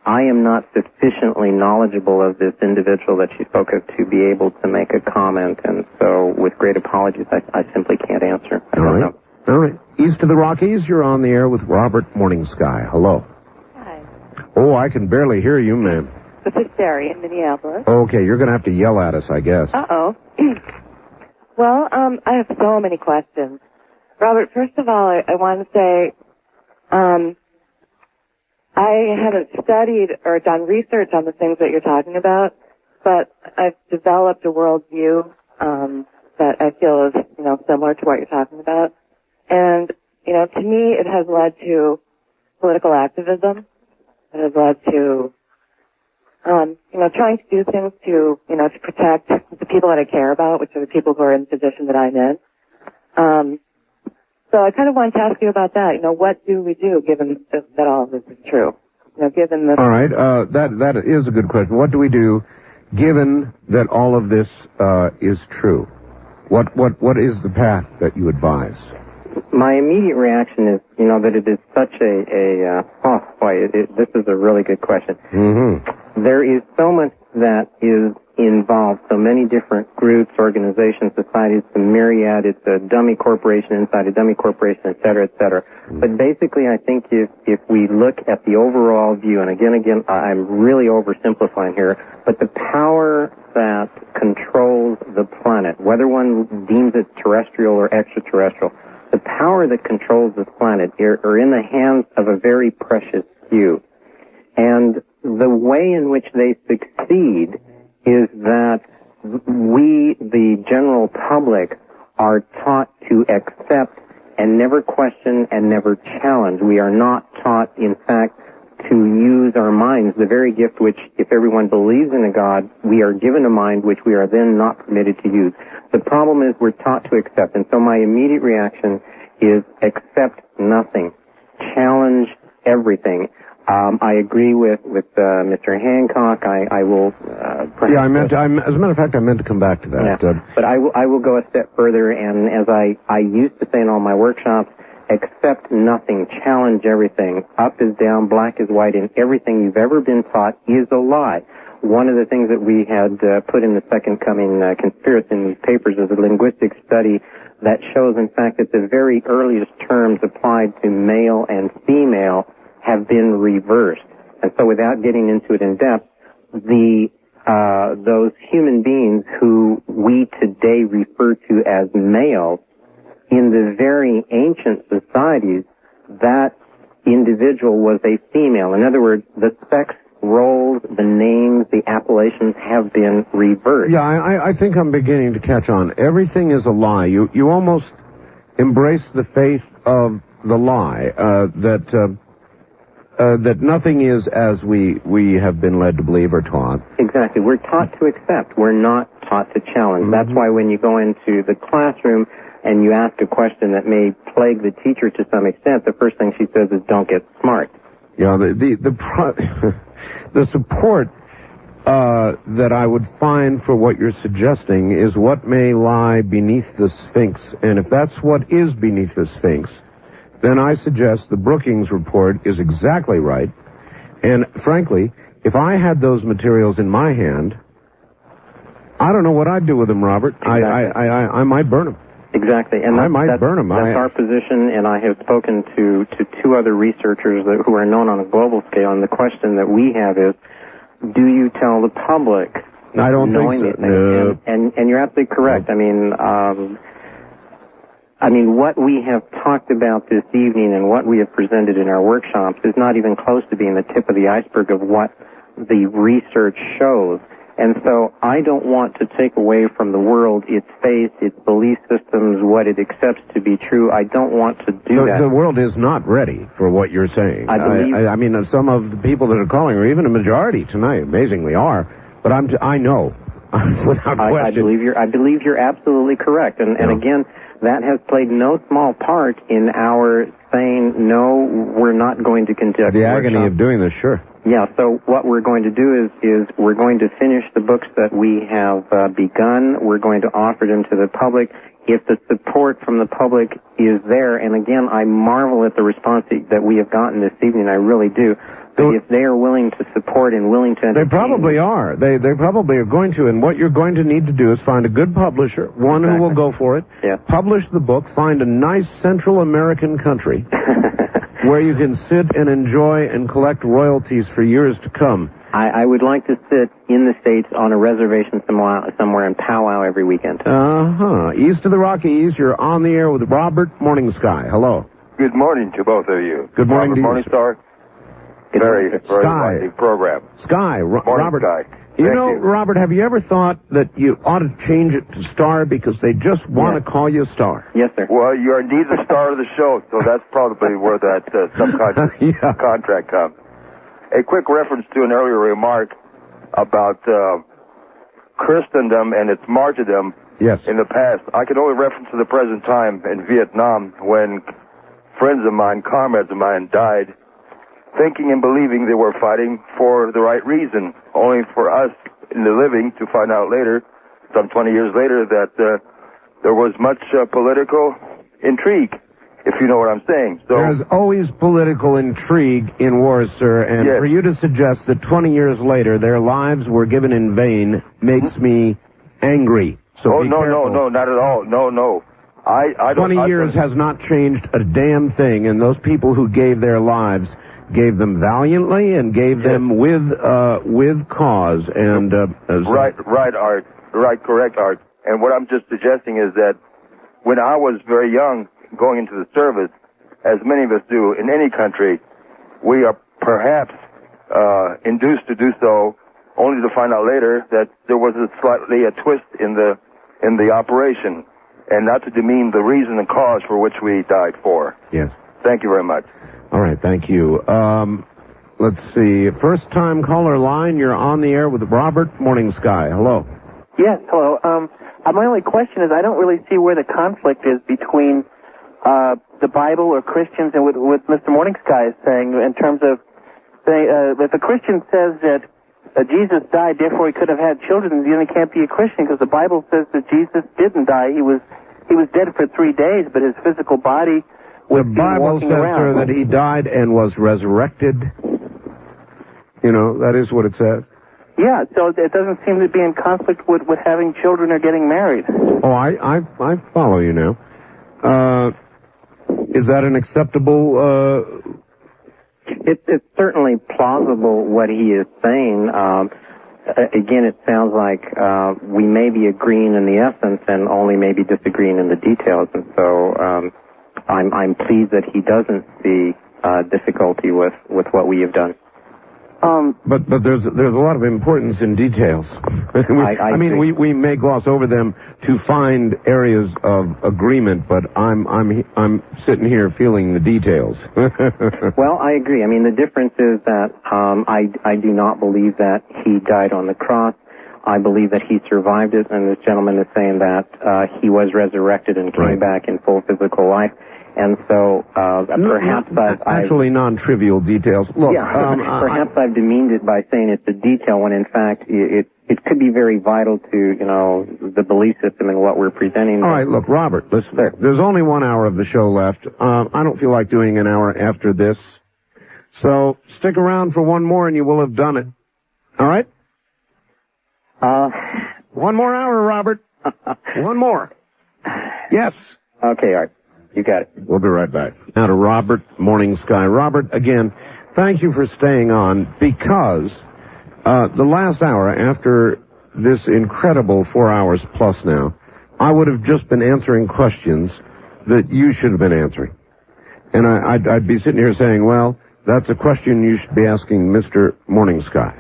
I am not sufficiently knowledgeable of this individual that she spoke of to be able to make a comment, and so with great apologies, I simply can't answer. I don't know. All right. East of the Rockies, you're on the air with Robert Morningsky. Hello. Hi. Oh, I can barely hear you, ma'am. This is Sherry in Minneapolis. Okay, you're going to have to yell at us, I guess. Uh-oh. Well, I have so many questions. Robert, first of all, I want to say, I haven't studied or done research on the things that you're talking about, but I've developed a worldview that I feel is, similar to what you're talking about. And, to me, it has led to political activism. It has led to, trying to do things to protect the people that I care about, which are the people who are in the position that I'm in. So I kind of wanted to ask you about that. What do we do given that all of this is true? Given this. All right. That is a good question. What do we do given that all of this is true? What is the path that you advise? My immediate reaction is, that it is such this is a really good question. Mm-hmm. There is so much that is involves so many different groups, organizations, societies, the myriad. It's a dummy corporation inside a dummy corporation, et cetera, et cetera. But basically, I think if we look at the overall view, and again, I'm really oversimplifying here, but the power that controls the planet, whether one deems it terrestrial or extraterrestrial, the power that controls this planet are in the hands of a very precious few. And the way in which they succeed is that we, the general public, are taught to accept and never question and never challenge. We are not taught, in fact, to use our minds, the very gift which, if everyone believes in a God, we are given a mind which we are then not permitted to use. The problem is we're taught to accept, and so my immediate reaction is accept nothing. Challenge everything. I agree with Mr. Hancock. I will. Yeah, as a matter of fact, I meant to come back to that. Yeah. But I will go a step further, and as I used to say in all my workshops, accept nothing, challenge everything. Up is down, black is white, and everything you've ever been taught is a lie. One of the things that we had put in the Second Coming conspiracy in these papers is a linguistic study that shows, in fact, that the very earliest terms applied to male and female have been reversed. And so without getting into it in depth, those human beings who we today refer to as males, in the very ancient societies, that individual was a female. In other words, the sex roles, the names, the appellations have been reversed. Yeah, I think I'm beginning to catch on. Everything is a lie. You almost embrace the faith of the lie, that nothing is as we have been led to believe or taught. Exactly. We're taught to accept. We're not taught to challenge. Mm-hmm. That's why when you go into the classroom and you ask a question that may plague the teacher to some extent, the first thing she says is, don't get smart. Yeah, the support that I would find for what you're suggesting is what may lie beneath the Sphinx. And if that's what is beneath the Sphinx, then I suggest the Brookings report is exactly right. And frankly, if I had those materials in my hand, I don't know what I'd do with them, Robert. Exactly. I might burn them. Exactly. And I might burn them. That's our position, and I have spoken to two other researchers who are known on a global scale, and the question that we have is, do you tell the public? I don't think so. No. And you're absolutely correct. I mean, what we have talked about this evening and what we have presented in our workshops is not even close to being the tip of the iceberg of what the research shows. And so I don't want to take away from the world its faith, its belief systems, what it accepts to be true. I don't want to do that. The world is not ready for what you're saying. I mean, some of the people that are calling, or even a majority tonight, amazingly are. But I know, without question. I believe you're absolutely correct. And again, that has played no small part in our saying, no, we're not going to conduct the agony of doing this, sure. Yeah, so what we're going to do is we're going to finish the books that we have begun. We're going to offer them to the public. If the support from the public is there, and again, I marvel at the response that we have gotten this evening, I really do. But if they are willing to support and willing to entertain, they probably are. They probably are going to, and what you're going to need to do is find a good publisher, one who will go for it, publish the book, find a nice Central American country where you can sit and enjoy and collect royalties for years to come. I would like to sit in the States on a reservation somewhere and powwow every weekend. East of the Rockies, you're on the air with Robert Morning Sky. Hello. Good morning to both of you. Good morning to you. Morning Star. Very Sky. Program. Sky. Robert. Sky. You know, Robert, have you ever thought that you ought to change it to Star because they just want to call you Star? Yes, sir. Well, you are indeed the star of the show, so that's probably where that subcontract contract comes. A quick reference to an earlier remark about Christendom and its martyrdom in the past. I can only reference to the present time in Vietnam when friends of mine, comrades of mine, died thinking and believing they were fighting for the right reason, only for us in the living to find out later, some 20 years later, that there was much political intrigue if you know what I'm saying. So there's always political intrigue in wars, sir, and for you to suggest that 20 years later their lives were given in vain makes me angry. So oh, be no, careful. no, not at all. No. I 20 years has not changed a damn thing, and those people who gave their lives gave them valiantly and gave them with cause. And right, Art. Right, correct, Art. And what I'm just suggesting is that when I was very young, going into the service, as many of us do in any country, we are perhaps induced to do so, only to find out later that there was a twist in the operation, and not to demean the reason and cause for which we died for. Yes. Thank you very much. All right, thank you. Let's see. First time caller line, you're on the air with Robert Morning Sky. Hello. Yes, hello. My only question is, I don't really see where the conflict is between the Bible or Christians and what Mr. Morning Sky is saying in terms of, if a Christian says that Jesus died, therefore he could have had children, then he can't be a Christian because the Bible says that Jesus didn't die. He was dead for 3 days, but his physical body was the Bible says, sir, that he died and was resurrected. You know, that is what it says. Yeah, so it doesn't seem to be in conflict with having children or getting married. Oh, I follow you now. Is that an acceptable... It's certainly plausible what he is saying. Again, it sounds like we may be agreeing in the essence and only maybe disagreeing in the details. And so I'm pleased that he doesn't see difficulty with what we have done. But there's a lot of importance in details. we may gloss over them to find areas of agreement, but I'm sitting here feeling the details. Well, I agree. I mean, the difference is that I do not believe that he died on the cross. I believe that he survived it, and this gentleman is saying that he was resurrected and came back in full physical life. And so, perhaps actually non-trivial details. Look, perhaps I've demeaned it by saying it's a detail when in fact it could be very vital to, the belief system and what we're presenting. All right, look, Robert, listen, there's only 1 hour of the show left. I don't feel like doing an hour after this. So, stick around for one more and you will have done it. All right? One more hour, Robert. One more. Yes. Okay, Art. You got it. We'll be right back. Now to Robert, Morning Sky. Robert, again, thank you for staying on, because the last hour, after this incredible 4 hours plus now, I would have just been answering questions that you should have been answering. And I'd be sitting here saying, well, that's a question you should be asking Mr. Morning Sky.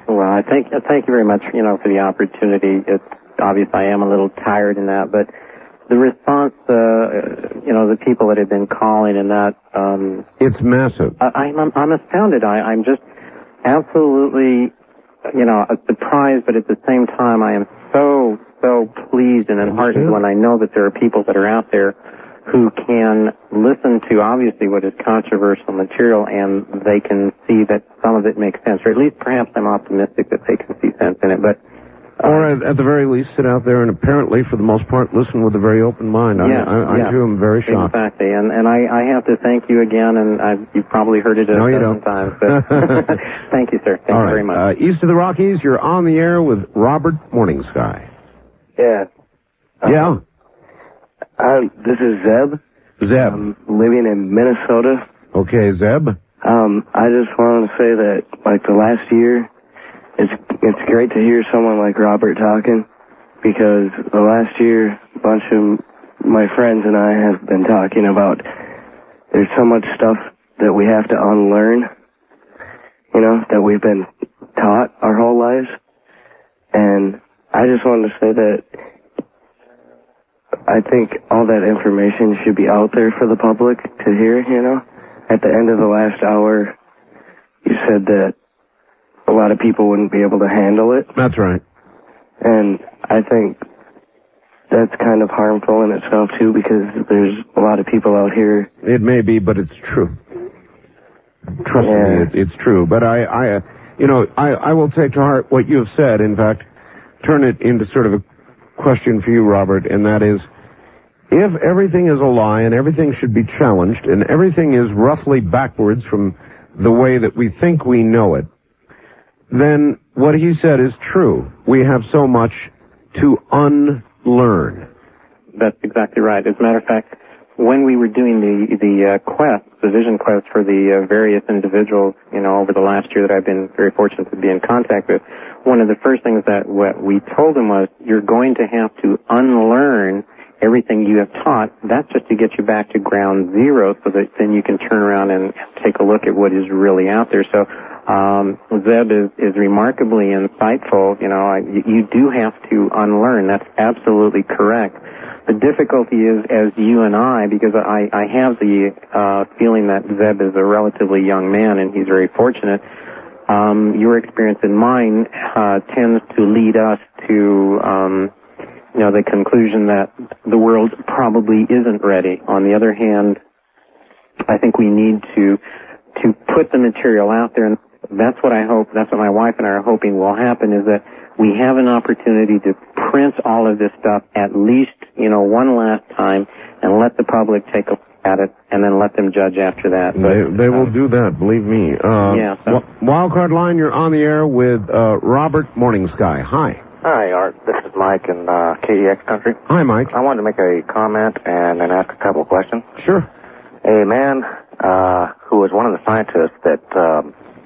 Well, I thank you very much, for the opportunity. It's obvious I am a little tired in that, but the response, the people that have been calling and that, it's massive. I'm astounded. I'm just absolutely, surprised, but at the same time, I am so pleased and enheartened when I know that there are people that are out there who can listen to obviously what is controversial material, and they can see that some of it makes sense, or at least perhaps I'm optimistic that they can see sense in it, but or at the very least sit out there and apparently, for the most part, listen with a very open mind. I too am very shocked. Exactly, and I have to thank you again, and you've probably heard it a dozen times, but thank you, sir. Thank you very much. East of the Rockies, you're on the air with Robert Morning Sky. Yeah. Yeah. This is Zeb. Zeb. I'm living in Minnesota. Okay, Zeb. I just wanted to say that, the last year, it's great to hear someone like Robert talking, because the last year, a bunch of my friends and I have been talking about there's so much stuff that we have to unlearn, that we've been taught our whole lives. And I just wanted to say that I think all that information should be out there for the public to hear, At the end of the last hour, you said that a lot of people wouldn't be able to handle it. That's right. And I think that's kind of harmful in itself, too, because there's a lot of people out here. It may be, but it's true. Trust me, it's true. But I will take to heart what you have said. In fact, turn it into sort of a question for you, Robert, and that is, if everything is a lie and everything should be challenged and everything is roughly backwards from the way that we think we know it, then what he said is true. We have so much to unlearn. That's exactly right. As a matter of fact, when we were doing the quest, the vision quest for the various individuals, over the last year that I've been very fortunate to be in contact with, one of the first things that what we told them was, you're going to have to unlearn everything you have taught. That's just to get you back to ground zero so that then you can turn around and take a look at what is really out there. So Zeb is remarkably insightful. You do have to unlearn. That's absolutely correct. The difficulty is, as you and I, because I have the feeling that Zeb is a relatively young man and he's very fortunate, your experience and mine tends to lead us to the conclusion that the world probably isn't ready. On the other hand, I think we need to put the material out there, and that's what I hope, that's what my wife and I are hoping will happen, is that we have an opportunity to print all of this stuff at least, one last time and let the public take a look at it and then let them judge after that. But, they will do that, believe me. Wildcard Line, you're on the air with Robert Morning Sky. Hi. Hi, Art. This is Mike in KEX country. Hi, Mike. I wanted to make a comment and then ask a couple of questions. Sure. A man who was one of the scientists that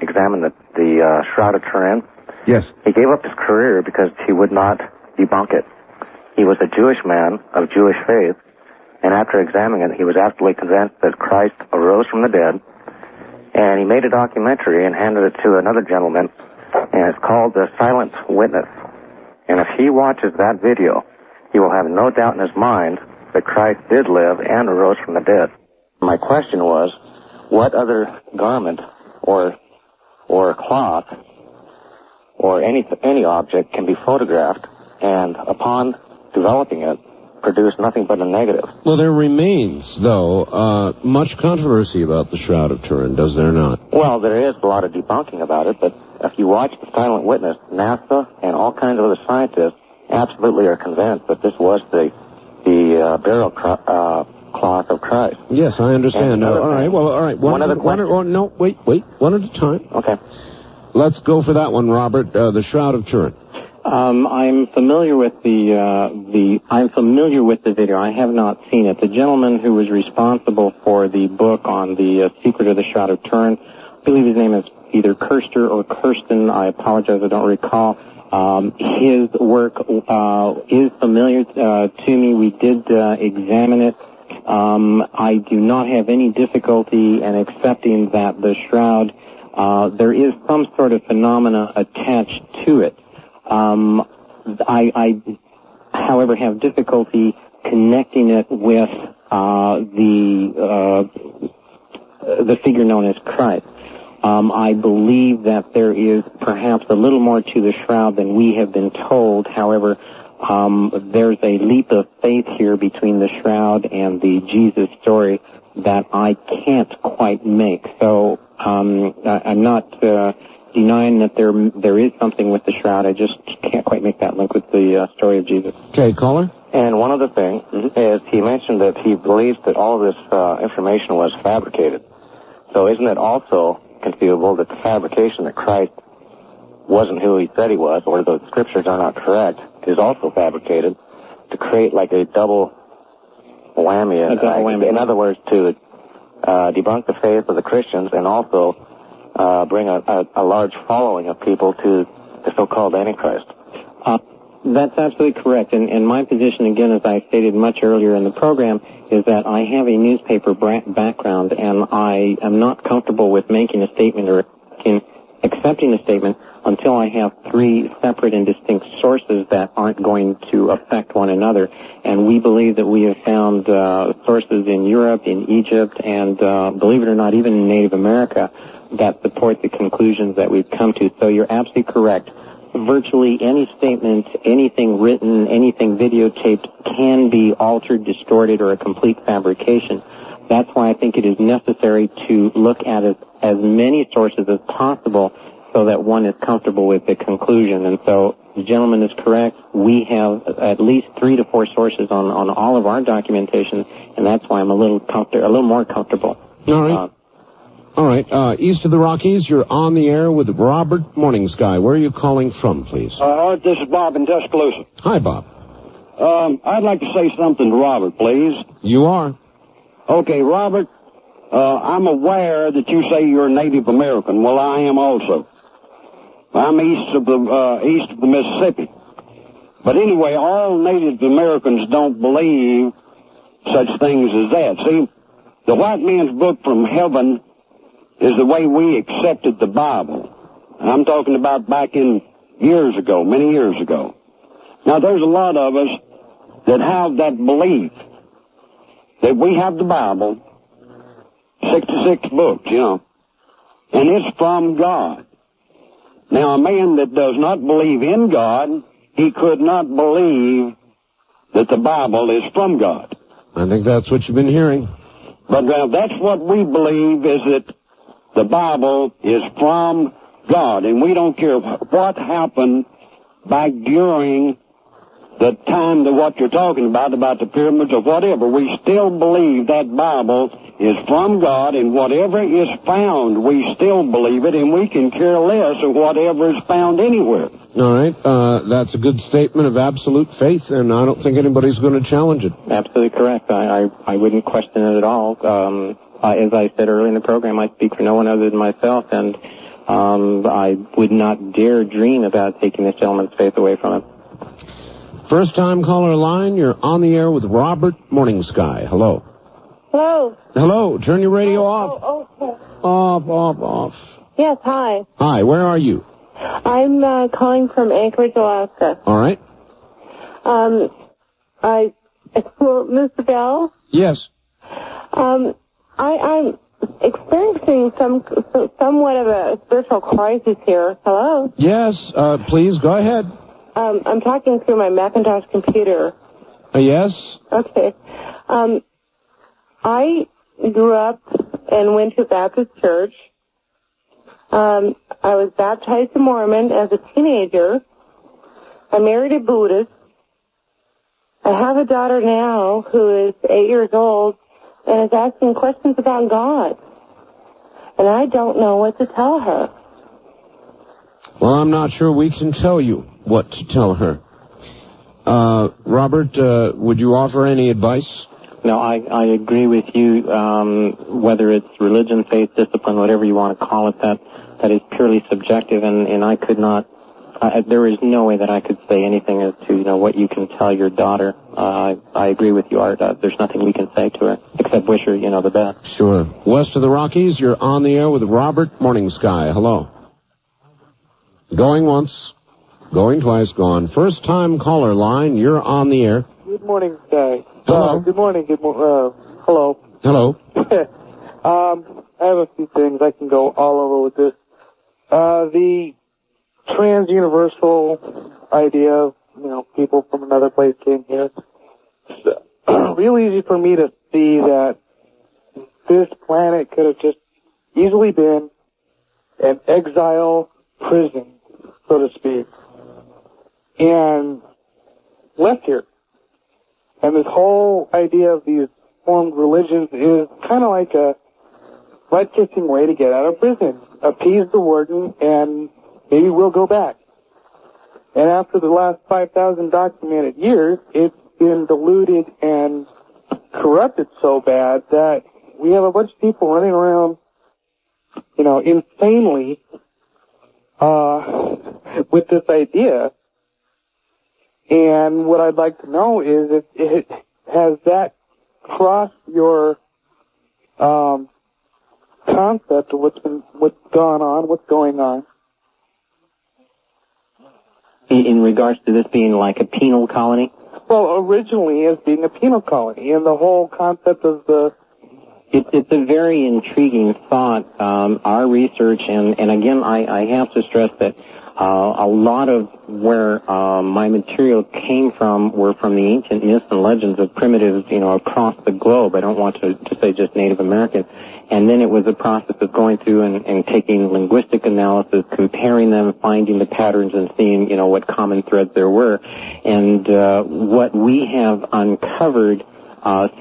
examined the Shroud of Turin. Yes. He gave up his career because he would not debunk it. He was a Jewish man of Jewish faith, and after examining it, he was absolutely convinced that Christ arose from the dead, and he made a documentary and handed it to another gentleman, and it's called The Silent Witness. And if he watches that video, he will have no doubt in his mind that Christ did live and arose from the dead. My question was, what other garment or cloth or any object can be photographed and upon developing it produce nothing but a negative? Well, there remains, though, much controversy about the Shroud of Turin, does there not? Well, there is a lot of debunking about it, but if you watch The Silent Witness, NASA and all kinds of other scientists absolutely are convinced that this was the burial cloth of Christ. Yes, I understand. All right. One at a time. Okay. Let's go for that one, Robert. The Shroud of Turin. I'm familiar with I'm familiar with the video. I have not seen it. The gentleman who was responsible for the book on the secret of the Shroud of Turin, I believe his name is either Kirster or Kirsten. I apologize, I don't recall. His work is familiar to me. We did examine it. I do not have any difficulty in accepting that the shroud, there is some sort of phenomena attached to it. I, however, have difficulty connecting it with the figure known as Christ. I believe that there is perhaps a little more to the shroud than we have been told. However, there's a leap of faith here between the shroud and the Jesus story that I can't quite make. So I'm not denying that there is something with the shroud. I just can't quite make that link with the story of Jesus. Okay, caller. And one other thing is he mentioned that he believes that all of this information was fabricated. So isn't it also conceivable that the fabrication that Christ wasn't who he said he was, or the scriptures are not correct, is also fabricated to create like a double whammy? In other words, to debunk the faith of the Christians and also bring a large following of people to the so-called Antichrist. That's absolutely correct. And my position, again, as I stated much earlier in the program, is that I have a newspaper background, and I am not comfortable with making a statement or accepting a statement until I have three separate and distinct sources that aren't going to affect one another. And we believe that we have found sources in Europe, in Egypt, and believe it or not, even in Native America that support the conclusions that we've come to. So you're absolutely correct. Virtually any statement, anything written, anything videotaped can be altered, distorted, or a complete fabrication. That's why I think it is necessary to look at as many sources as possible so that one is comfortable with the conclusion. And so the gentleman is correct. We have at least 3 to 4 sources on all of our documentation, and that's why I'm a little more comfortable. All right. All right. East of the Rockies, you're on the air with Robert Morning Sky. Where are you calling from, please? Art, this is Bob in Tuscaloosa. Hi, Bob. I'd like to say something to Robert, please. You are. Okay, Robert, I'm aware that you say you're Native American. Well, I am also. I'm east of the Mississippi. But anyway, all Native Americans don't believe such things as that. See, the white man's book from heaven is the way we accepted the Bible. I'm talking about back in years ago, many years ago. Now, there's a lot of us that have that belief that we have the Bible, 66 books, and it's from God. Now, a man that does not believe in God, he could not believe that the Bible is from God. I think that's what you've been hearing. But that's what we believe, is that the Bible is from God, and we don't care what happened back during the time that what you're talking about the pyramids or whatever. We still believe that Bible is from God, and whatever is found, we still believe it, and we can care less of whatever is found anywhere. All right. That's a good statement of absolute faith, and I don't think anybody's going to challenge it. Absolutely correct. I wouldn't question it at all. As I said earlier in the program, I speak for no one other than myself, and I would not dare dream about taking this gentleman's faith away from him. First-time caller line, you're on the air with Robert Morning Sky. Hello. Hello. Hello. Turn your radio off. Okay. Off. Yes, hi. Hi, where are you? I'm calling from Anchorage, Alaska. All right. Mr. Bell? Yes. I'm experiencing somewhat of a spiritual crisis here. Hello? Yes, please, go ahead. I'm talking through my Macintosh computer. Yes? Okay. I grew up and went to Baptist church. I was baptized a Mormon as a teenager. I married a Buddhist. I have a daughter now who is 8 years old and is asking questions about God. And I don't know what to tell her. Well, I'm not sure we can tell you what to tell her. Robert, would you offer any advice? No, I agree with you. Whether it's religion, faith, discipline, whatever you want to call it, that is purely subjective, and I could not. There is no way that I could say anything as to what you can tell your daughter. I agree with you, Art. There's nothing we can say to her except wish her, the best. Sure. West of the Rockies, you're on the air with Robert Morning Sky. Hello. Going once, going twice, gone. First time caller line, you're on the air. Good morning, Sky. Hello. Good morning. Hello. Hello. I have a few things. I can go all over with this. The trans-universal idea of, people from another place came here. It's real easy for me to see that this planet could have just easily been an exile prison, so to speak, and left here. And this whole idea of these formed religions is kind of like a butt-kissing way to get out of prison. Appease the warden, and maybe we'll go back. And after the last 5,000 documented years, it's been diluted and corrupted so bad that we have a bunch of people running around, insanely, with this idea. And what I'd like to know is if it has that crossed your concept of what's going on. In regards to this being like a penal colony? Well, originally as being a penal colony, and the whole concept of the... It's a very intriguing thought. Our research, and again, I have to stress that a lot of where my material came from were from the ancient myths and legends of primitives, across the globe. I don't want to say just Native American. And then it was a process of going through and taking linguistic analysis, comparing them, finding the patterns, and seeing, what common threads there were. And what we have uncovered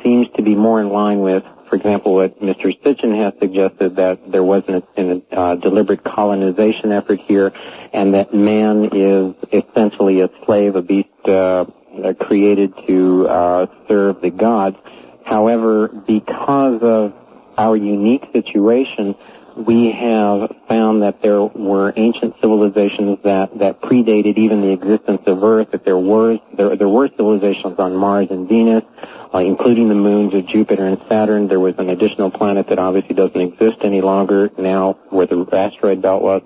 seems to be more in line with, for example, what Mr. Sitchin has suggested, that there wasn't a deliberate colonization effort here, and that man is essentially a slave, a beast created to serve the gods. However, because of our unique situation, we have found that there were ancient civilizations that predated even the existence of Earth, that there were civilizations on Mars and Venus, including the moons of Jupiter and Saturn. There was an additional planet that obviously doesn't exist any longer now, where the asteroid belt was.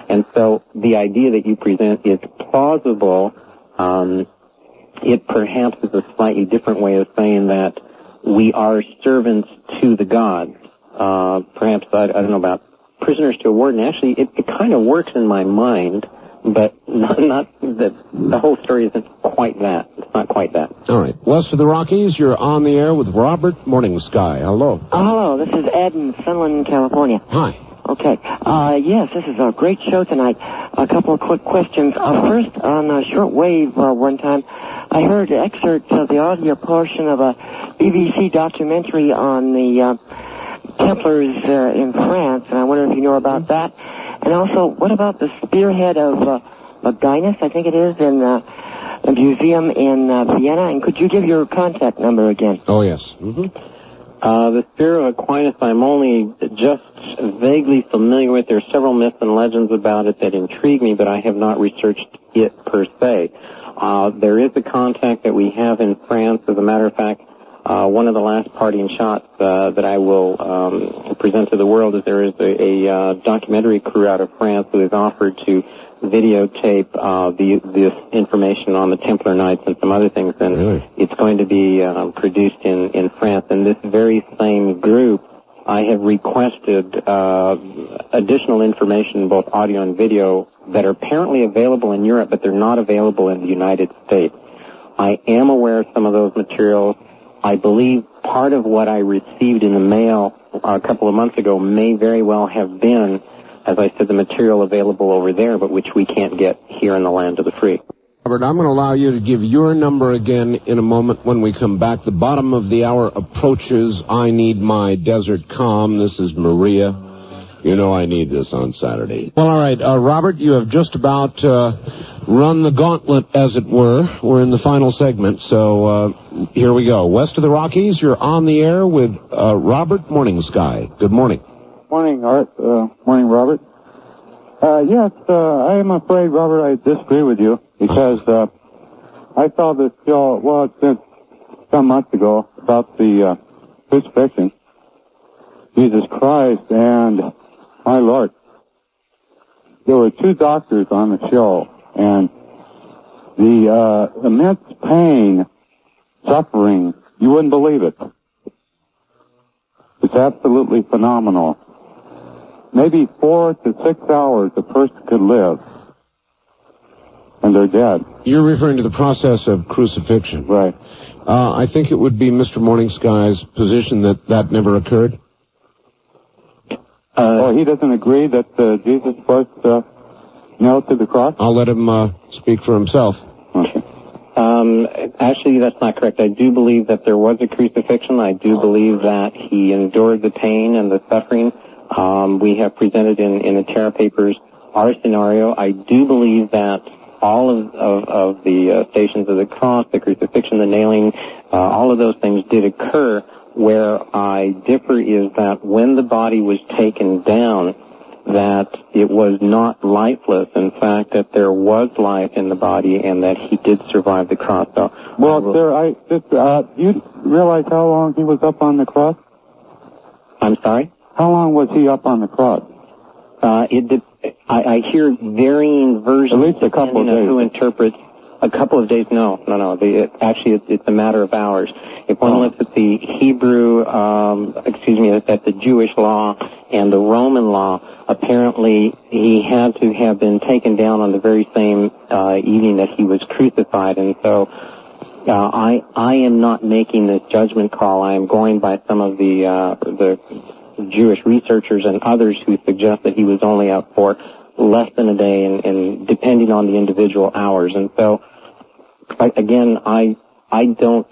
And so the idea that you present is plausible. It perhaps is a slightly different way of saying that we are servants to the gods. Perhaps, I don't know about prisoners to a warden. Actually, it kind of works in my mind, but not that the whole story isn't quite that. It's not quite that. All right. West of the Rockies, you're on the air with Robert Morningsky. Hello. Hello, this is Ed in Finland, California. Hi. Okay. Yes, this is a great show tonight. A couple of quick questions. First, on shortwave one time, I heard excerpts of the audio portion of a BBC documentary on the Templars in France, and I wonder if you know about that. And also, what about the spearhead of Maginus, I think it is, in the museum in Vienna? And could you give your contact number again? Oh, yes. Mm-hmm. The Spear of Aquinas, I'm only just vaguely familiar with. There are several myths and legends about it that intrigue me, but I have not researched it per se. There is a contact that we have in France. As a matter of fact, one of the last parting shots that I will present to the world is there is a documentary crew out of France who has offered to videotape this information on the Templar Knights and some other things, and really? It's going to be produced in France. And this very same group, I have requested additional information, both audio and video, that are apparently available in Europe, but they're not available in the United States. I am aware of some of those materials. I believe part of what I received in the mail a couple of months ago may very well have been, as I said, the material available over there, but which we can't get here in the land of the free. Robert, I'm going to allow you to give your number again in a moment when we come back. The bottom of the hour approaches. I need my desert calm. This is Maria. You know I need this on Saturday. Well, all right, Robert, you have just about run the gauntlet, as it were. We're in the final segment, so here we go. West of the Rockies, you're on the air with Robert Morningsky. Good morning. Morning, Art. Morning, Robert. Yes, I am afraid, Robert, I disagree with you, because I saw this show, well, it's been some months ago, about the crucifixion. Jesus Christ, and my Lord. There were two doctors on the show, and the immense pain, suffering, you wouldn't believe it. It's absolutely phenomenal. Maybe 4 to 6 hours a person could live, and they're dead. You're referring to the process of crucifixion. Right. I think it would be Mr. Morningsky's position that never occurred. He doesn't agree that Jesus was nailed to the cross? I'll let him speak for himself. Okay. Actually, that's not correct. I do believe that there was a crucifixion. I do believe that he endured the pain and the suffering. We have presented in the Terra Papers our scenario. I do believe that all of the stations of the cross, the crucifixion, the nailing, all of those things did occur. Where I differ is that when the body was taken down, that it was not lifeless. In fact, that there was life in the body, and that he did survive the cross. So, well, sir, you realize how long he was up on the cross? I'm sorry? How long was he up on the cross? I hear varying versions, at least a couple of days. Who interprets. A couple of days? No. Actually, it's a matter of hours. If one looks at the Hebrew, at the Jewish law and the Roman law, apparently he had to have been taken down on the very same evening that he was crucified, and so I am not making this judgment call. I am going by some of the Jewish researchers and others who suggest that he was only out for less than a day, and depending on the individual hours. And so, again, I don't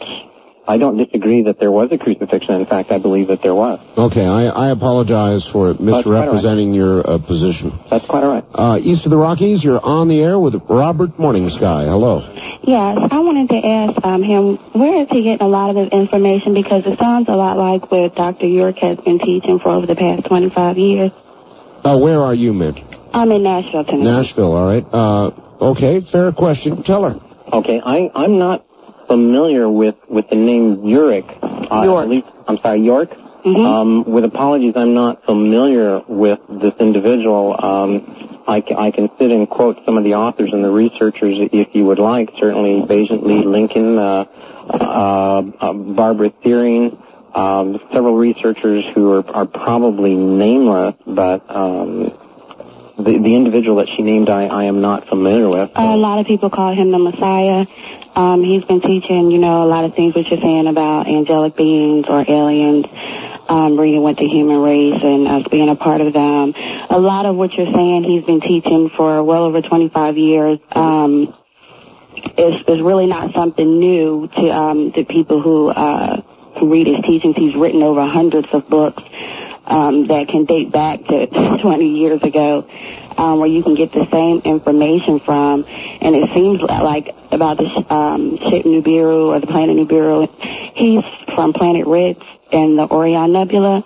disagree that there was a crucifixion. In fact, I believe that there was. Okay, I apologize for misrepresenting your position. That's quite all right. East of the Rockies, you're on the air with Robert Morningsky. Hello. Yes, I wanted to ask him, where is he getting a lot of his information? Because it sounds a lot like what Dr. York has been teaching for over the past 25 years. Where are you, Mitch? I'm in Nashville, Tennessee. Nashville, all right. Okay, fair question. Tell her. Okay, I'm not familiar with the name York. York. Mm-hmm. With apologies, I'm not familiar with this individual. I can sit and quote some of the authors and the researchers if you would like. Certainly, Bayesian Lee Lincoln, Barbara Thiering, several researchers who are probably nameless, but the individual that she named, I am not familiar with. A lot of people call him the Messiah. He's been teaching, a lot of things that you're saying about angelic beings or aliens, reading with the human race and us being a part of them. A lot of what you're saying he's been teaching for well over 25 years is really not something new to people who read his teachings. He's written over hundreds of books that can date back to 20 years ago, where you can get the same information from. And it seems like about the ship Nibiru or the planet Nibiru, he's from planet Ritz and the Orion Nebula.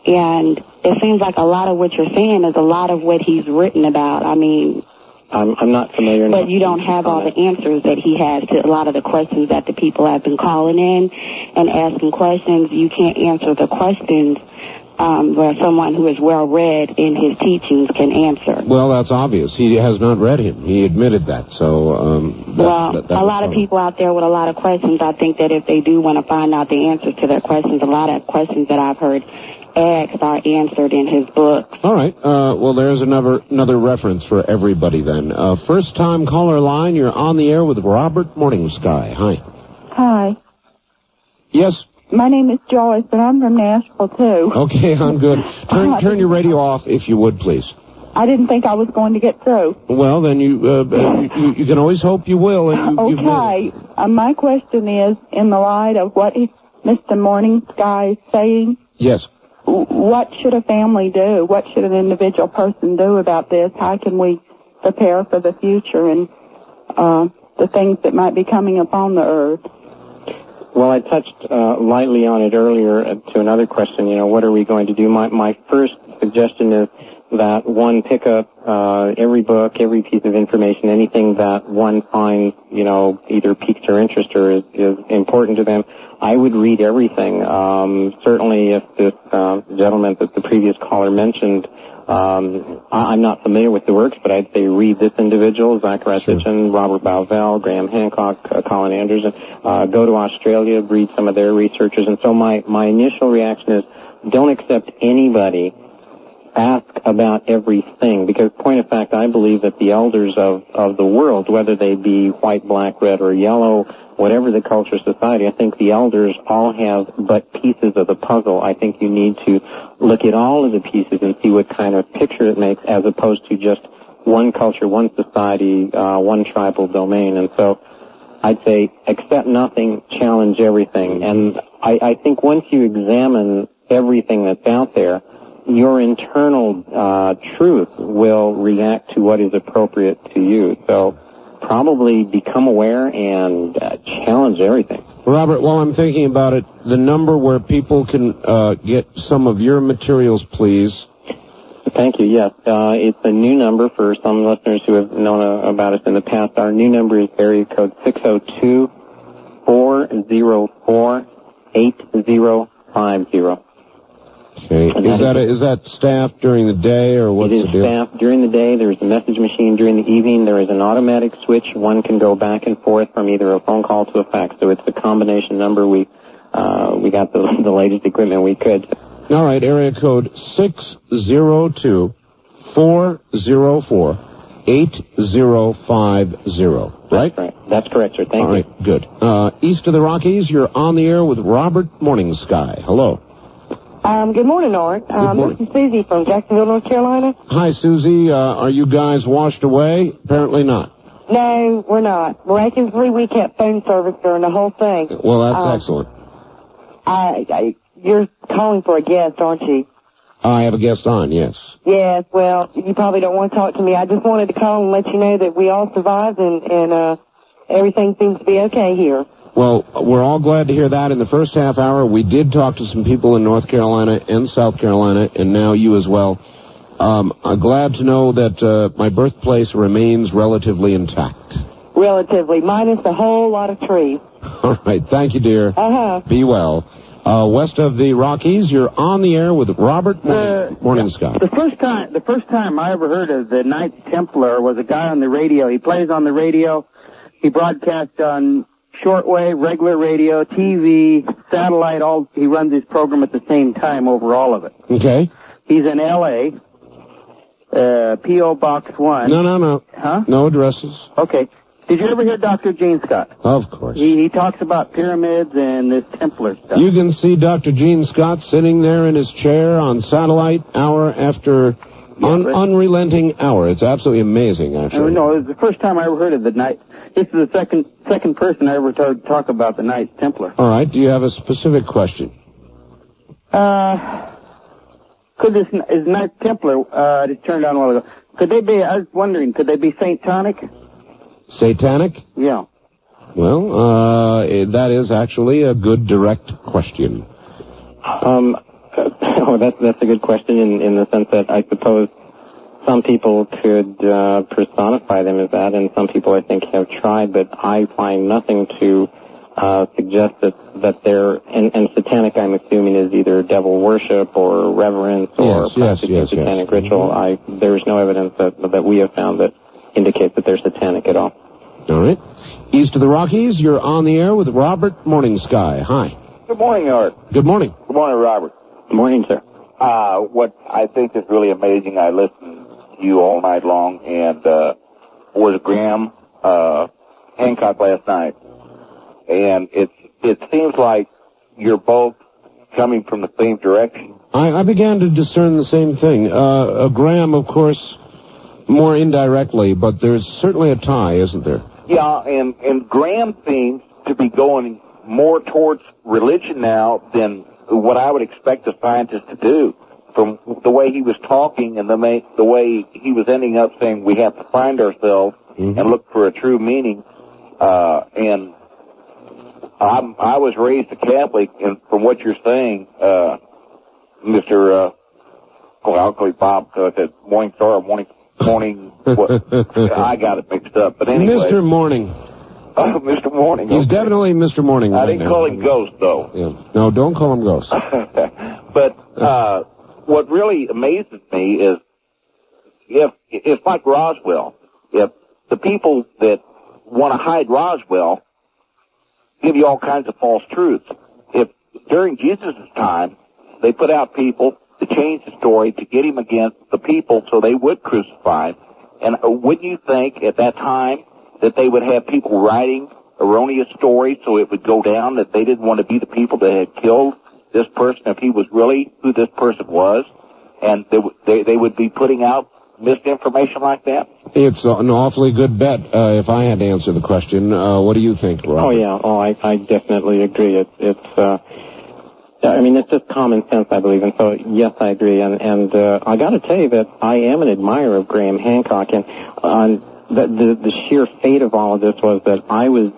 And it seems like a lot of what you're saying is a lot of what he's written about. I mean, I'm not familiar. But you don't have all the answers that he has to a lot of the questions that the people have been calling in and asking questions. You can't answer the questions where someone who is well-read in his teachings can answer. Well, that's obvious. He has not read him. He admitted that. So, a lot of people out there with a lot of questions, I think that if they do want to find out the answers to their questions, a lot of questions that I've heard asked are answered in his book. All right. Well, there's another reference for everybody then. First-time caller line, you're on the air with Robert Morningsky. Hi. Hi. Yes. My name is Joyce, and I'm from Nashville, too. Okay, I'm good. Turn your radio off, if you would, please. I didn't think I was going to get through. Well, then you can always hope you will. And okay. My question is, in the light of what Mr. Morningsky is saying, yes, what should a family do? What should an individual person do about this? How can we prepare for the future and the things that might be coming upon the earth? Well, I touched lightly on it earlier to another question, what are we going to do? My first suggestion is that one pick up every book, every piece of information, anything that one finds, either piques their interest or is important to them. I would read everything. Certainly if this gentleman that the previous caller mentioned, I'm not familiar with the works, but I'd say read this individual, Zachariah Sitchin, Robert Bauval, Graham Hancock, Colin Anderson. Go to Australia, read some of their researchers. And so my initial reaction is don't accept anybody. Ask about everything, because point of fact, I believe that the elders of the world, whether they be white, black, red, or yellow, whatever the culture, society, I think the elders all have but pieces of the puzzle. I think you need to look at all of the pieces and see what kind of picture it makes, as opposed to just one culture, one society, one tribal domain. And so I'd say accept nothing, challenge everything. And I think once you examine everything that's out there, your internal truth will react to what is appropriate to you. So probably become aware and challenge everything. Robert, while I'm thinking about it, the number where people can get some of your materials, please. Thank you, yes. It's a new number for some listeners who have known about us in the past. Our new number is area code 602-404-8050. Okay. Is that staffed during the day, or what's the deal? It is staffed during the day. There is a message machine during the evening. There is an automatic switch. One can go back and forth from either a phone call to a fax. So it's the combination number. We got the latest equipment we could. All right, area code 602-404-8050, right? That's correct, sir. Thank you. All right, good. East of the Rockies, you're on the air with Robert Morningsky. Hello. Good morning, Art. morning. This is Susie from Jacksonville, North Carolina. Hi, Susie. Are you guys washed away? Apparently not. No, we're not. Miraculously, we kept phone service during the whole thing. Well, that's excellent. You're calling for a guest, aren't you? I have a guest on, yes. Yes, well, you probably don't want to talk to me. I just wanted to call and let you know that we all survived and everything seems to be okay here. Well, we're all glad to hear that. In the first half hour, we did talk to some people in North Carolina and South Carolina, and now you as well. I'm glad to know that my birthplace remains relatively intact. Relatively, minus a whole lot of trees. All right, thank you, dear. Uh-huh. Be well. West of the Rockies, you're on the air with Robert Morningsky. The first time I ever heard of the Knights Templar was a guy on the radio. He plays on the radio. He broadcasts on shortwave, regular radio, TV, satellite. He runs his program at the same time over all of it. Okay. He's in L.A., P.O. Box 1. No. Huh? No addresses. Okay. Did you ever hear Dr. Gene Scott? Of course. He talks about pyramids and this Templar stuff. You can see Dr. Gene Scott sitting there in his chair on satellite hour after unrelenting hour. It's absolutely amazing, actually. No, it was the first time I ever heard of the Knights. This is the second person I ever heard talk about the Knights Templar. All right. Do you have a specific question? Could this is Knights Templar? Just turned on a while ago. Could they be? I was wondering. Could they be Satanic? Satanic? Yeah. Well, that is actually a good direct question. That's a good question in the sense that I suppose some people could personify them as that, and some people I think have tried, but I find nothing to suggest that they're, and satanic I'm assuming is either devil worship or reverence or satanic ritual. There's no evidence that we have found that indicates that they're satanic at all. All right. East of the Rockies, you're on the air with Robert Morningsky. Hi. Good morning, Art. Good morning. Good morning, Robert. Good morning, sir. What I think is really amazing, I listened to you all night long, and was Graham Hancock last night. And it seems like you're both coming from the same direction. I began to discern the same thing. Graham, of course, more indirectly, but there's certainly a tie, isn't there? Yeah, and Graham seems to be going more towards religion now than what I would expect a scientist to do. From the way he was talking and the way he was ending up saying we have to find ourselves and look for a true meaning. And I was raised a Catholic, and from what you're saying, Mr. I'll call you Bob, because I said morning star, morning, I got it mixed up. But anyway. Mr. Morning. Mr. Morning. He's definitely Mr. Morning. I didn't call him Ghost, though. Yeah. No, don't call him Ghost. But what really amazes me is if it's like Roswell. If the people that want to hide Roswell give you all kinds of false truths. If during Jesus' time they put out people to change the story to get him against the people so they would crucify him, and wouldn't you think at that time that they would have people writing erroneous stories so it would go down that they didn't want to be the people that had killed this person if he was really who this person was, and they would be putting out misinformation like that? It's an awfully good bet, if I had to answer the question. What do you think, Robert? Oh, yeah. I definitely agree. It's just common sense, I believe, and so, yes, I agree. And I got to tell you that I am an admirer of Graham Hancock, and the sheer fate of all of this was that I was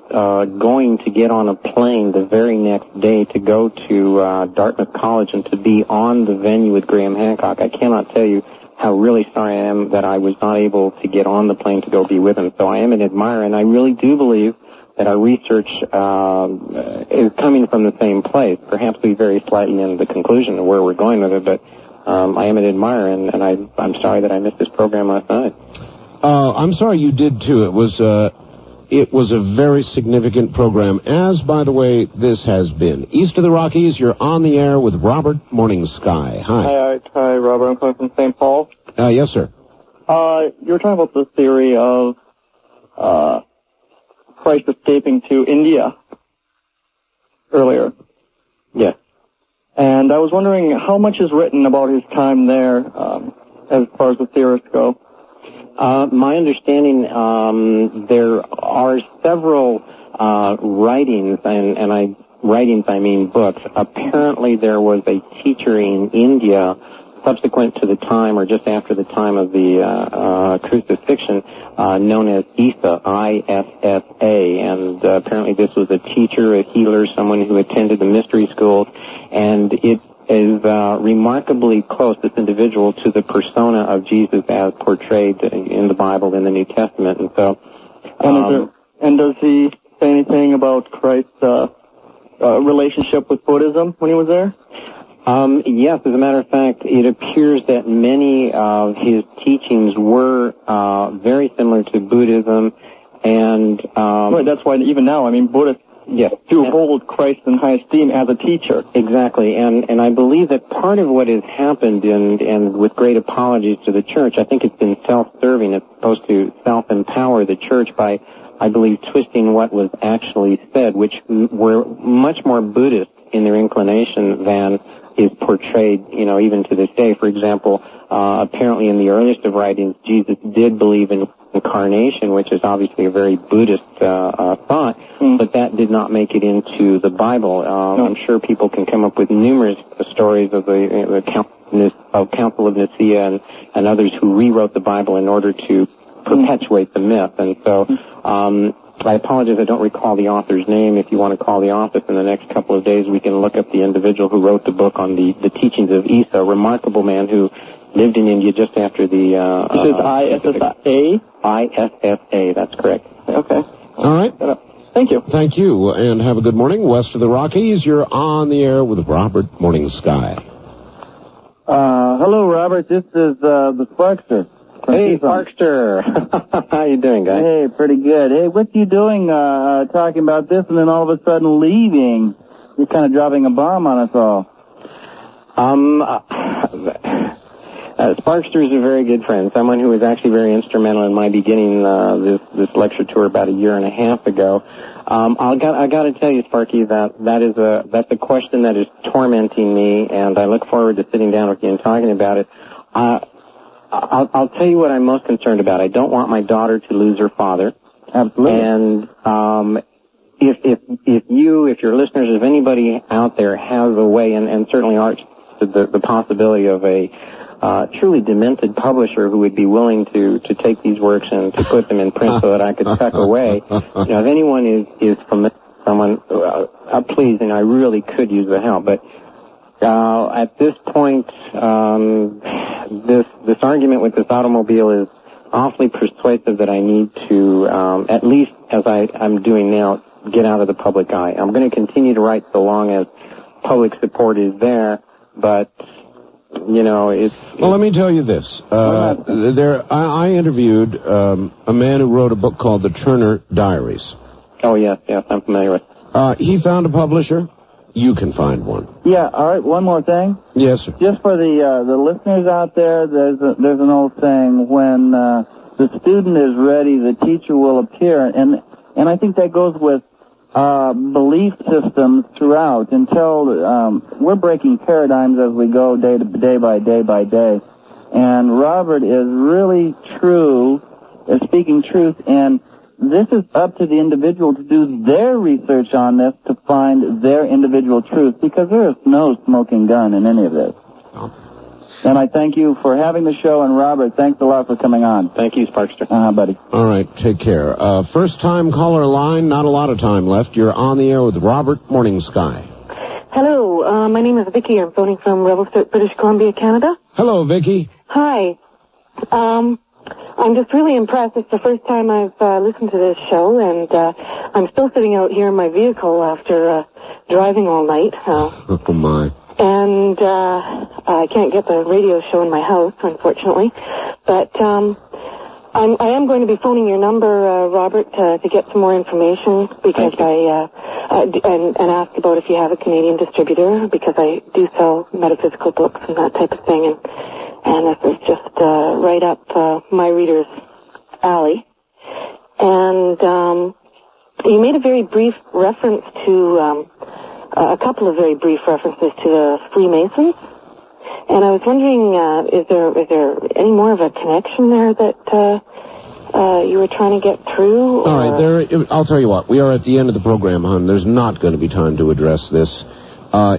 going to get on a plane the very next day to go to Dartmouth College and to be on the venue with Graham Hancock. I cannot tell you how really sorry I am that I was not able to get on the plane to go be with him. So I am an admirer, and I really do believe our research is coming from the same place. Perhaps we vary slightly in the conclusion of where we're going with it, but I am an admirer, and I'm sorry that I missed this program last night. I'm sorry you did, too. It was a very significant program, as, by the way, this has been. East of the Rockies, you're on the air with Robert Morning Sky. Hi. Hi, Robert. I'm calling from St. Paul. Yes, sir. You were talking about the theory of Christ escaping to India earlier. Yes. And I was wondering how much is written about his time there as far as the theorists go. My understanding, there are several writings, and writings I mean books. Apparently there was a teacher in India subsequent to the time or just after the time of the crucifixion known as Issa, I-S-S-A, and apparently this was a teacher, a healer, someone who attended the mystery schools, and it is remarkably close, this individual, to the persona of Jesus as portrayed in the Bible in the New Testament. And so, and does he say anything about Christ's relationship with Buddhism when he was there? Yes, as a matter of fact, it appears that many of his teachings were very similar to Buddhism, and right, that's why even now, I mean, Buddhists do hold Christ in high esteem as a teacher. Exactly, and I believe that part of what has happened, and with great apologies to the church, I think it's been self-serving. It's supposed to self-empower the church by, I believe, twisting what was actually said, which were much more Buddhist in their inclination than is portrayed, even to this day. For example, apparently in the earliest of writings, Jesus did believe in incarnation, which is obviously a very Buddhist thought, but that did not make it into the Bible. I'm sure people can come up with numerous stories of the Council of Nicaea and others who rewrote the Bible in order to perpetuate the myth. And so I apologize, I don't recall the author's name. If you want to call the office in the next couple of days, we can look up the individual who wrote the book on the teachings of Issa, a remarkable man who lived in India just after the... This is I-S-S-A? I-S-S-A, that's correct. Okay. All right. Thank you. Thank you, and have a good morning. West of the Rockies, you're on the air with Robert Morning Sky. Hello, Robert. This is the Sparkster. Hey, Sparkster. How you doing, guy? Hey, pretty good. Hey, what you doing talking about this and then all of a sudden leaving? You're kind of dropping a bomb on us all. Sparkster is a very good friend, someone who was actually very instrumental in my beginning this lecture tour about a year and a half ago. I got to tell you, Sparky, that's a question that is tormenting me, and I look forward to sitting down with you and talking about it. I'll tell you what I'm most concerned about. I don't want my daughter to lose her father. Absolutely. And if your listeners, if anybody out there has a way, and certainly Arch, the possibility of a truly demented publisher who would be willing to take these works and to put them in print so that I could tuck away. If anyone is from someone, please, and I really could use the help. But at this point, this argument with this automobile is awfully persuasive that I need to, at least as I'm doing now, get out of the public eye. I'm going to continue to write so long as public support is there, but it's... Well, let me tell you this. I interviewed a man who wrote a book called The Turner Diaries. Oh, yes, I'm familiar with it. He found a publisher. You can find one. Yeah, all right, one more thing. Yes, sir. Just for the listeners out there, there's an old saying, when the student is ready, the teacher will appear. And I think that goes with belief systems throughout until we're breaking paradigms as we go day by day. And Robert is really speaking truth, and this is up to the individual to do their research on this to find their individual truth, because there is no smoking gun in any of this. And I thank you for having the show, and Robert, thanks a lot for coming on. Thank you, Sparkster. Buddy. All right, take care. First-time caller line, not a lot of time left. You're on the air with Robert Morning Sky. Hello, my name is Vicky. I'm phoning from Revelstoke, British Columbia, Canada. Hello, Vicky. Hi. I'm just really impressed. It's the first time I've listened to this show, and I'm still sitting out here in my vehicle after driving all night. Oh, my. And I can't get the radio show in my house, unfortunately. But I am going to be phoning your number, Robert, to get some more information, because and ask about if you have a Canadian distributor, because I do sell metaphysical books and that type of thing, and this is just right up my reader's alley. And you made a very brief reference to a couple of very brief references to the Freemasons, and I was wondering, is there any more of a connection there that you were trying to get through? All right, I'll tell you what. We are at the end of the program, hon. There's not going to be time to address this.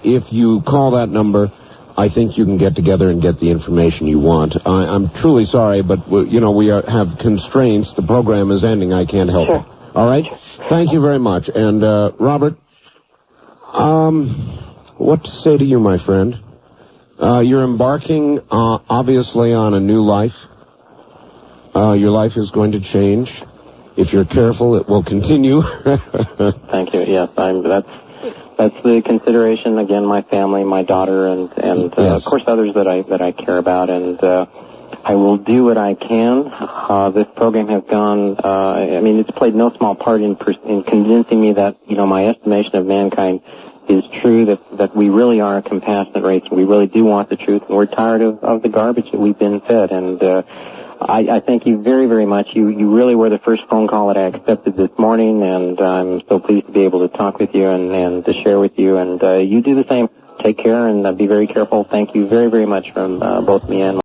If you call that number, I think you can get together and get the information you want. I'm truly sorry, but we have constraints. The program is ending. I can't help it. All right? Thank you very much. And, Robert, what to say to you, my friend? You're embarking, obviously, on a new life. Your life is going to change. If you're careful, it will continue. Thank you. Yes, that's the consideration. Again, my family, my daughter, and yes. Of course others that I care about, and I will do what I can. This program has gone. It's played no small part in convincing me that my estimation of mankind is true, that we really are a compassionate race, and we really do want the truth, and we're tired of the garbage that we've been fed. And I thank you very, very much. You really were the first phone call that I accepted this morning, and I'm so pleased to be able to talk with you and to share with you. And you do the same. Take care and be very careful. Thank you very, very much from both me and